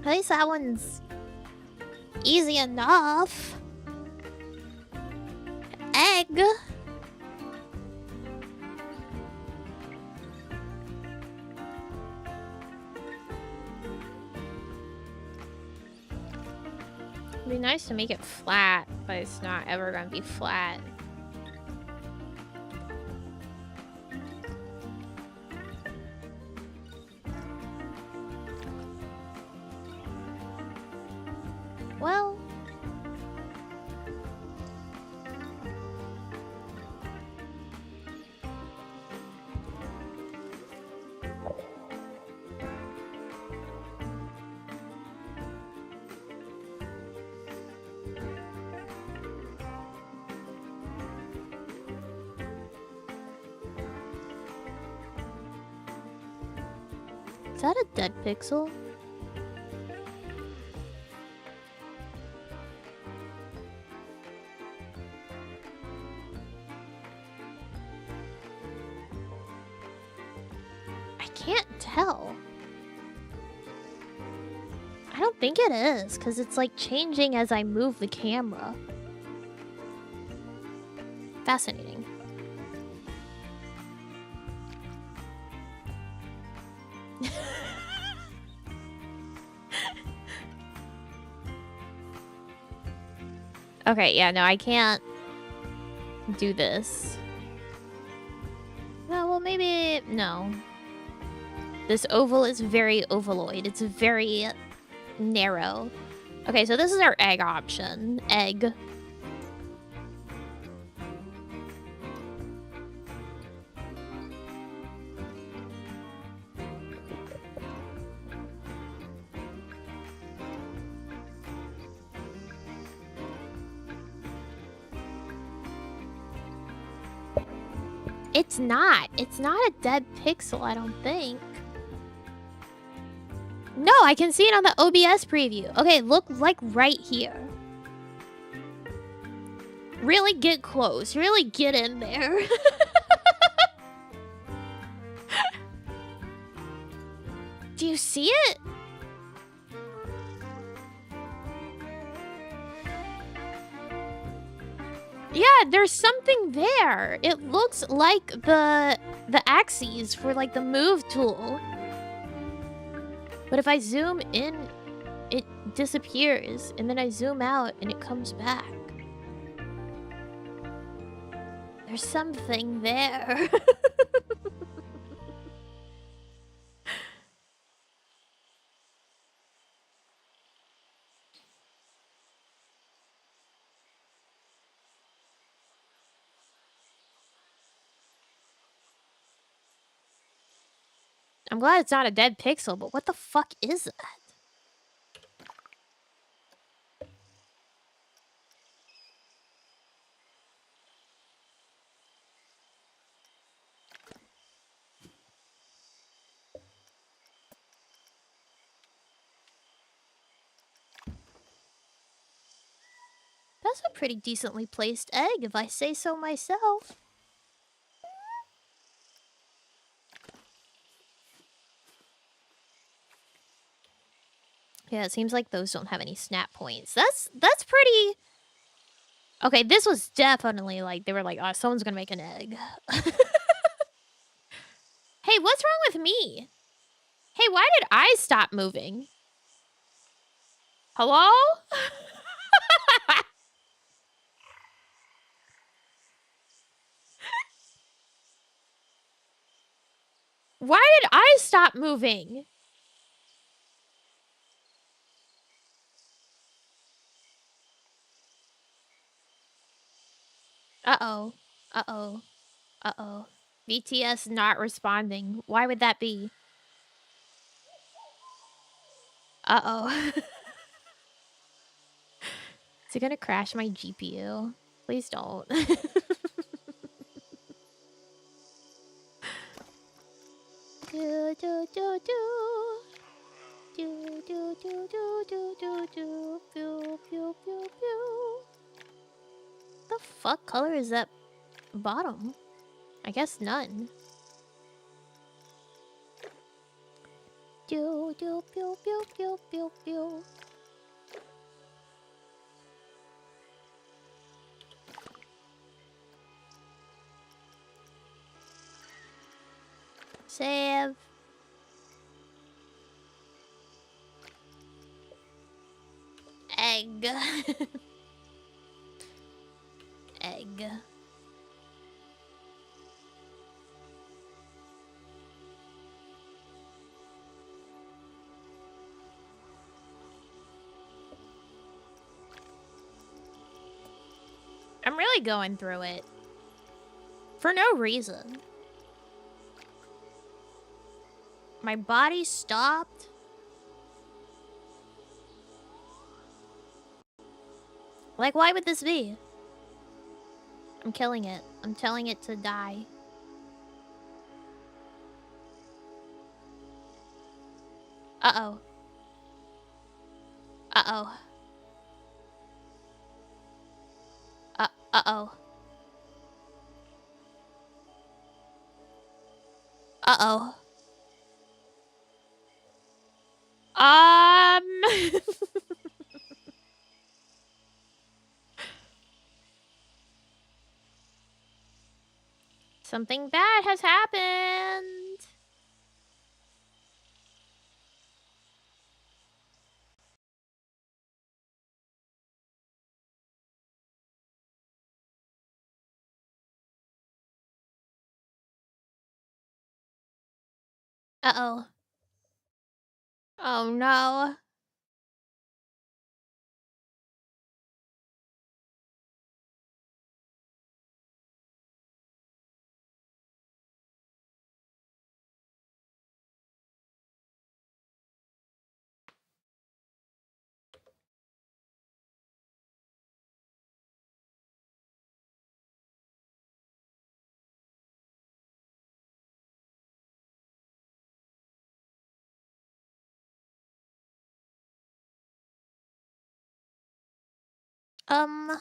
S1: At least that one's easy enough. Egg. It'd be nice to make it flat, but it's not ever gonna be flat. Well, is that a dead pixel? can't tell. I don't think it is, because it's like changing as I move the camera. Fascinating. Okay, yeah, no, I can't do this. No, well, maybe... No. This oval is very ovaloid. It's very narrow. Okay, so this is our egg option. Egg. It's not. It's not a dead pixel, I don't think. No, I can see it on the OBS preview. Okay, look like right here. Really get close. Really get in there. Do you see it? Yeah, there's something there. It looks like the axes for like the move tool. But if I zoom in, it disappears, and then I zoom out and it comes back. There's something there. I'm glad it's not a dead pixel, but what the fuck is that? That's a pretty decently placed egg, if I say so myself. Yeah, it seems like those don't have any snap points. That's pretty... Okay, this was definitely like, they were like, oh, someone's gonna make an egg. Hey, what's wrong with me? Hey, why did I stop moving? Hello? Why did I stop moving? Uh-oh. Uh-oh. Uh-oh. BTS not responding. Why would that be? Uh-oh. Is it gonna crash my GPU? Please don't. Do, do, do, do. Do, do, do, do, do, do, do. Pew, pew, pew, pew. The fuck color is that bottom? I guess none. Do, do, pew, pew, pew, pew, pew. Save. Egg. Egg. I'm really going through it. For no reason. My body stopped. Like, why would this be? I'm killing it. I'm telling it to die. Uh-oh. Uh-oh. Uh-oh. Uh-oh. Something bad has happened. Uh-oh. Oh, no. Um...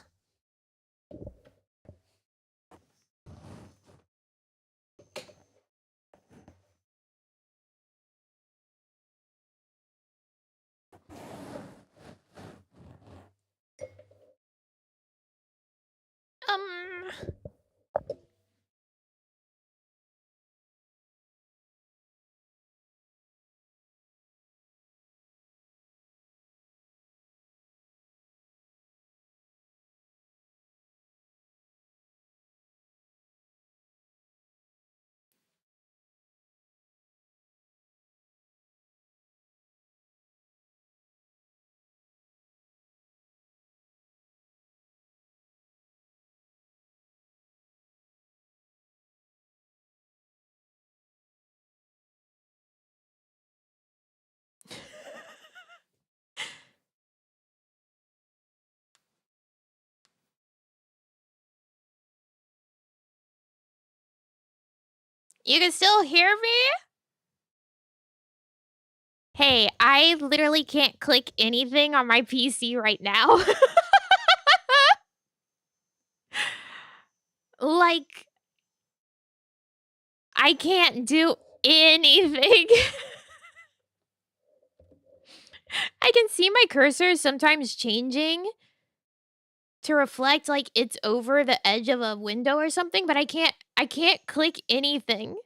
S1: You can still hear me? Hey, I literally can't click anything on my PC right now. Like, I can't do anything. I can see my cursor sometimes changing to reflect like it's over the edge of a window or something, but I can't click anything.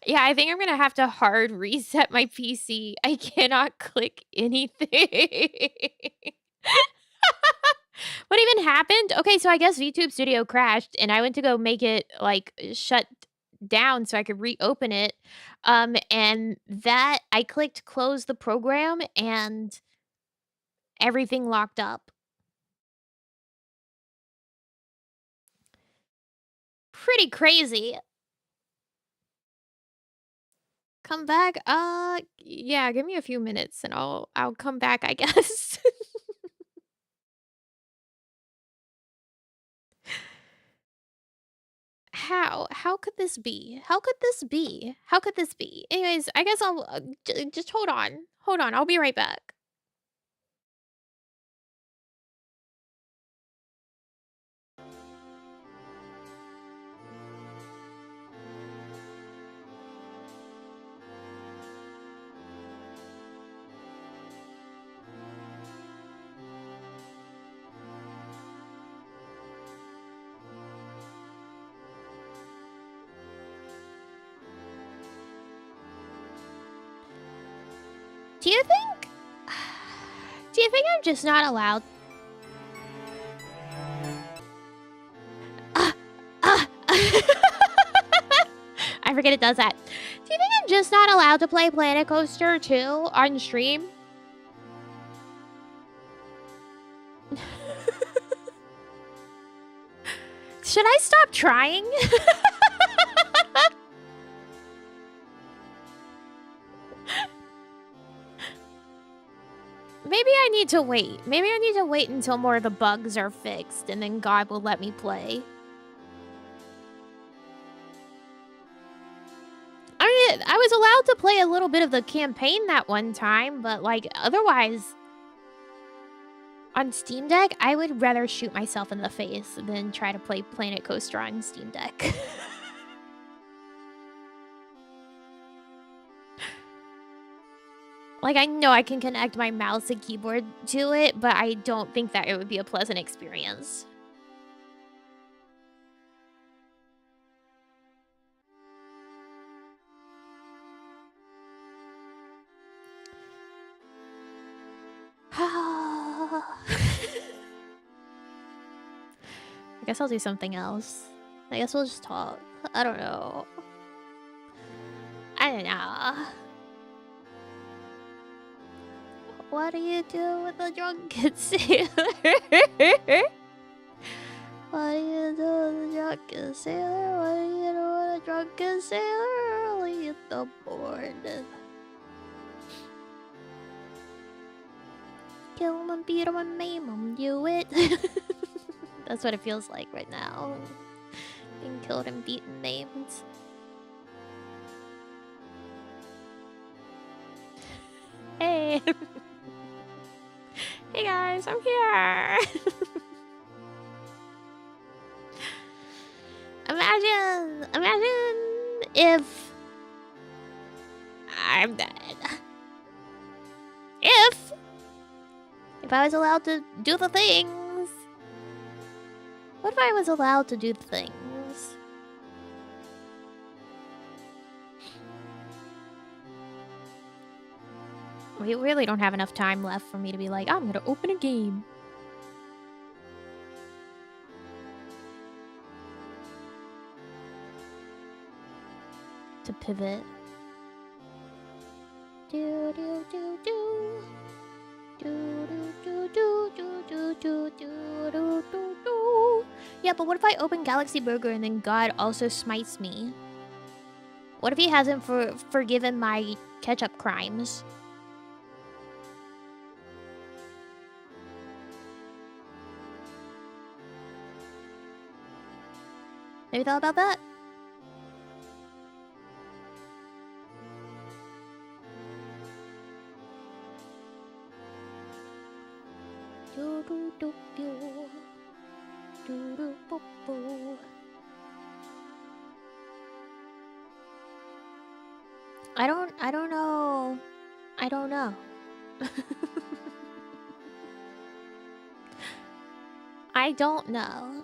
S1: Yeah, I think I'm gonna have to hard reset my PC. I cannot click anything. What even happened? Okay, so I guess VTube Studio crashed, and I went to go make it, like, shut down so I could reopen it, and that I clicked close the program, and everything locked up. Pretty crazy. Come back? Yeah, give me a few minutes, and I'll come back, I guess. How? How could this be? How could this be? How could this be? Anyways, I guess I'll just hold on. Hold on. I'll be right back. Do you think? Do you think I'm just not allowed? I forget it does that. Do you think I'm just not allowed to play Planet Coaster 2 on stream? Should I stop trying? Maybe I need to wait. Maybe I need to wait until more of the bugs are fixed, and then God will let me play. I mean, I was allowed to play a little bit of the campaign that one time, but, like, otherwise, On Steam Deck, I would rather shoot myself in the face than try to play Planet Coaster on Steam Deck. Like, I know I can connect my mouse and keyboard to it, but I don't think that it would be a pleasant experience. I guess I'll do something else. I guess we'll just talk. I don't know. I don't know. What do you do with a drunken sailor? What do you do with a drunken sailor? What do you do with a drunken sailor early in the morning? Kill him and beat him and maim him, do it. That's what it feels like right now. Being killed and beaten, maimed. Hey! Hey guys, I'm here! Imagine if I'm dead. If I was allowed to do the things. What if I was allowed to do the things? We really don't have enough time left for me to be like, I'm gonna open a game. To pivot. Do do do do. Do do do do do do do do do do do. Yeah, but what if I open Galaxy Burger and then God also smites me? What if he hasn't forgiven my ketchup crimes? Have you thought about that? Do do do do. Do do bo bo. I don't know. I don't know. I don't know.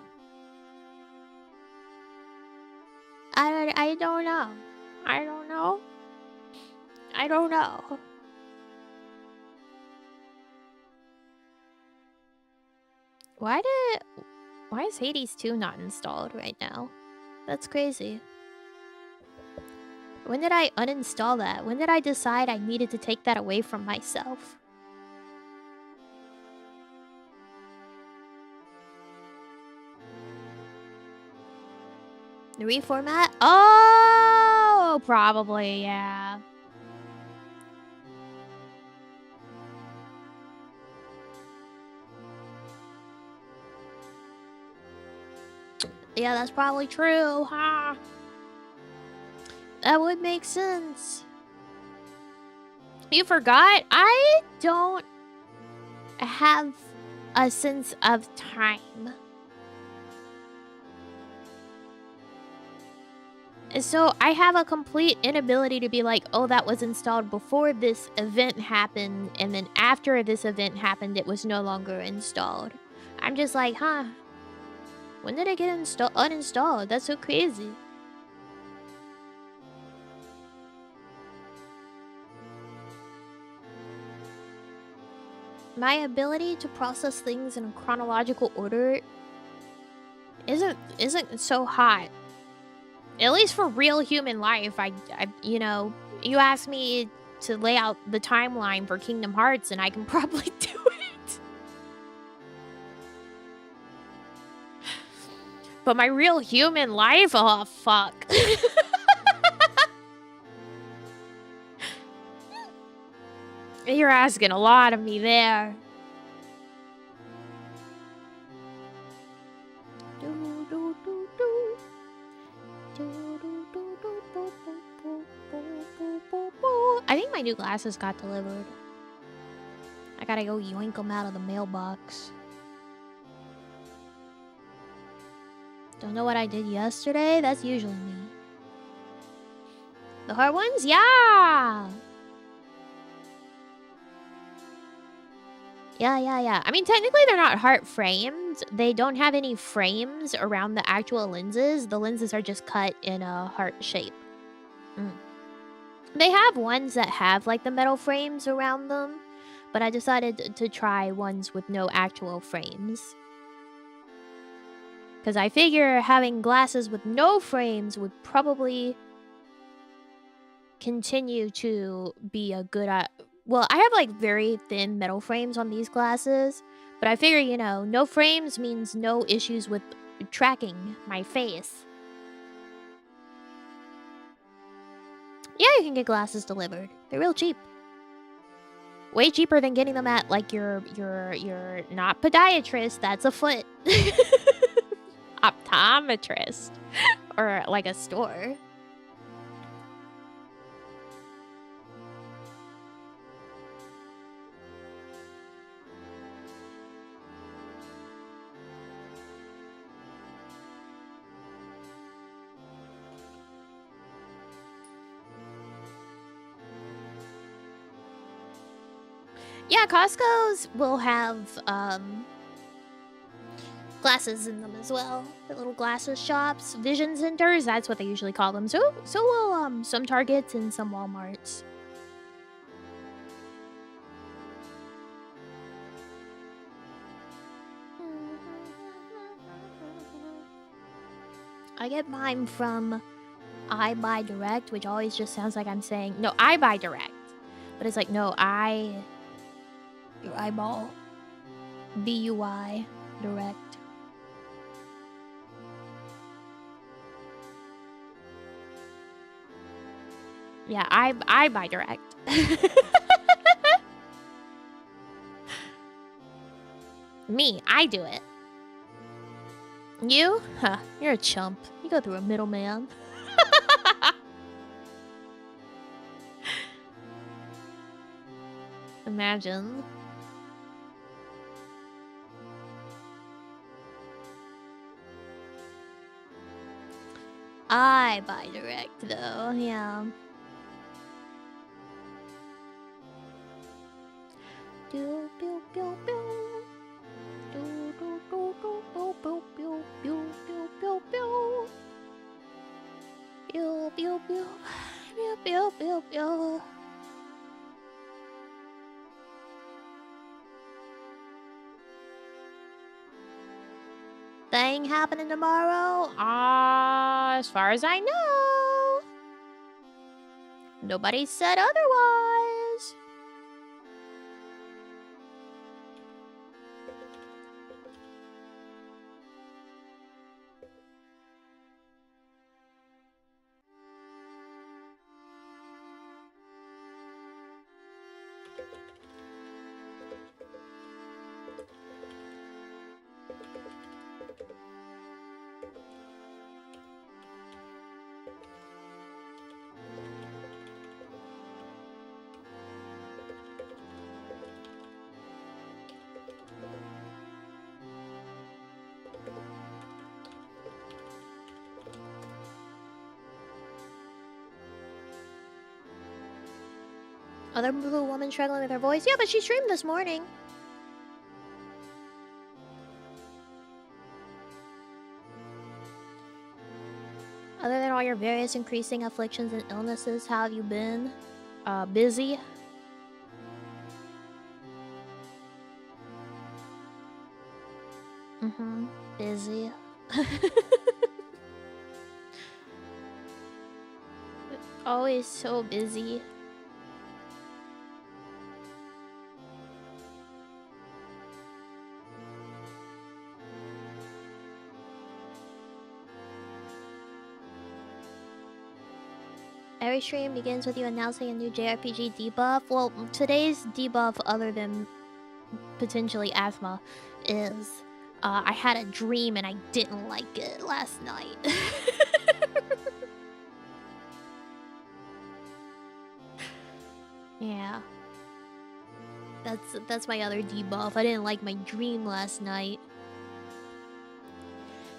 S1: I don't know. I don't know. I don't know. Why is Hades 2 not installed right now? That's crazy. When did I uninstall that? When did I decide I needed to take that away from myself? The reformat? Oh, probably, yeah. Yeah, that's probably true, huh? That would make sense. You forgot? I don't have a sense of time. So I have a complete inability to be like, oh, that was installed before this event happened, and then after this event happened, it was no longer installed. I'm just like, huh? When did it get uninstalled? That's so crazy. My ability to process things in a chronological order isn't so hot. At least for real human life, I you know, you ask me to lay out the timeline for Kingdom Hearts and I can probably do it. But my real human life, oh fuck. You're asking a lot of me there. I think my new glasses got delivered. I gotta go yoink them out of the mailbox. Don't know what I did yesterday? That's usually me. The hard ones? Yeah! Yeah. I mean, technically they're not heart framed. They don't have any frames around the actual lenses. The lenses are just cut in a heart shape. They have ones that have like the metal frames around them, but I decided to try ones with no actual frames. Because I figure having glasses with no frames would probably continue to be a good... well, I have like very thin metal frames on these glasses, but I figure, you know, no frames means no issues with tracking my face. Yeah, you can get glasses delivered. They're real cheap. Way cheaper than getting them at like your not podiatrist, that's a foot. Optometrist. Or like a store. Yeah, Costco's will have glasses in them as well. The little glasses shops, vision centers, that's what they usually call them. So will some Targets and some Walmarts. I get mine from I Buy Direct, which always just sounds like I'm saying, no, I Buy Direct. But it's like, no, your eyeball. B-U-I Direct. Yeah, I Buy Direct. Me, I do it. You? Huh, you're a chump. You go through a middleman. Imagine. I Buy Direct, though, yeah. Do, pew, pew, pew. Do, do, do, do, do, pew, pew, pew, pew, pew, pew. Pew, pew, pew. Pew, pew, pew, pew. Thing happening tomorrow? As far as I know. Nobody said otherwise. Other blue woman struggling with her voice? Yeah, but she streamed this morning. Other than all your various increasing afflictions and illnesses, how have you been? Busy. Busy. Always so busy. Every stream begins with you announcing a new JRPG debuff. Well, today's debuff, other than potentially asthma, is I had a dream and I didn't like it last night. Yeah. That's my other debuff. I didn't like my dream last night.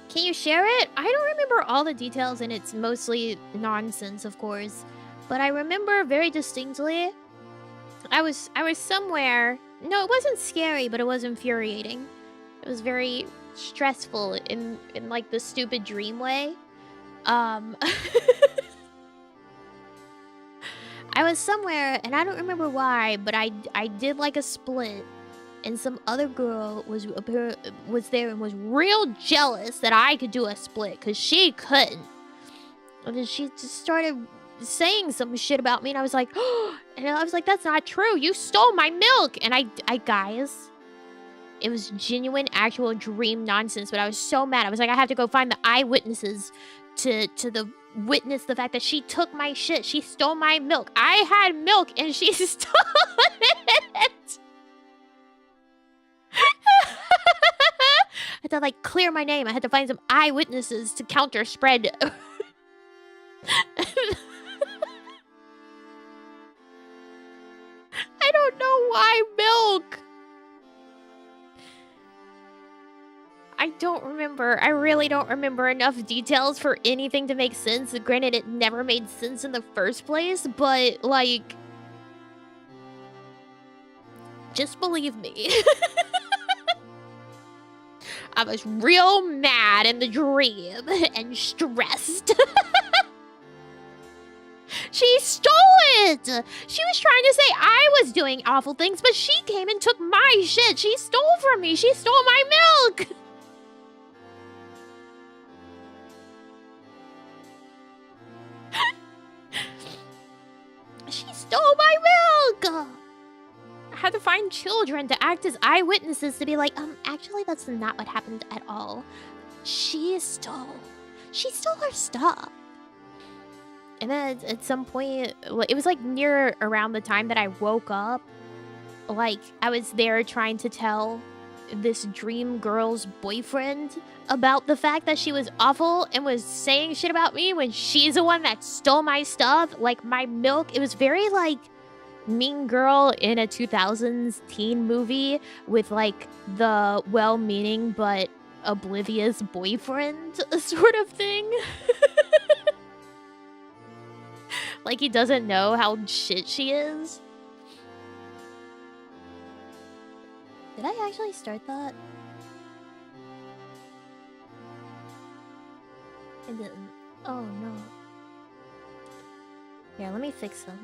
S1: Can you share it? I don't remember all the details, and it's mostly nonsense, of course. But I remember very distinctly. I was somewhere. No, it wasn't scary, but it was infuriating. It was very stressful in like the stupid dream way. I was somewhere, and I don't remember why, but I did like a split, and some other girl was there and was real jealous that I could do a split because she couldn't. And then she just started saying some shit about me, and I was like, and I was like, that's not true. You stole my milk. And I guys, it was genuine, actual dream nonsense, but I was so mad. I was like, I have to go find the eyewitnesses to witness the fact that she took my shit. She stole my milk. I had milk and she stole it. I had to like clear my name. I had to find some eyewitnesses to counter spread. I don't know why milk. I don't remember. I really don't remember enough details for anything to make sense. Granted, it never made sense in the first place, but, like... just believe me. I was real mad in the dream and stressed. She stole it! She was trying to say I was doing awful things, but she came and took my shit. She stole from me. She stole my milk. She stole my milk! I had to find children to act as eyewitnesses to be like, actually that's not what happened at all. She stole her stuff. And then at some point, it was like near around the time that I woke up. Like, I was there trying to tell this dream girl's boyfriend about the fact that she was awful and was saying shit about me when she's the one that stole my stuff, like my milk. It was very like Mean Girl in a 2000s teen movie with like the well-meaning but oblivious boyfriend sort of thing. Like he doesn't know how shit she is. Did I actually start that? I didn't. Oh no. Here, let me fix them.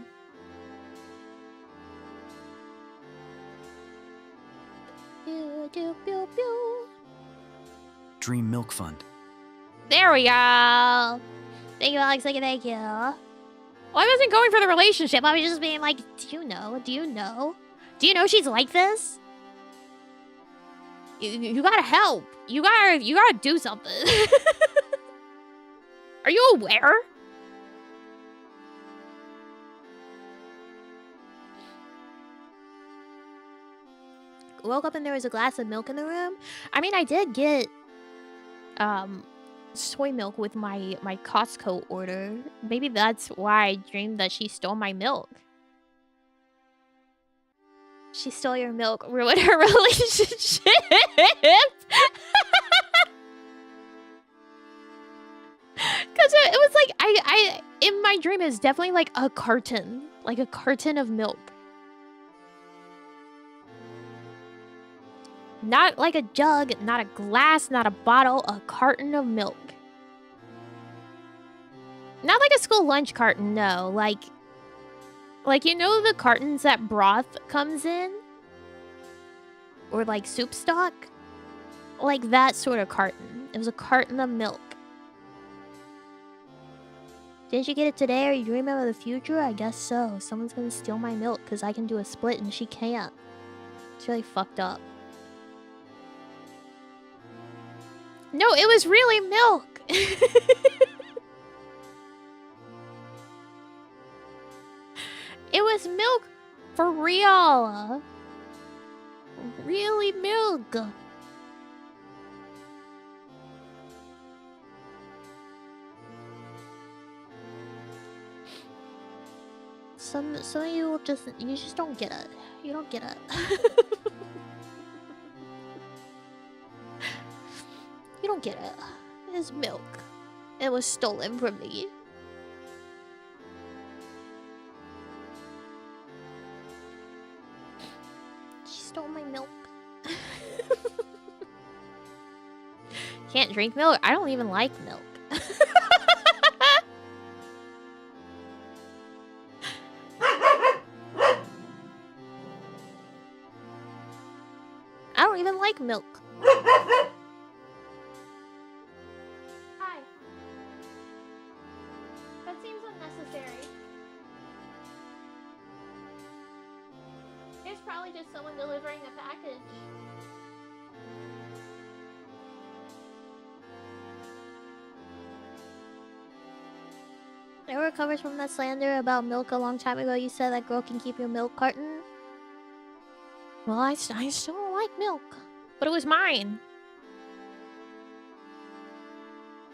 S1: Pew, pew, pew, pew.
S2: Dream Milk Fund.
S1: There we go. Thank you, Alex. Thank you. Well, I wasn't going for the relationship. I was just being like, do you know? Do you know? Do you know she's like this? You gotta help. You gotta do something. Are you aware? Woke up and there was a glass of milk in the room. I mean, I did get soy milk with my Costco order. Maybe that's why I dreamed that she stole my milk. She stole your milk, ruined her relationship. Because it was like, I in my dream, it was definitely like a carton of milk. Not like a jug, not a glass, not a bottle, a carton of milk. Not like a school lunch carton, no. Like, you know the cartons that broth comes in? Or like soup stock? Like that sort of carton. It was a carton of milk. Didn't you get it today? Are you dreaming of the future? I guess so. Someone's gonna steal my milk because I can do a split and she can't. It's really fucked up. No, it was really milk. It was milk for real. Really milk. Some of you just don't get it. You don't get it. You don't get it. It's milk. It was stolen from me. She stole my milk. Can't drink milk? I don't even like milk. I don't even like milk. Hi. That seems unnecessary. There's probably just someone delivering a package. I recovered from that slander about milk a long time ago. You said that girl can keep your milk carton. Well, I still don't like milk. But it was mine.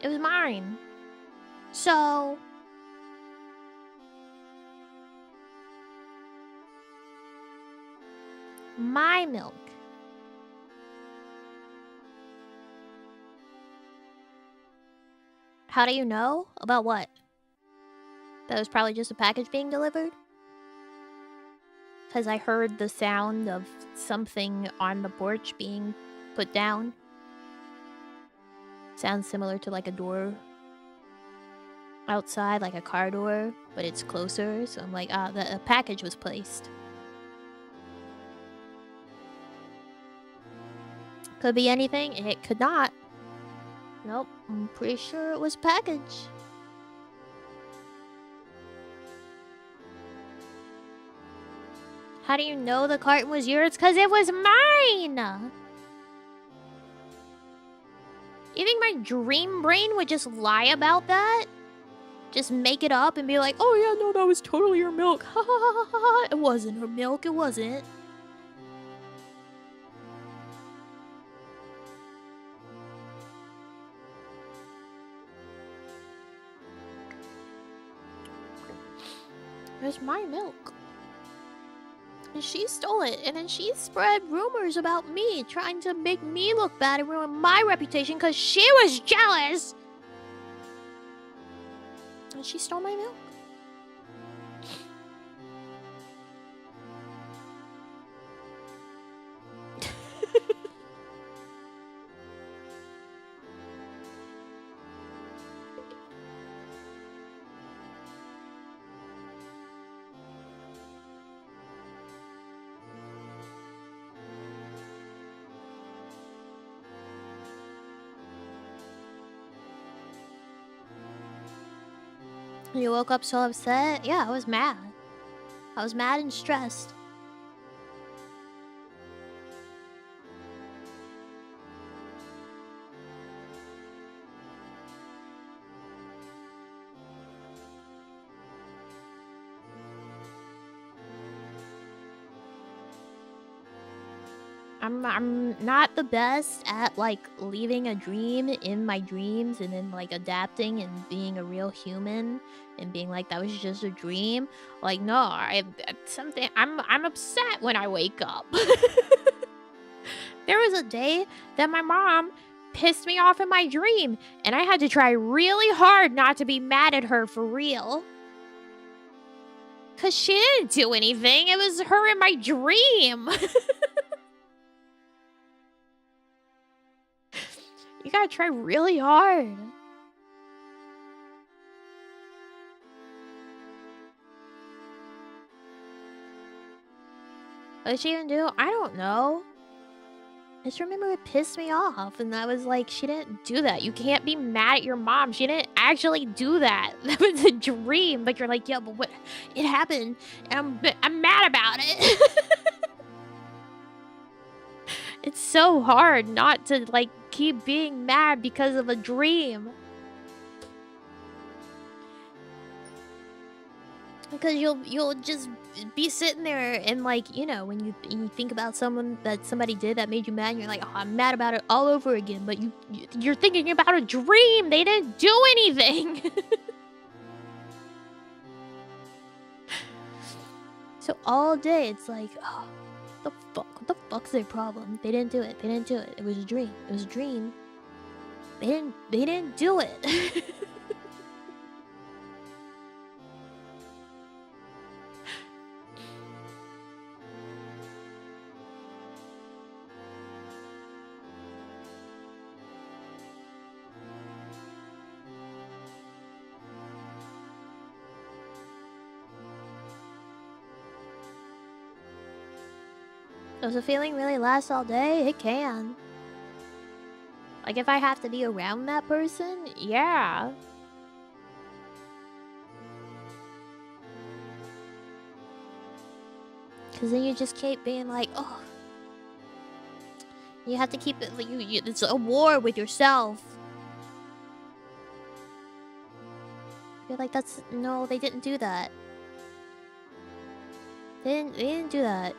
S1: It was mine. So... my milk. How do you know? About what? That was probably just a package being delivered? Because I heard the sound of something on the porch being put down. Sounds similar to like a door outside, like a car door, but it's closer. So I'm like, the package was placed. Could be anything. It could not. Nope, I'm pretty sure it was a package. How do you know the carton was yours? Because it was mine! You think my dream brain would just lie about that? Just make it up and be like, oh yeah, no, that was totally your milk. Ha ha ha ha ha. It wasn't her milk, it wasn't. It was my milk. And she stole it, and then she spread rumors about me, trying to make me look bad and ruin my reputation because she was jealous. And she stole my milk. You woke up so upset? Yeah, I was mad. I was mad and stressed. I'm not the best at like leaving a dream in my dreams and then like adapting and being a real human and being like that was just a dream. Like no, I'm upset when I wake up. There was a day that my mom pissed me off in my dream and I had to try really hard not to be mad at her for real. Cause she didn't do anything. It was her in my dream. You gotta try really hard. What did she even do? I don't know. I just remember it pissed me off. And I was like, she didn't do that. You can't be mad at your mom. She didn't actually do that. That was a dream. But you're like, yeah, but what? It happened. And I'm mad about it. It's so hard not to, like, keep being mad because of a dream. Because you'll just be sitting there and, like, you know, when you think about someone that somebody did that made you mad, and you're like, oh, I'm mad about it all over again. But you're thinking about a dream. They didn't do anything. So all day it's like, oh, what the fuck? What the fuck's their problem? They didn't do it. They didn't do it. It was a dream. It was a dream. They didn't do it. Does the feeling really last all day? It can. Like, if I have to be around that person, yeah. Because then you just keep being like, oh. You have to keep it, like, it's a war with yourself. You're like, that's, no, they didn't do that. They didn't do that.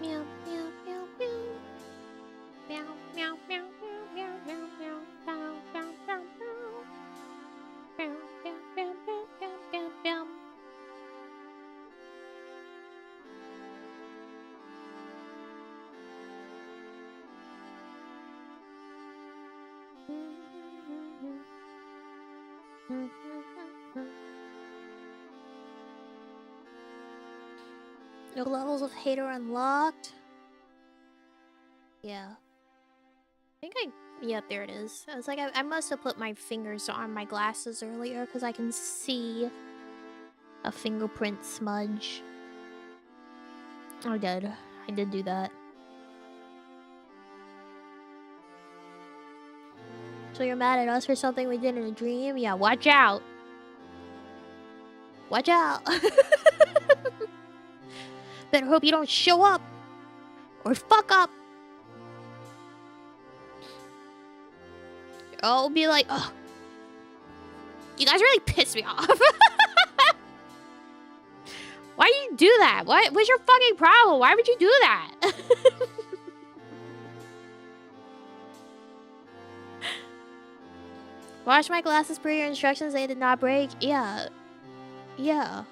S1: Meow, meow, meow, meow. Meow, meow, meow, meow, meow, meow, meow, meow, meow, meow, meow. Meow, meow, meow, meow, meow, meow, meow. No levels of hate are unlocked. Yeah. Yeah, there it is. I was like, I must have put my fingers on my glasses earlier because I can see a fingerprint smudge. I did. I did do that. So you're mad at us for something we did in a dream? Yeah, watch out. Watch out. Better hope you don't show up. Or fuck up. I'll be like, oh. You guys really piss me off. Why do you do that? What's your fucking problem? Why would you do that? Wash my glasses per your instructions. They did not break. Yeah. Yeah.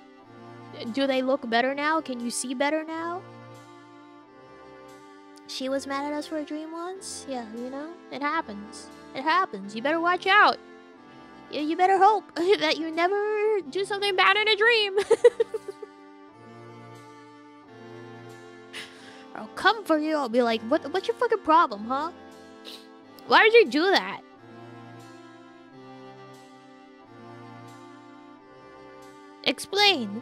S1: Do they look better now? Can you see better now? She was mad at us for a dream once? Yeah, you know? It happens. It happens. You better watch out. You better hope that you never do something bad in a dream. I'll come for you. I'll be like, what's your fucking problem, huh? Why would you do that? Explain.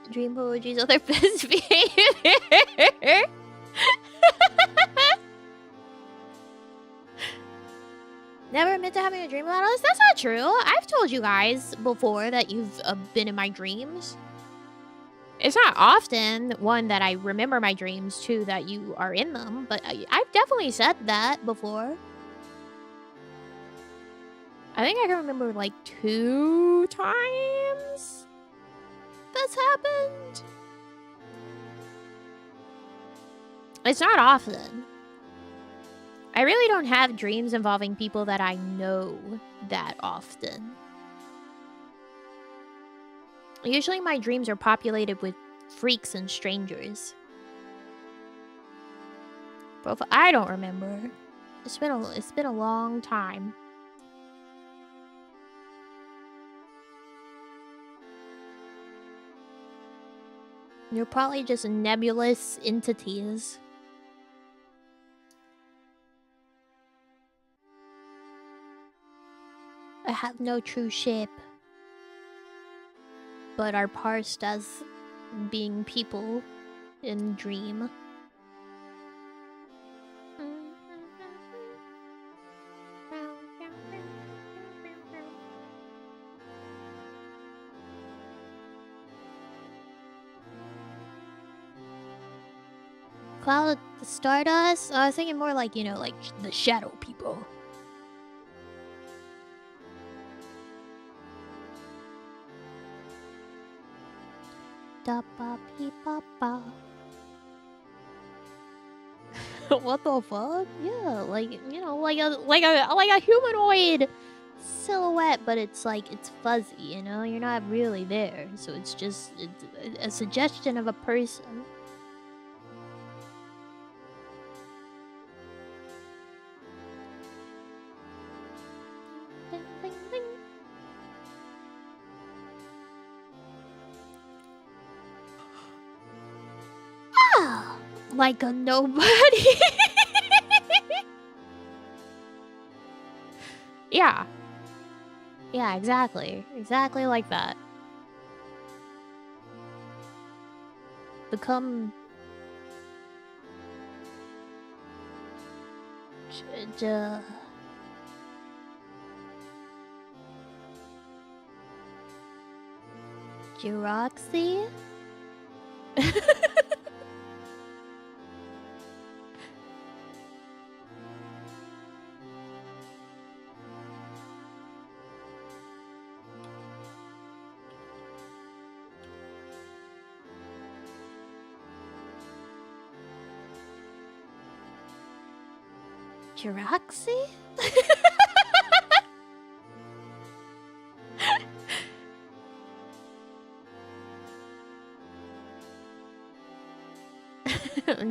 S1: Dream poetry's other best behavior. Never admit to having a dream about us? That's not true. I've told you guys before that you've been in my dreams. It's not often, one, that I remember my dreams, two, that you are in them, but I've definitely said that before. I think I can remember like 2 times that's happened. It's not often. I really don't have dreams involving people that I know that often. Usually my dreams are populated with freaks and strangers. But I don't remember. It's been a long time. You're probably just nebulous entities. I have no true shape, but are parsed as being people in dream. Cloud Stardust? I was thinking more like, you know, like the shadow people. da ba pee ba ba. What the fuck? Yeah, like, you know, like a humanoid silhouette, but it's like it's fuzzy, you know? You're not really there. So it's just a suggestion of a person. Ding, ding, ding. Ah, like a nobody. Yeah. Yeah, exactly. Exactly like that. Become... Jiroxy? Jiroxy?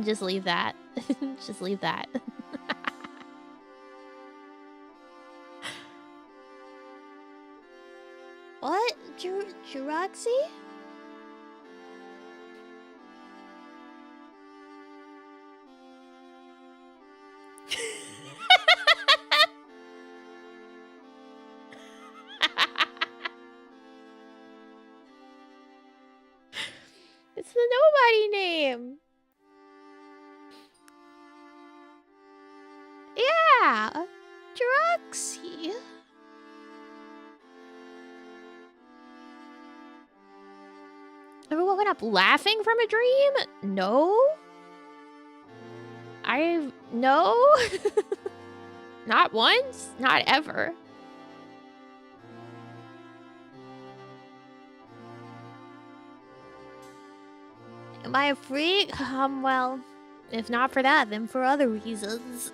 S1: Just leave that. Just leave that. What? Jiroxy? It's the nobody name. Yeah. Jiroxy. Ever woken up laughing from a dream? No. No. Not once. Not ever. Am I a freak? Well, if not for that, then for other reasons.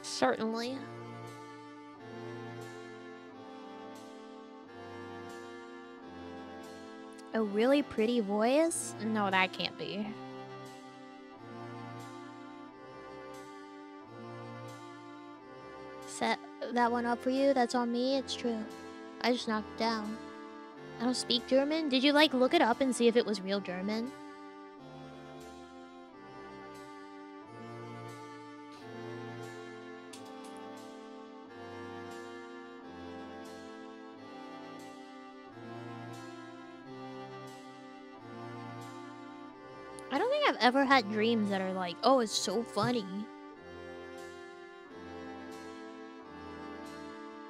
S1: Certainly. A really pretty voice? No, that can't be. Set that one up for you? That's on me? It's true. I just knocked it down. I don't speak German? Did you, like, look it up and see if it was real German? I don't think I've ever had dreams that are like, oh, it's so funny.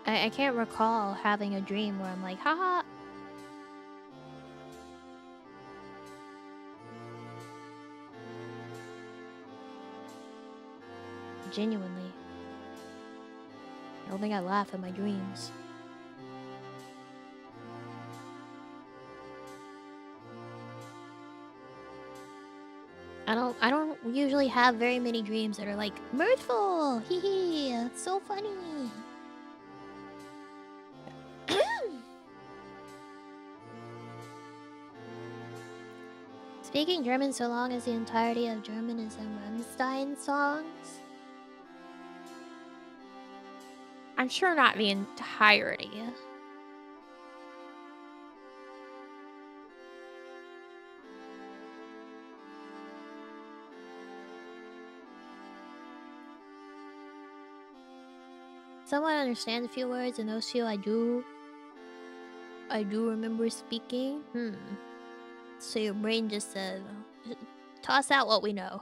S1: I can't recall having a dream where I'm like, haha. Genuinely. I don't think I laugh at my dreams. I don't usually have very many dreams that are like mirthful. Hee hee, it's so funny. Speaking German so long as the entirety of German is in Rammstein songs? I'm sure not the entirety. Someone understands a few words, and those few I do remember speaking. So your brain just said, toss out what we know.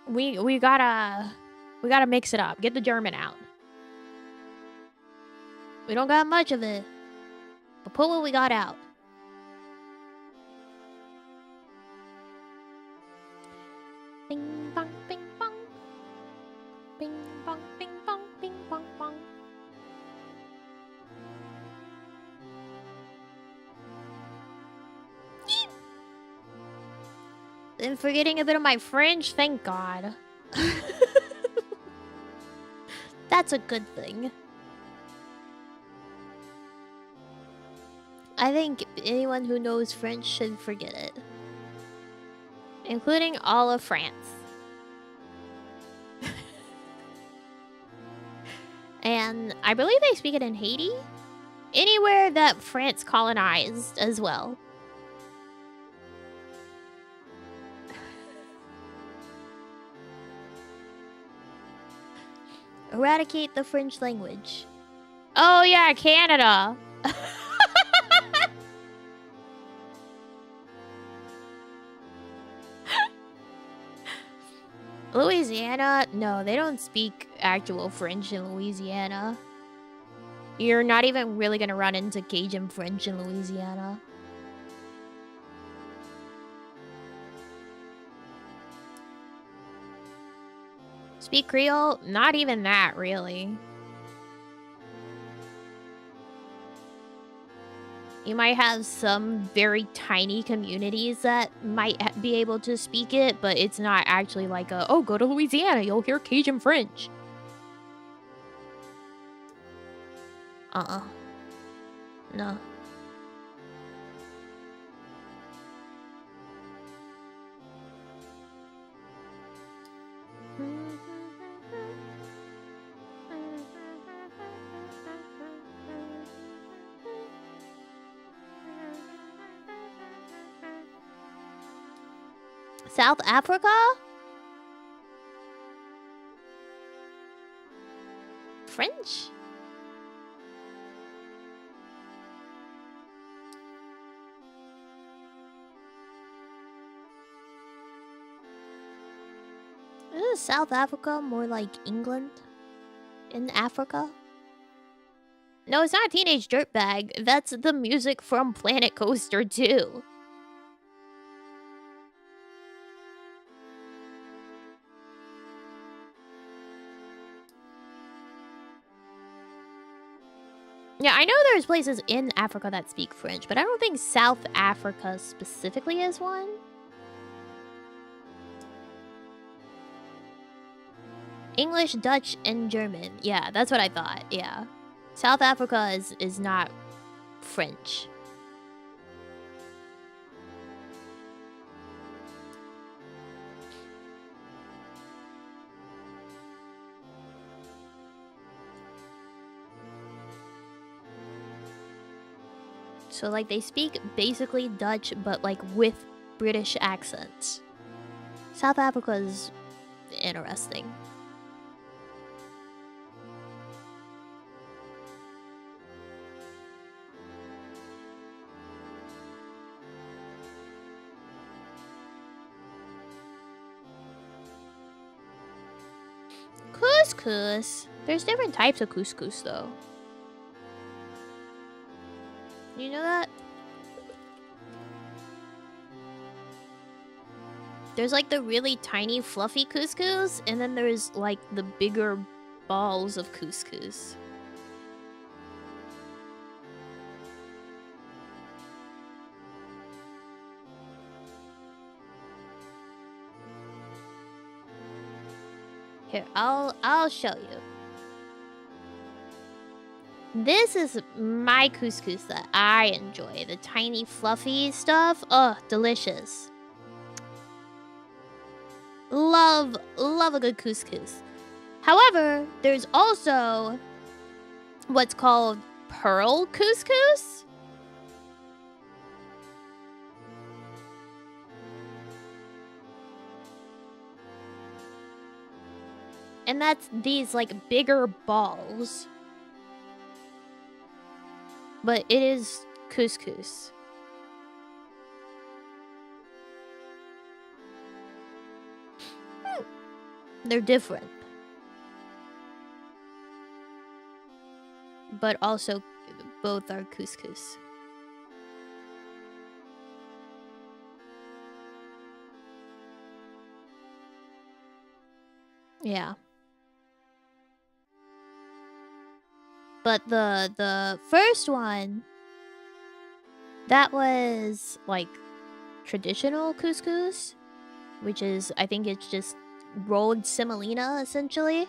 S1: we gotta mix it up. Get the German out. We don't got much of it, but put what we got out. Bing bong, bing bong. and forgetting a bit of my French. Thank God. That's a good thing. I think anyone who knows French should forget it. Including all of France. And I believe they speak it in Haiti. Anywhere that France colonized as well. Eradicate the French language. Oh yeah, Canada. Louisiana? No, they don't speak actual French in Louisiana. You're not even really gonna run into Cajun French in Louisiana. Speak Creole? Not even that, really. You might have some very tiny communities that might be able to speak it, but it's not actually like a, oh, go to Louisiana, you'll hear Cajun French. No. South Africa? French? Isn't South Africa more like England in Africa? No, it's not Teenage Dirtbag. That's the music from Planet Coaster 2. Yeah, I know there's places in Africa that speak French, but I don't think South Africa specifically is one. English, Dutch, and German. Yeah, that's what I thought. Yeah. South Africa is not French. So, like, they speak basically Dutch, but, like, with British accents. South Africa is interesting. Couscous? There's different types of couscous, though. You know that? There's like the really tiny fluffy couscous, and then there's like the bigger balls of couscous. Here, I'll show you. This is my couscous that I enjoy. The tiny fluffy stuff. Ugh, delicious. Love a good couscous. However, there's also what's called pearl couscous. And that's these like bigger balls. But it is couscous. They're different. But also, both are couscous. Yeah. But the first one, that was like traditional couscous. which is, I think it's just rolled semolina, essentially.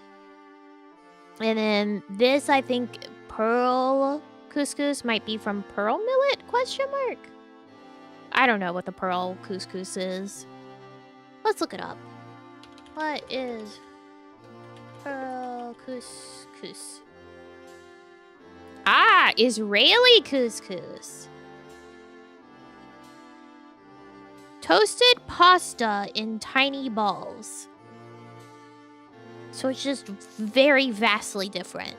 S1: And then this, I think, pearl couscous might be from pearl millet, question mark? I don't know what the pearl couscous is. Let's look it up. What is pearl couscous? Ah, Israeli couscous. Toasted pasta in tiny balls. So it's just very vastly different.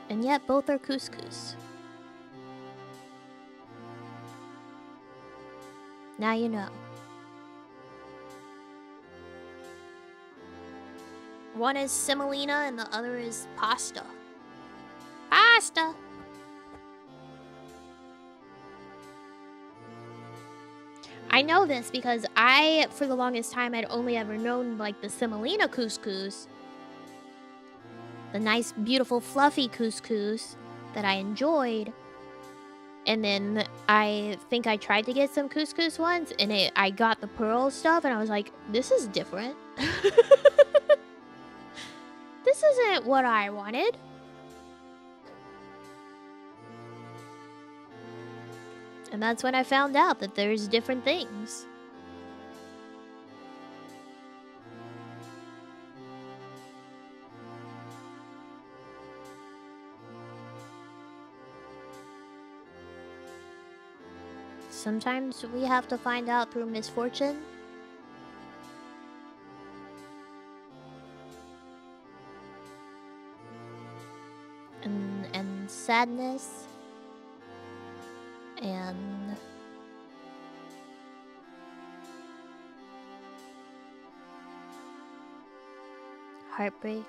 S1: And yet both are couscous. Now you know. One is semolina and the other is pasta. Pasta! I know this because I, for the longest time, had only ever known, like, the semolina couscous. The nice, beautiful, fluffy couscous that I enjoyed. And then I think I tried to get some couscous once, and I got the pearl stuff, and I was like, this is different. This isn't what I wanted. And that's when I found out that there's different things. Sometimes we have to find out through misfortune. And sadness. And heartbreak.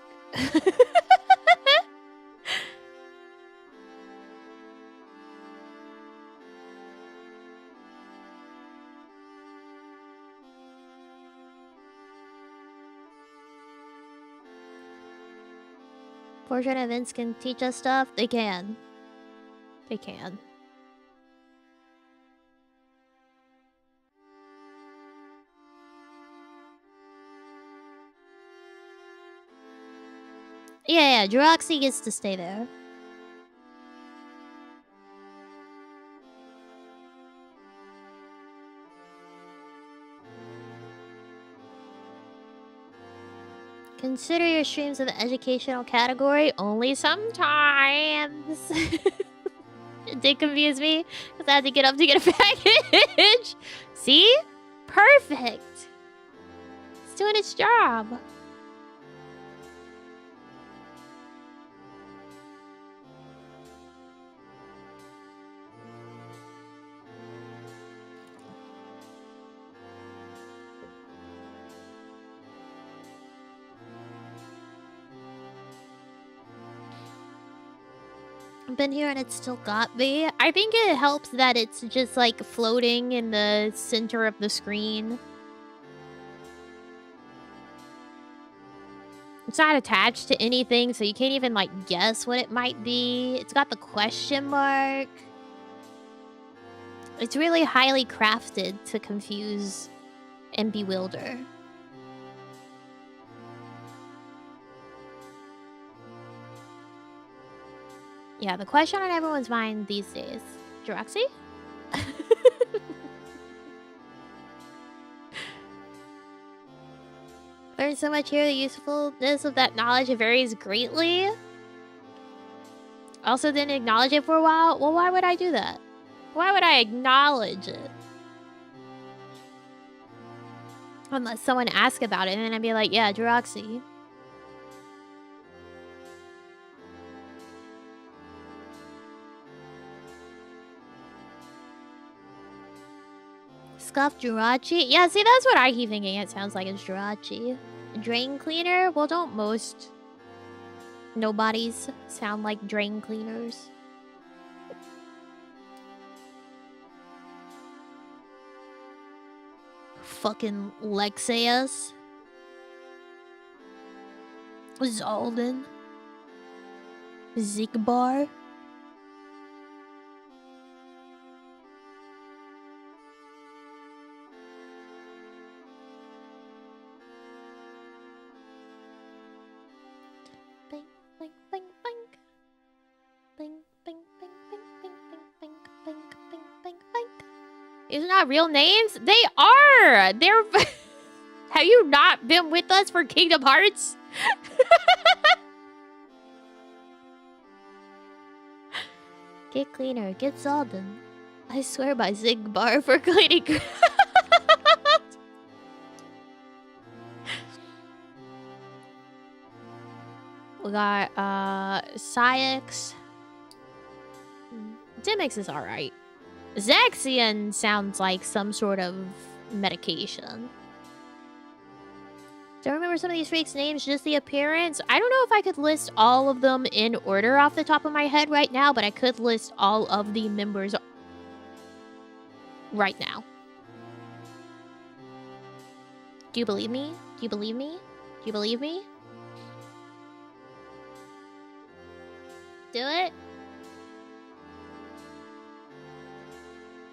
S1: Fortune events can teach us stuff. They can. They can. Yeah, Droxy gets to stay there. Consider your streams of the educational category only sometimes. It did confuse me because I had to get up to get a package. See? Perfect. It's doing its job. I've been here and it still got me. I think it helps that it's just like floating in the center of the screen. It's not attached to anything, so you can't even like guess what it might be. It's got the question mark. It's really highly crafted to confuse and bewilder. Yeah, the question on everyone's mind these days. Droxy? Learned so much here, the usefulness of that knowledge varies greatly. Also didn't acknowledge it for a while. Well, why would I do that? Why would I acknowledge it? Unless someone asks about it, and then I'd be like, yeah, Droxy. Scuffed Jirachi? Yeah, see, that's what I keep thinking it sounds like. It's Jirachi. Drain cleaner? Well, don't most nobodies sound like drain cleaners? Fucking Lexeus. Zalden. Zigbar. These are not real names? They are! They're... Have you not been with us for Kingdom Hearts? Get cleaner, get Zaldin. I swear by Zigbar for cleaning. We got, Syx. Dimix is alright. Zaxian sounds like some sort of medication. Don't remember some of these freaks' names, just the appearance. I don't know if I could list all of them in order off the top of my head right now, but I could list all of the members right now. Do you believe me? Do you believe me? Do you believe me? Do it?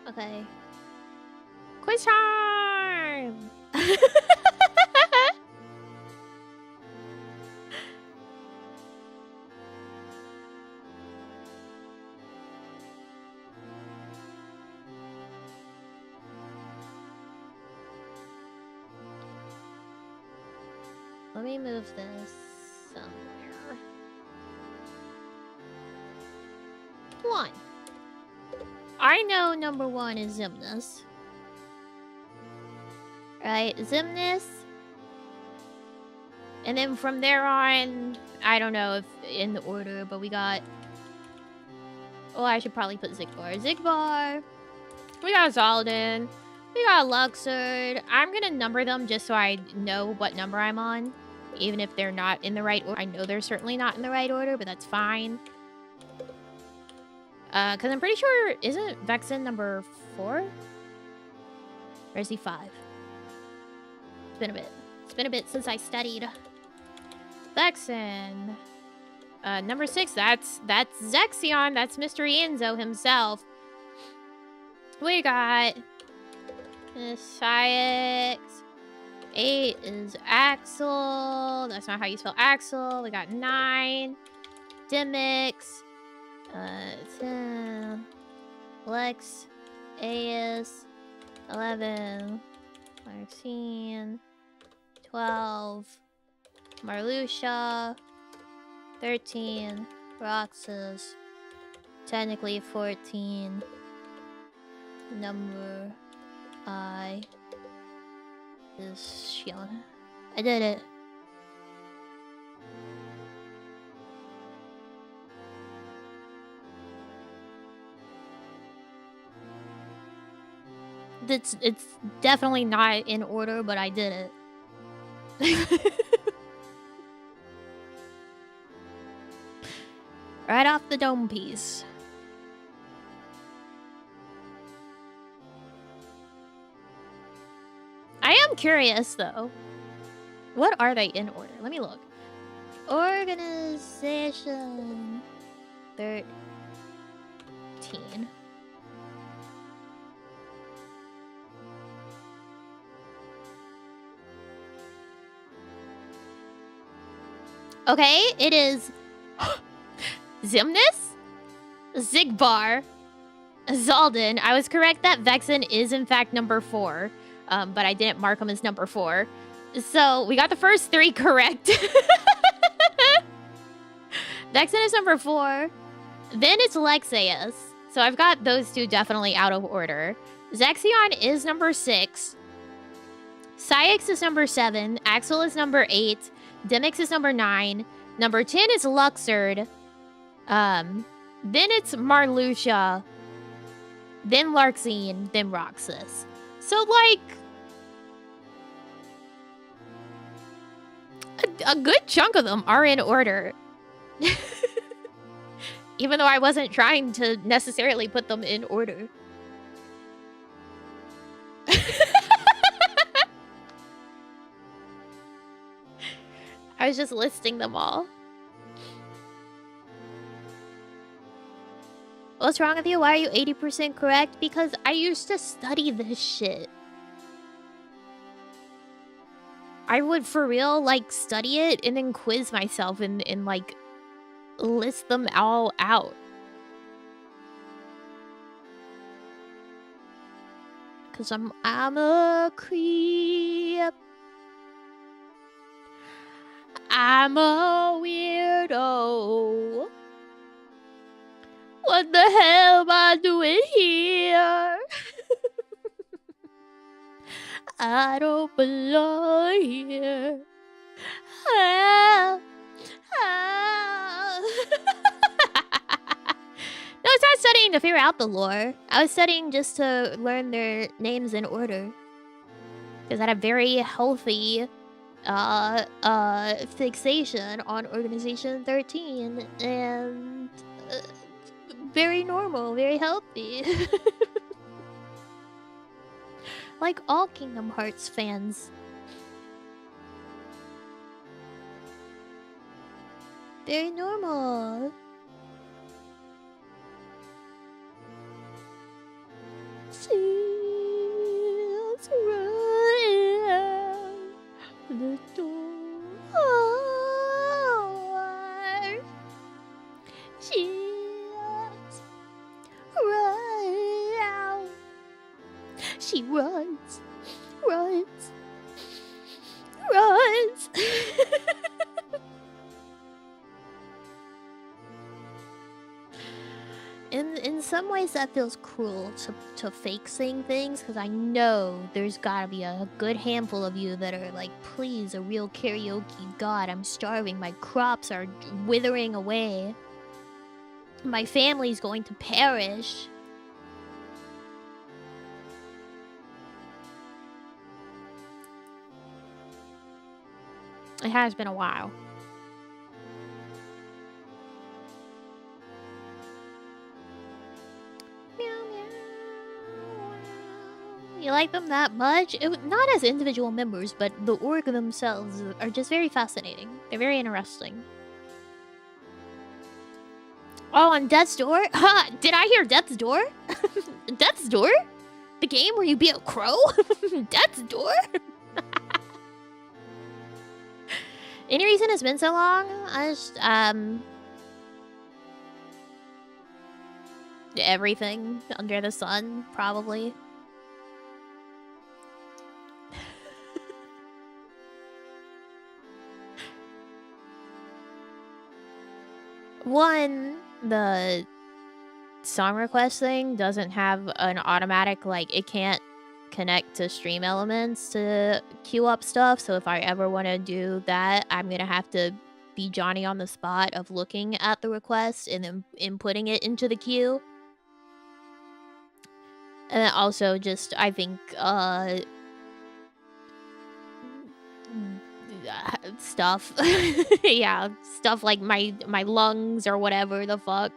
S1: Okay. Quiz time! Let me move this somewhere. One. I know number one is Xemnas. Right, Xemnas. And then from there on, I don't know if in the order, but we got... Oh, I should probably put Zigbar. Zigbar. We got Zaldin. We got Luxord. I'm gonna number them just so I know what number I'm on. Even if they're not in the right order. I know they're certainly not in the right order, but that's fine. Because I'm pretty sure... Isn't Vexen number 4? Or is he 5? It's been a bit. It's been a bit since I studied. Vexen. Number 6, that's Zexion. That's Mr. Enzo himself. We got... Syx. 8 is Axel. That's not how you spell Axel. We got 9. Dimix. 10. Lex. AS. 11. 13. 12. Marluxia. 13. Roxas. Technically 14. Number I is Shion. I did it. It's definitely not in order, but I did it. Right off the dome piece. I am curious, though. What are they in order? Let me look. Organization 13. Okay, it is Xemnas, Zigbar, Zaldin. I was correct that Vexen is in fact number 4. But I didn't mark him as number 4. So, we got the first 3 correct. Vexen is number 4. Then it's Lexaeus. So, I've got those 2 definitely out of order. Zexion is number 6. Syx is number 7. Axel is number 8. Dimix is number 9. Number 10 is Luxord. Then it's Marluxia. Then Larxene. Then Roxas. So, like... A good chunk of them are in order. Even though I wasn't trying to necessarily put them in order. I was just listing them all. What's wrong with you? Why are you 80% correct? Because I used to study this shit. I would, for real, like, study it and then quiz myself and like, list them all out. 'Cause I'm a creep. I'm a weirdo. What the hell am I doing here? I don't belong here. Help. Help. No, I was not studying to figure out the lore. I was studying just to learn their names in order. Because I had a very healthy fixation on Organization 13 and very normal, very healthy. Like all Kingdom Hearts fans. Very normal. She's running the door. She's running. She runs, runs, runs. In some ways that feels cruel to fake saying things, because I know there's gotta be a good handful of you that are like, please, a real karaoke god, I'm starving, my crops are withering away, my family's going to perish. It has been a while. You like them that much? Not as individual members, but the org themselves are just very fascinating. They're very interesting. Oh, on Death's Door? Ha! Did I hear Death's Door? Death's Door? The game where you be a crow? Death's Door? Any reason it's been so long? I just, everything under the sun, probably. One, the song request thing doesn't have an automatic, like, it can't connect to stream elements to queue up stuff, so if I ever want to do that, I'm gonna have to be Johnny on the spot of looking at the request and then inputting it into the queue. And then also just, I think, stuff. Yeah, stuff like my lungs or whatever the fuck.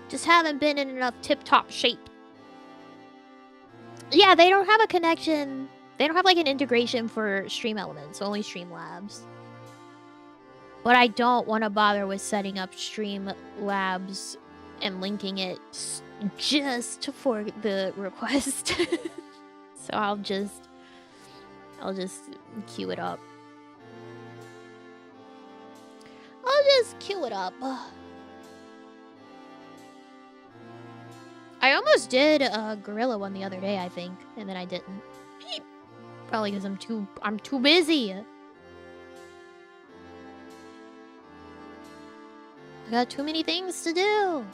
S1: Just haven't been in enough tip-top shape. Yeah, they don't have a connection. They don't have like an integration for Stream Elements, only Streamlabs. But I don't want to bother with setting up Streamlabs and linking it just for the request. So I'll just queue it up. I'll just queue it up. I almost did a gorilla one the other day, I think, and then I didn't. Probably because I'm too busy. I got too many things to do.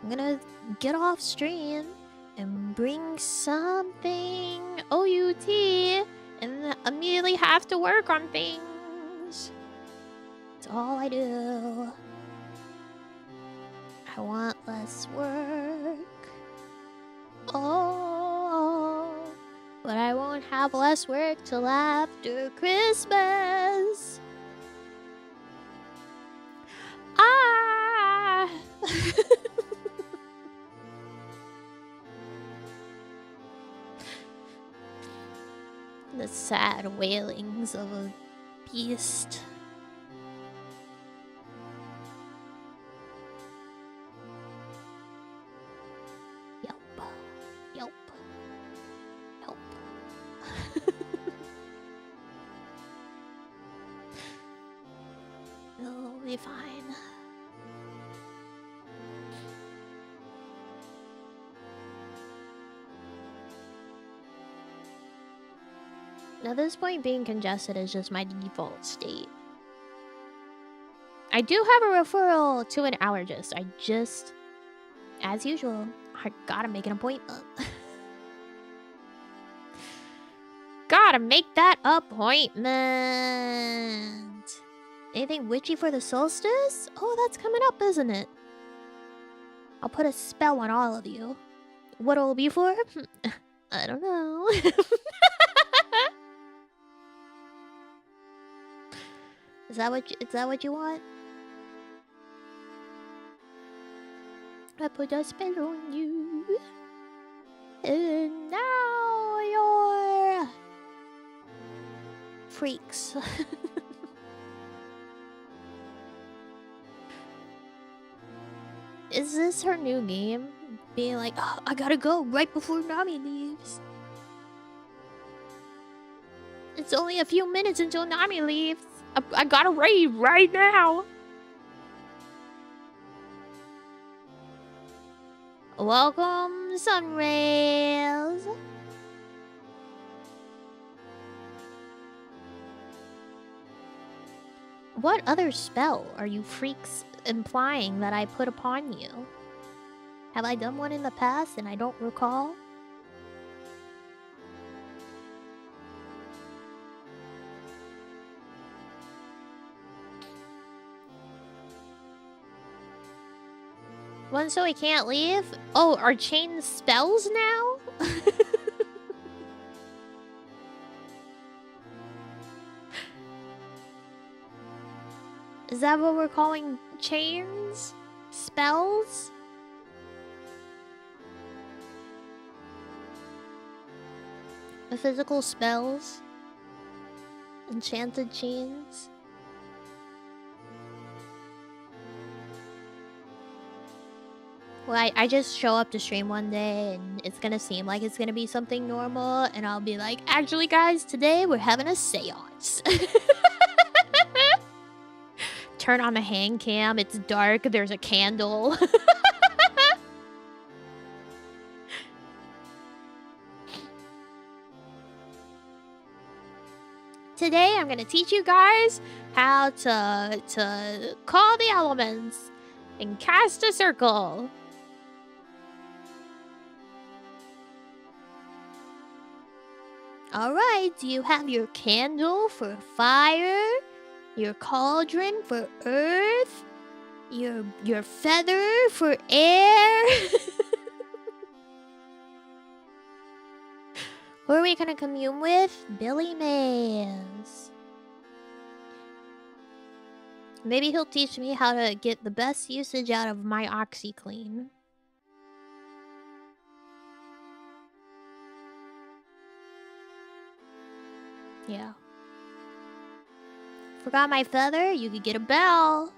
S1: I'm gonna get off stream and bring something OUT and immediately have to work on things. That's all I do. I want less work. Oh, but I won't have less work till after Christmas. Ah! The sad wailings of a beast. Yelp. Yelp. Yelp. It'll be fine. At this point, being congested is just my default state. I do have a referral to an allergist. I just, as usual, I gotta make an appointment. Gotta make that appointment. Anything witchy for the solstice? Oh, that's coming up, isn't it? I'll put a spell on all of you. What it'll be for? I don't know. Is that what you want? I put a spell on you. And now you're freaks. Is this her new game? Being like, oh, I gotta go right before Nami leaves. It's only a few minutes until Nami leaves. I gotta raid right now. Welcome, Sunrays. What other spell are you freaks implying that I put upon you? Have I done one in the past and I don't recall? One so he can't leave? Oh, are chains spells now? Is that what we're calling chains? Spells? The physical spells? Enchanted chains? Well, I just show up to stream one day and it's gonna seem like it's gonna be something normal, and I'll be like, actually guys, today we're having a seance. Turn on the hand cam, it's dark, there's a candle. Today I'm gonna teach you guys how to call the elements and cast a circle. Alright, do you have your candle for fire? Your cauldron for earth? Your feather for air? Who are we gonna commune with? Billy Mays. Maybe he'll teach me how to get the best usage out of my OxyClean. Yeah. Forgot my feather? You could get a bell.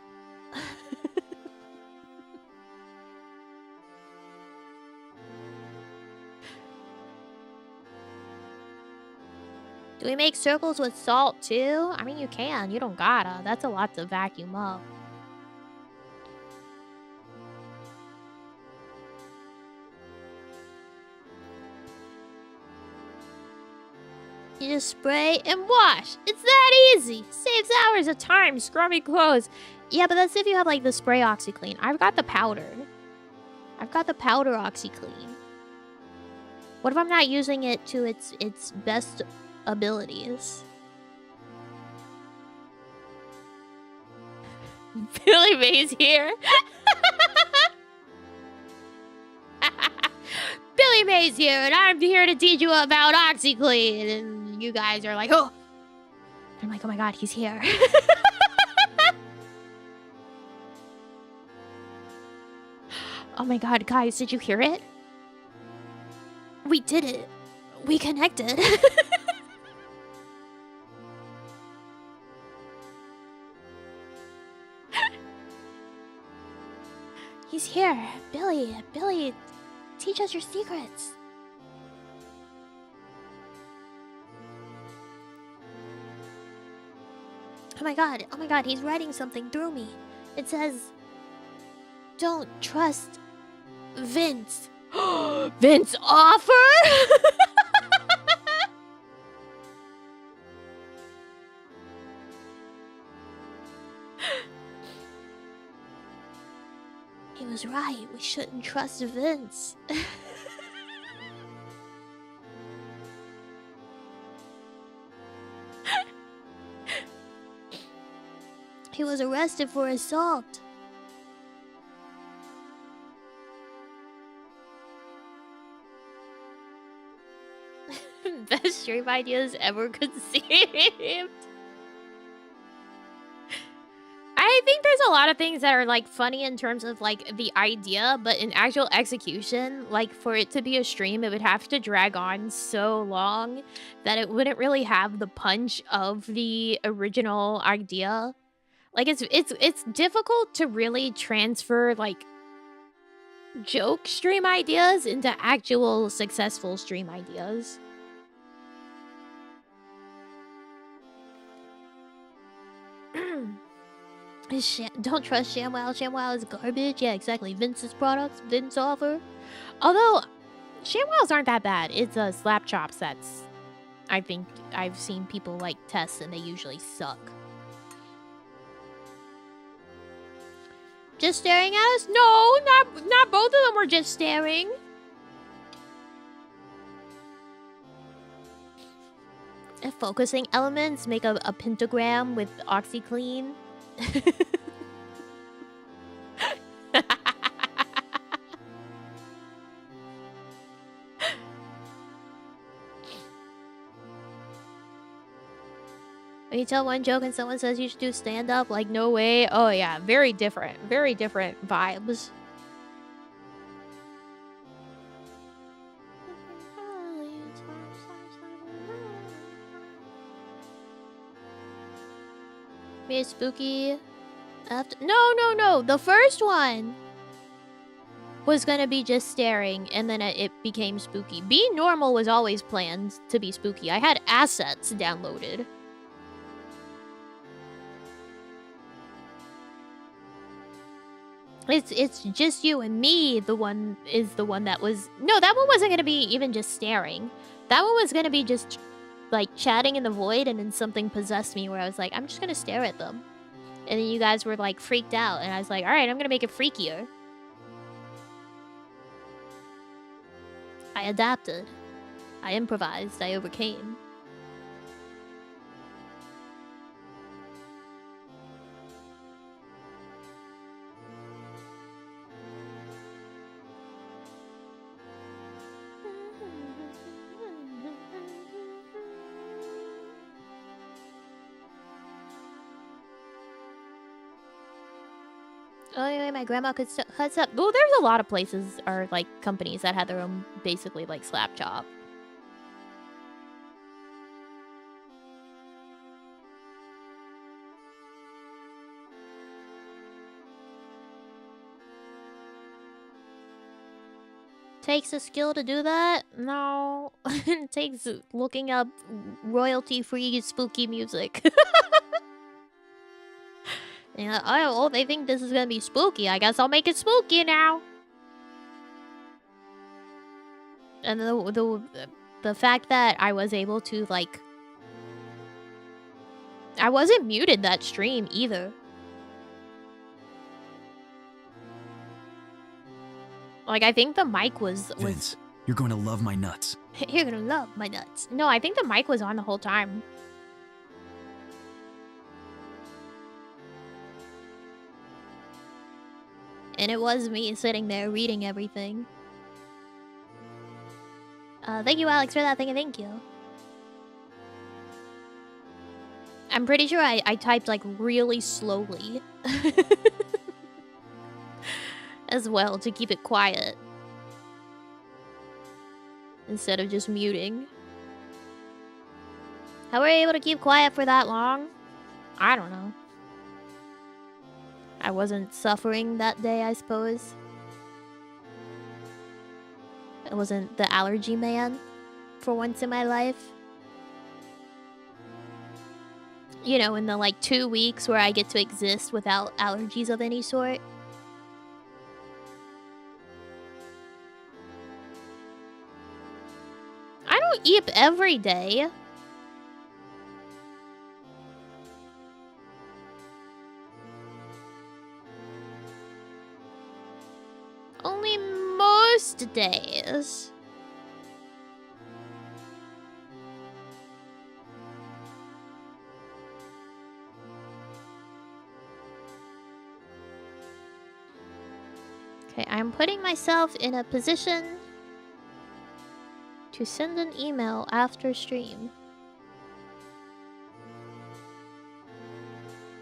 S1: Do we make circles with salt too? I mean, you can. You don't gotta. That's a lot to vacuum up. You just spray and wash. It's that easy. Saves hours of time, scrubby clothes. Yeah, but that's if you have like the spray OxyClean. I've got the powder. I've got the powder OxyClean. What if I'm not using it to its best abilities? Billy Mays here. Billy Mays here, and I'm here to teach you about OxyClean. And you guys are like, oh. I'm like, oh my god, he's here. Oh my god, guys, did you hear it? We did it. We connected. He's here. Billy, teach us your secrets. Oh my god, he's writing something through me. It says, don't trust Vince. Vince offer? He was right. We shouldn't trust Vince. He was arrested for assault. Best stream ideas ever conceived. I think there's a lot of things that are like funny in terms of like the idea, but in actual execution, like for it to be a stream, it would have to drag on so long that it wouldn't really have the punch of the original idea. Like it's difficult to really transfer like joke stream ideas into actual successful stream ideas. Don't trust ShamWow. ShamWow is garbage. Yeah, exactly. Vince's products, Vince offer. Although, ShamWows aren't that bad. It's a slap chops that's... I think I've seen people like test and they usually suck. Just staring at us? No, not both of them were just staring. If focusing elements make a pentagram with OxyClean. When you tell one joke and someone says you should do stand-up, like, no way. Oh, yeah. Very different. Very different vibes. Be spooky. After no. The first one was gonna be just staring, and then it became spooky. Being normal was always planned to be spooky. I had assets downloaded. It's just you and me. The one that was... No, that one wasn't gonna be even just staring. That one was gonna be just, like, chatting in the void, and then something possessed me where I was like, I'm just gonna stare at them. And then you guys were, like, freaked out, and I was like, alright, I'm gonna make it freakier. I adapted. I improvised. I overcame. Oh, anyway, my grandma could huts up. Well, there's a lot of places or like companies that had their own, basically like slap chop. Takes a skill to do that? No, it takes looking up royalty-free spooky music. Yeah, oh, they think this is gonna be spooky. I guess I'll make it spooky now. And the fact that I was able to, like... I wasn't muted that stream, either. Like, I think the mic was...
S2: Vince, you're going to love my nuts.
S1: You're gonna love my nuts. No, I think the mic was on the whole time. And it was me sitting there reading everything. Thank you, Alex, for that thing, and thank you. I'm pretty sure I typed, like, really slowly. As well, to keep it quiet. Instead of just muting. How were you able to keep quiet for that long? I don't know. I wasn't suffering that day, I suppose. I wasn't the allergy man for once in my life. You know, in the like 2 weeks where I get to exist without allergies of any sort. I don't eat every day. Only most days. Okay, I'm putting myself in a position to send an email after stream,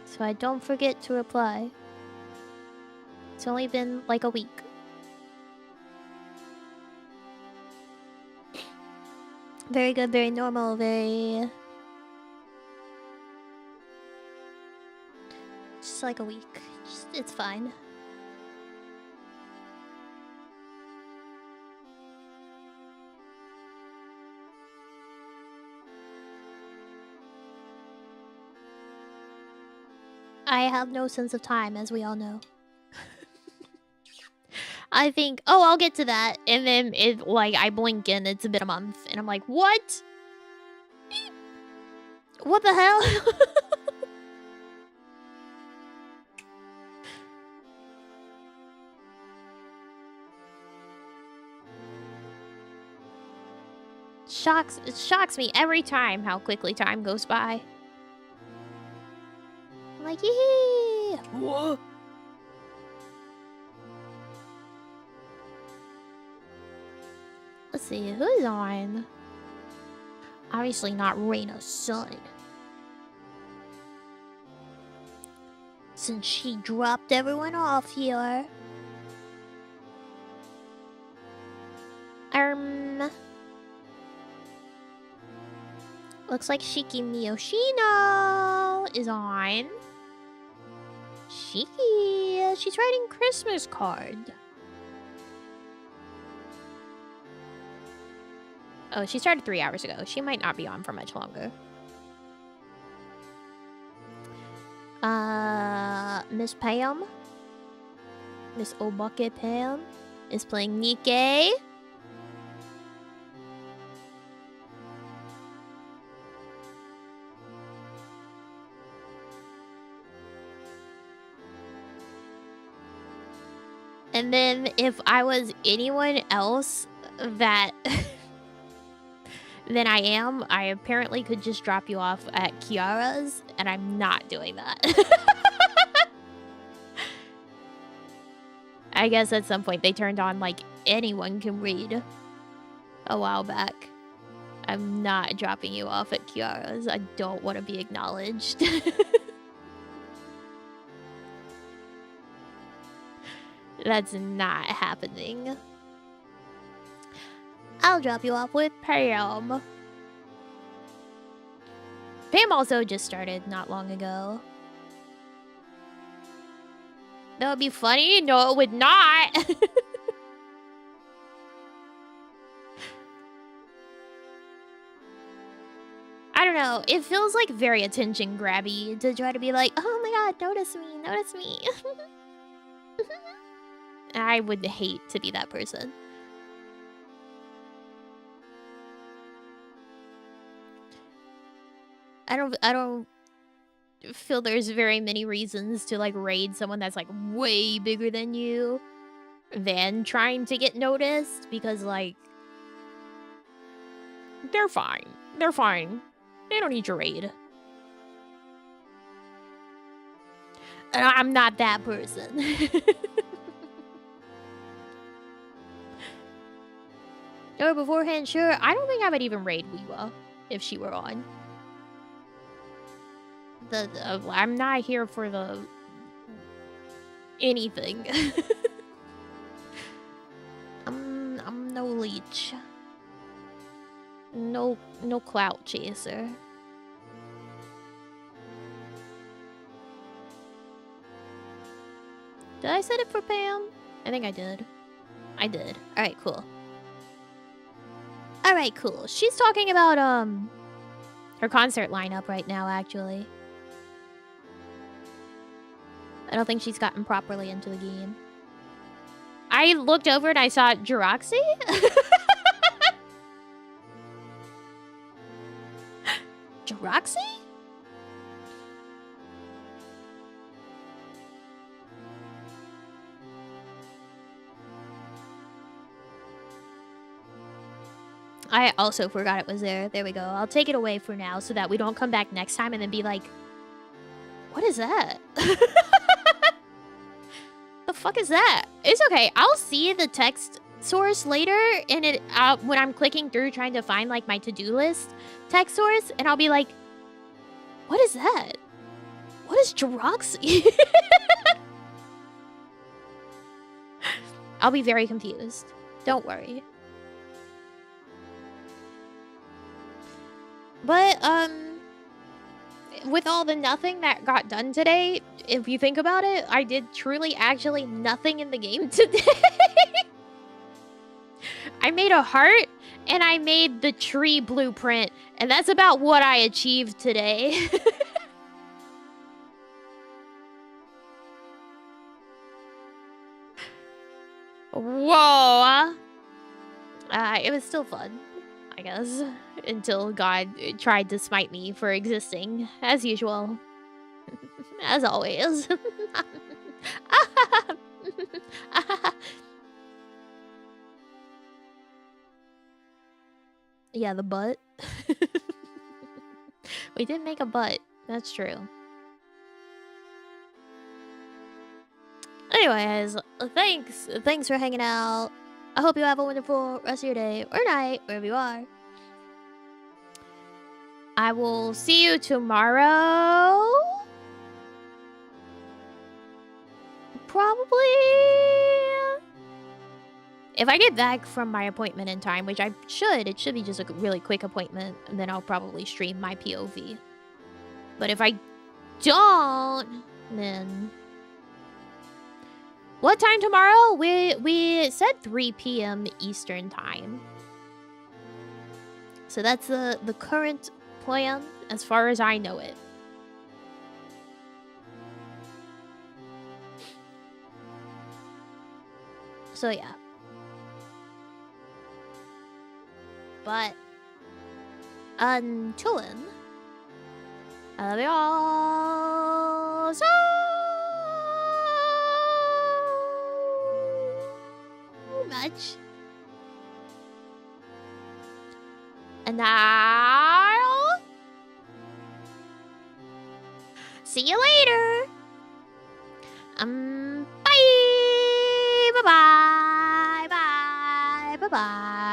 S1: so I don't forget to reply. It's only been like a week. Very good, very normal, very... Just like a week. It's fine. I have no sense of time, as we all know. I think, oh, I'll get to that. And then it, like, I blink and it's been a month. And I'm like, what? What the hell? It shocks me every time how quickly time goes by. I'm like, yee!
S2: What?
S1: Let's see, who's on? Obviously not Reina's son. Since she dropped everyone off here. Looks like Shiki Miyoshino is on. Shiki, she's writing Christmas card. Oh, she started 3 hours ago. She might not be on for much longer. Miss Pam? Miss Obake Pam is playing Nikkei. And then if I was anyone else that than I am, I apparently could just drop you off at Kiara's, and I'm not doing that. I guess at some point they turned on, like, anyone can read a while back. I'm not dropping you off at Kiara's. I don't want to be acknowledged. That's not happening. I'll drop you off with Pam. Pam also just started not long ago. That would be funny? No, it would not. I don't know. It feels like very attention grabby to try to be like, oh my god, notice me, notice me. I would hate to be that person. I don't feel there's very many reasons to like raid someone that's like way bigger than you than trying to get noticed, because like they're fine. They're fine. They don't need your raid. And I'm not that person. Or beforehand, sure. I don't think I would even raid Weewa if she were on. I'm not here for the anything. I'm no leech. No clout chaser. Did I set it for Pam? I think I did. I did. Alright, cool. Alright, cool. She's talking about, her concert lineup right now, actually. I don't think she's gotten properly into the game. I looked over and I saw Jiraxi? Jiraxi? I also forgot it was there. There we go. I'll take it away for now so that we don't come back next time and then be like, what is that? The fuck is that? It's okay. I'll see the text source later and it when I'm clicking through trying to find like my to-do list text source, and I'll be like, what is that? What is Jiroxy? I'll be very confused. Don't worry. But, with all the nothing that got done today, if you think about it, I did truly actually nothing in the game today. I made a heart, and I made the tree blueprint, and that's about what I achieved today. Whoa! It was still fun, I guess, until God tried to smite me for existing, as usual. As always. Yeah, the butt. We did make a butt. That's true. Anyways, thanks for hanging out. I hope you have a wonderful rest of your day or night, wherever you are. I will see you tomorrow. Probably. If I get back from my appointment in time, which I should, it should be just a really quick appointment, and then I'll probably stream my POV. But if I don't, then... What time tomorrow? We said 3 p.m. Eastern time. So that's the current plan as far as I know it. So yeah. But until then, I love you all so much. And I'll see you later. Bye. Bye-bye. Bye. Bye-bye.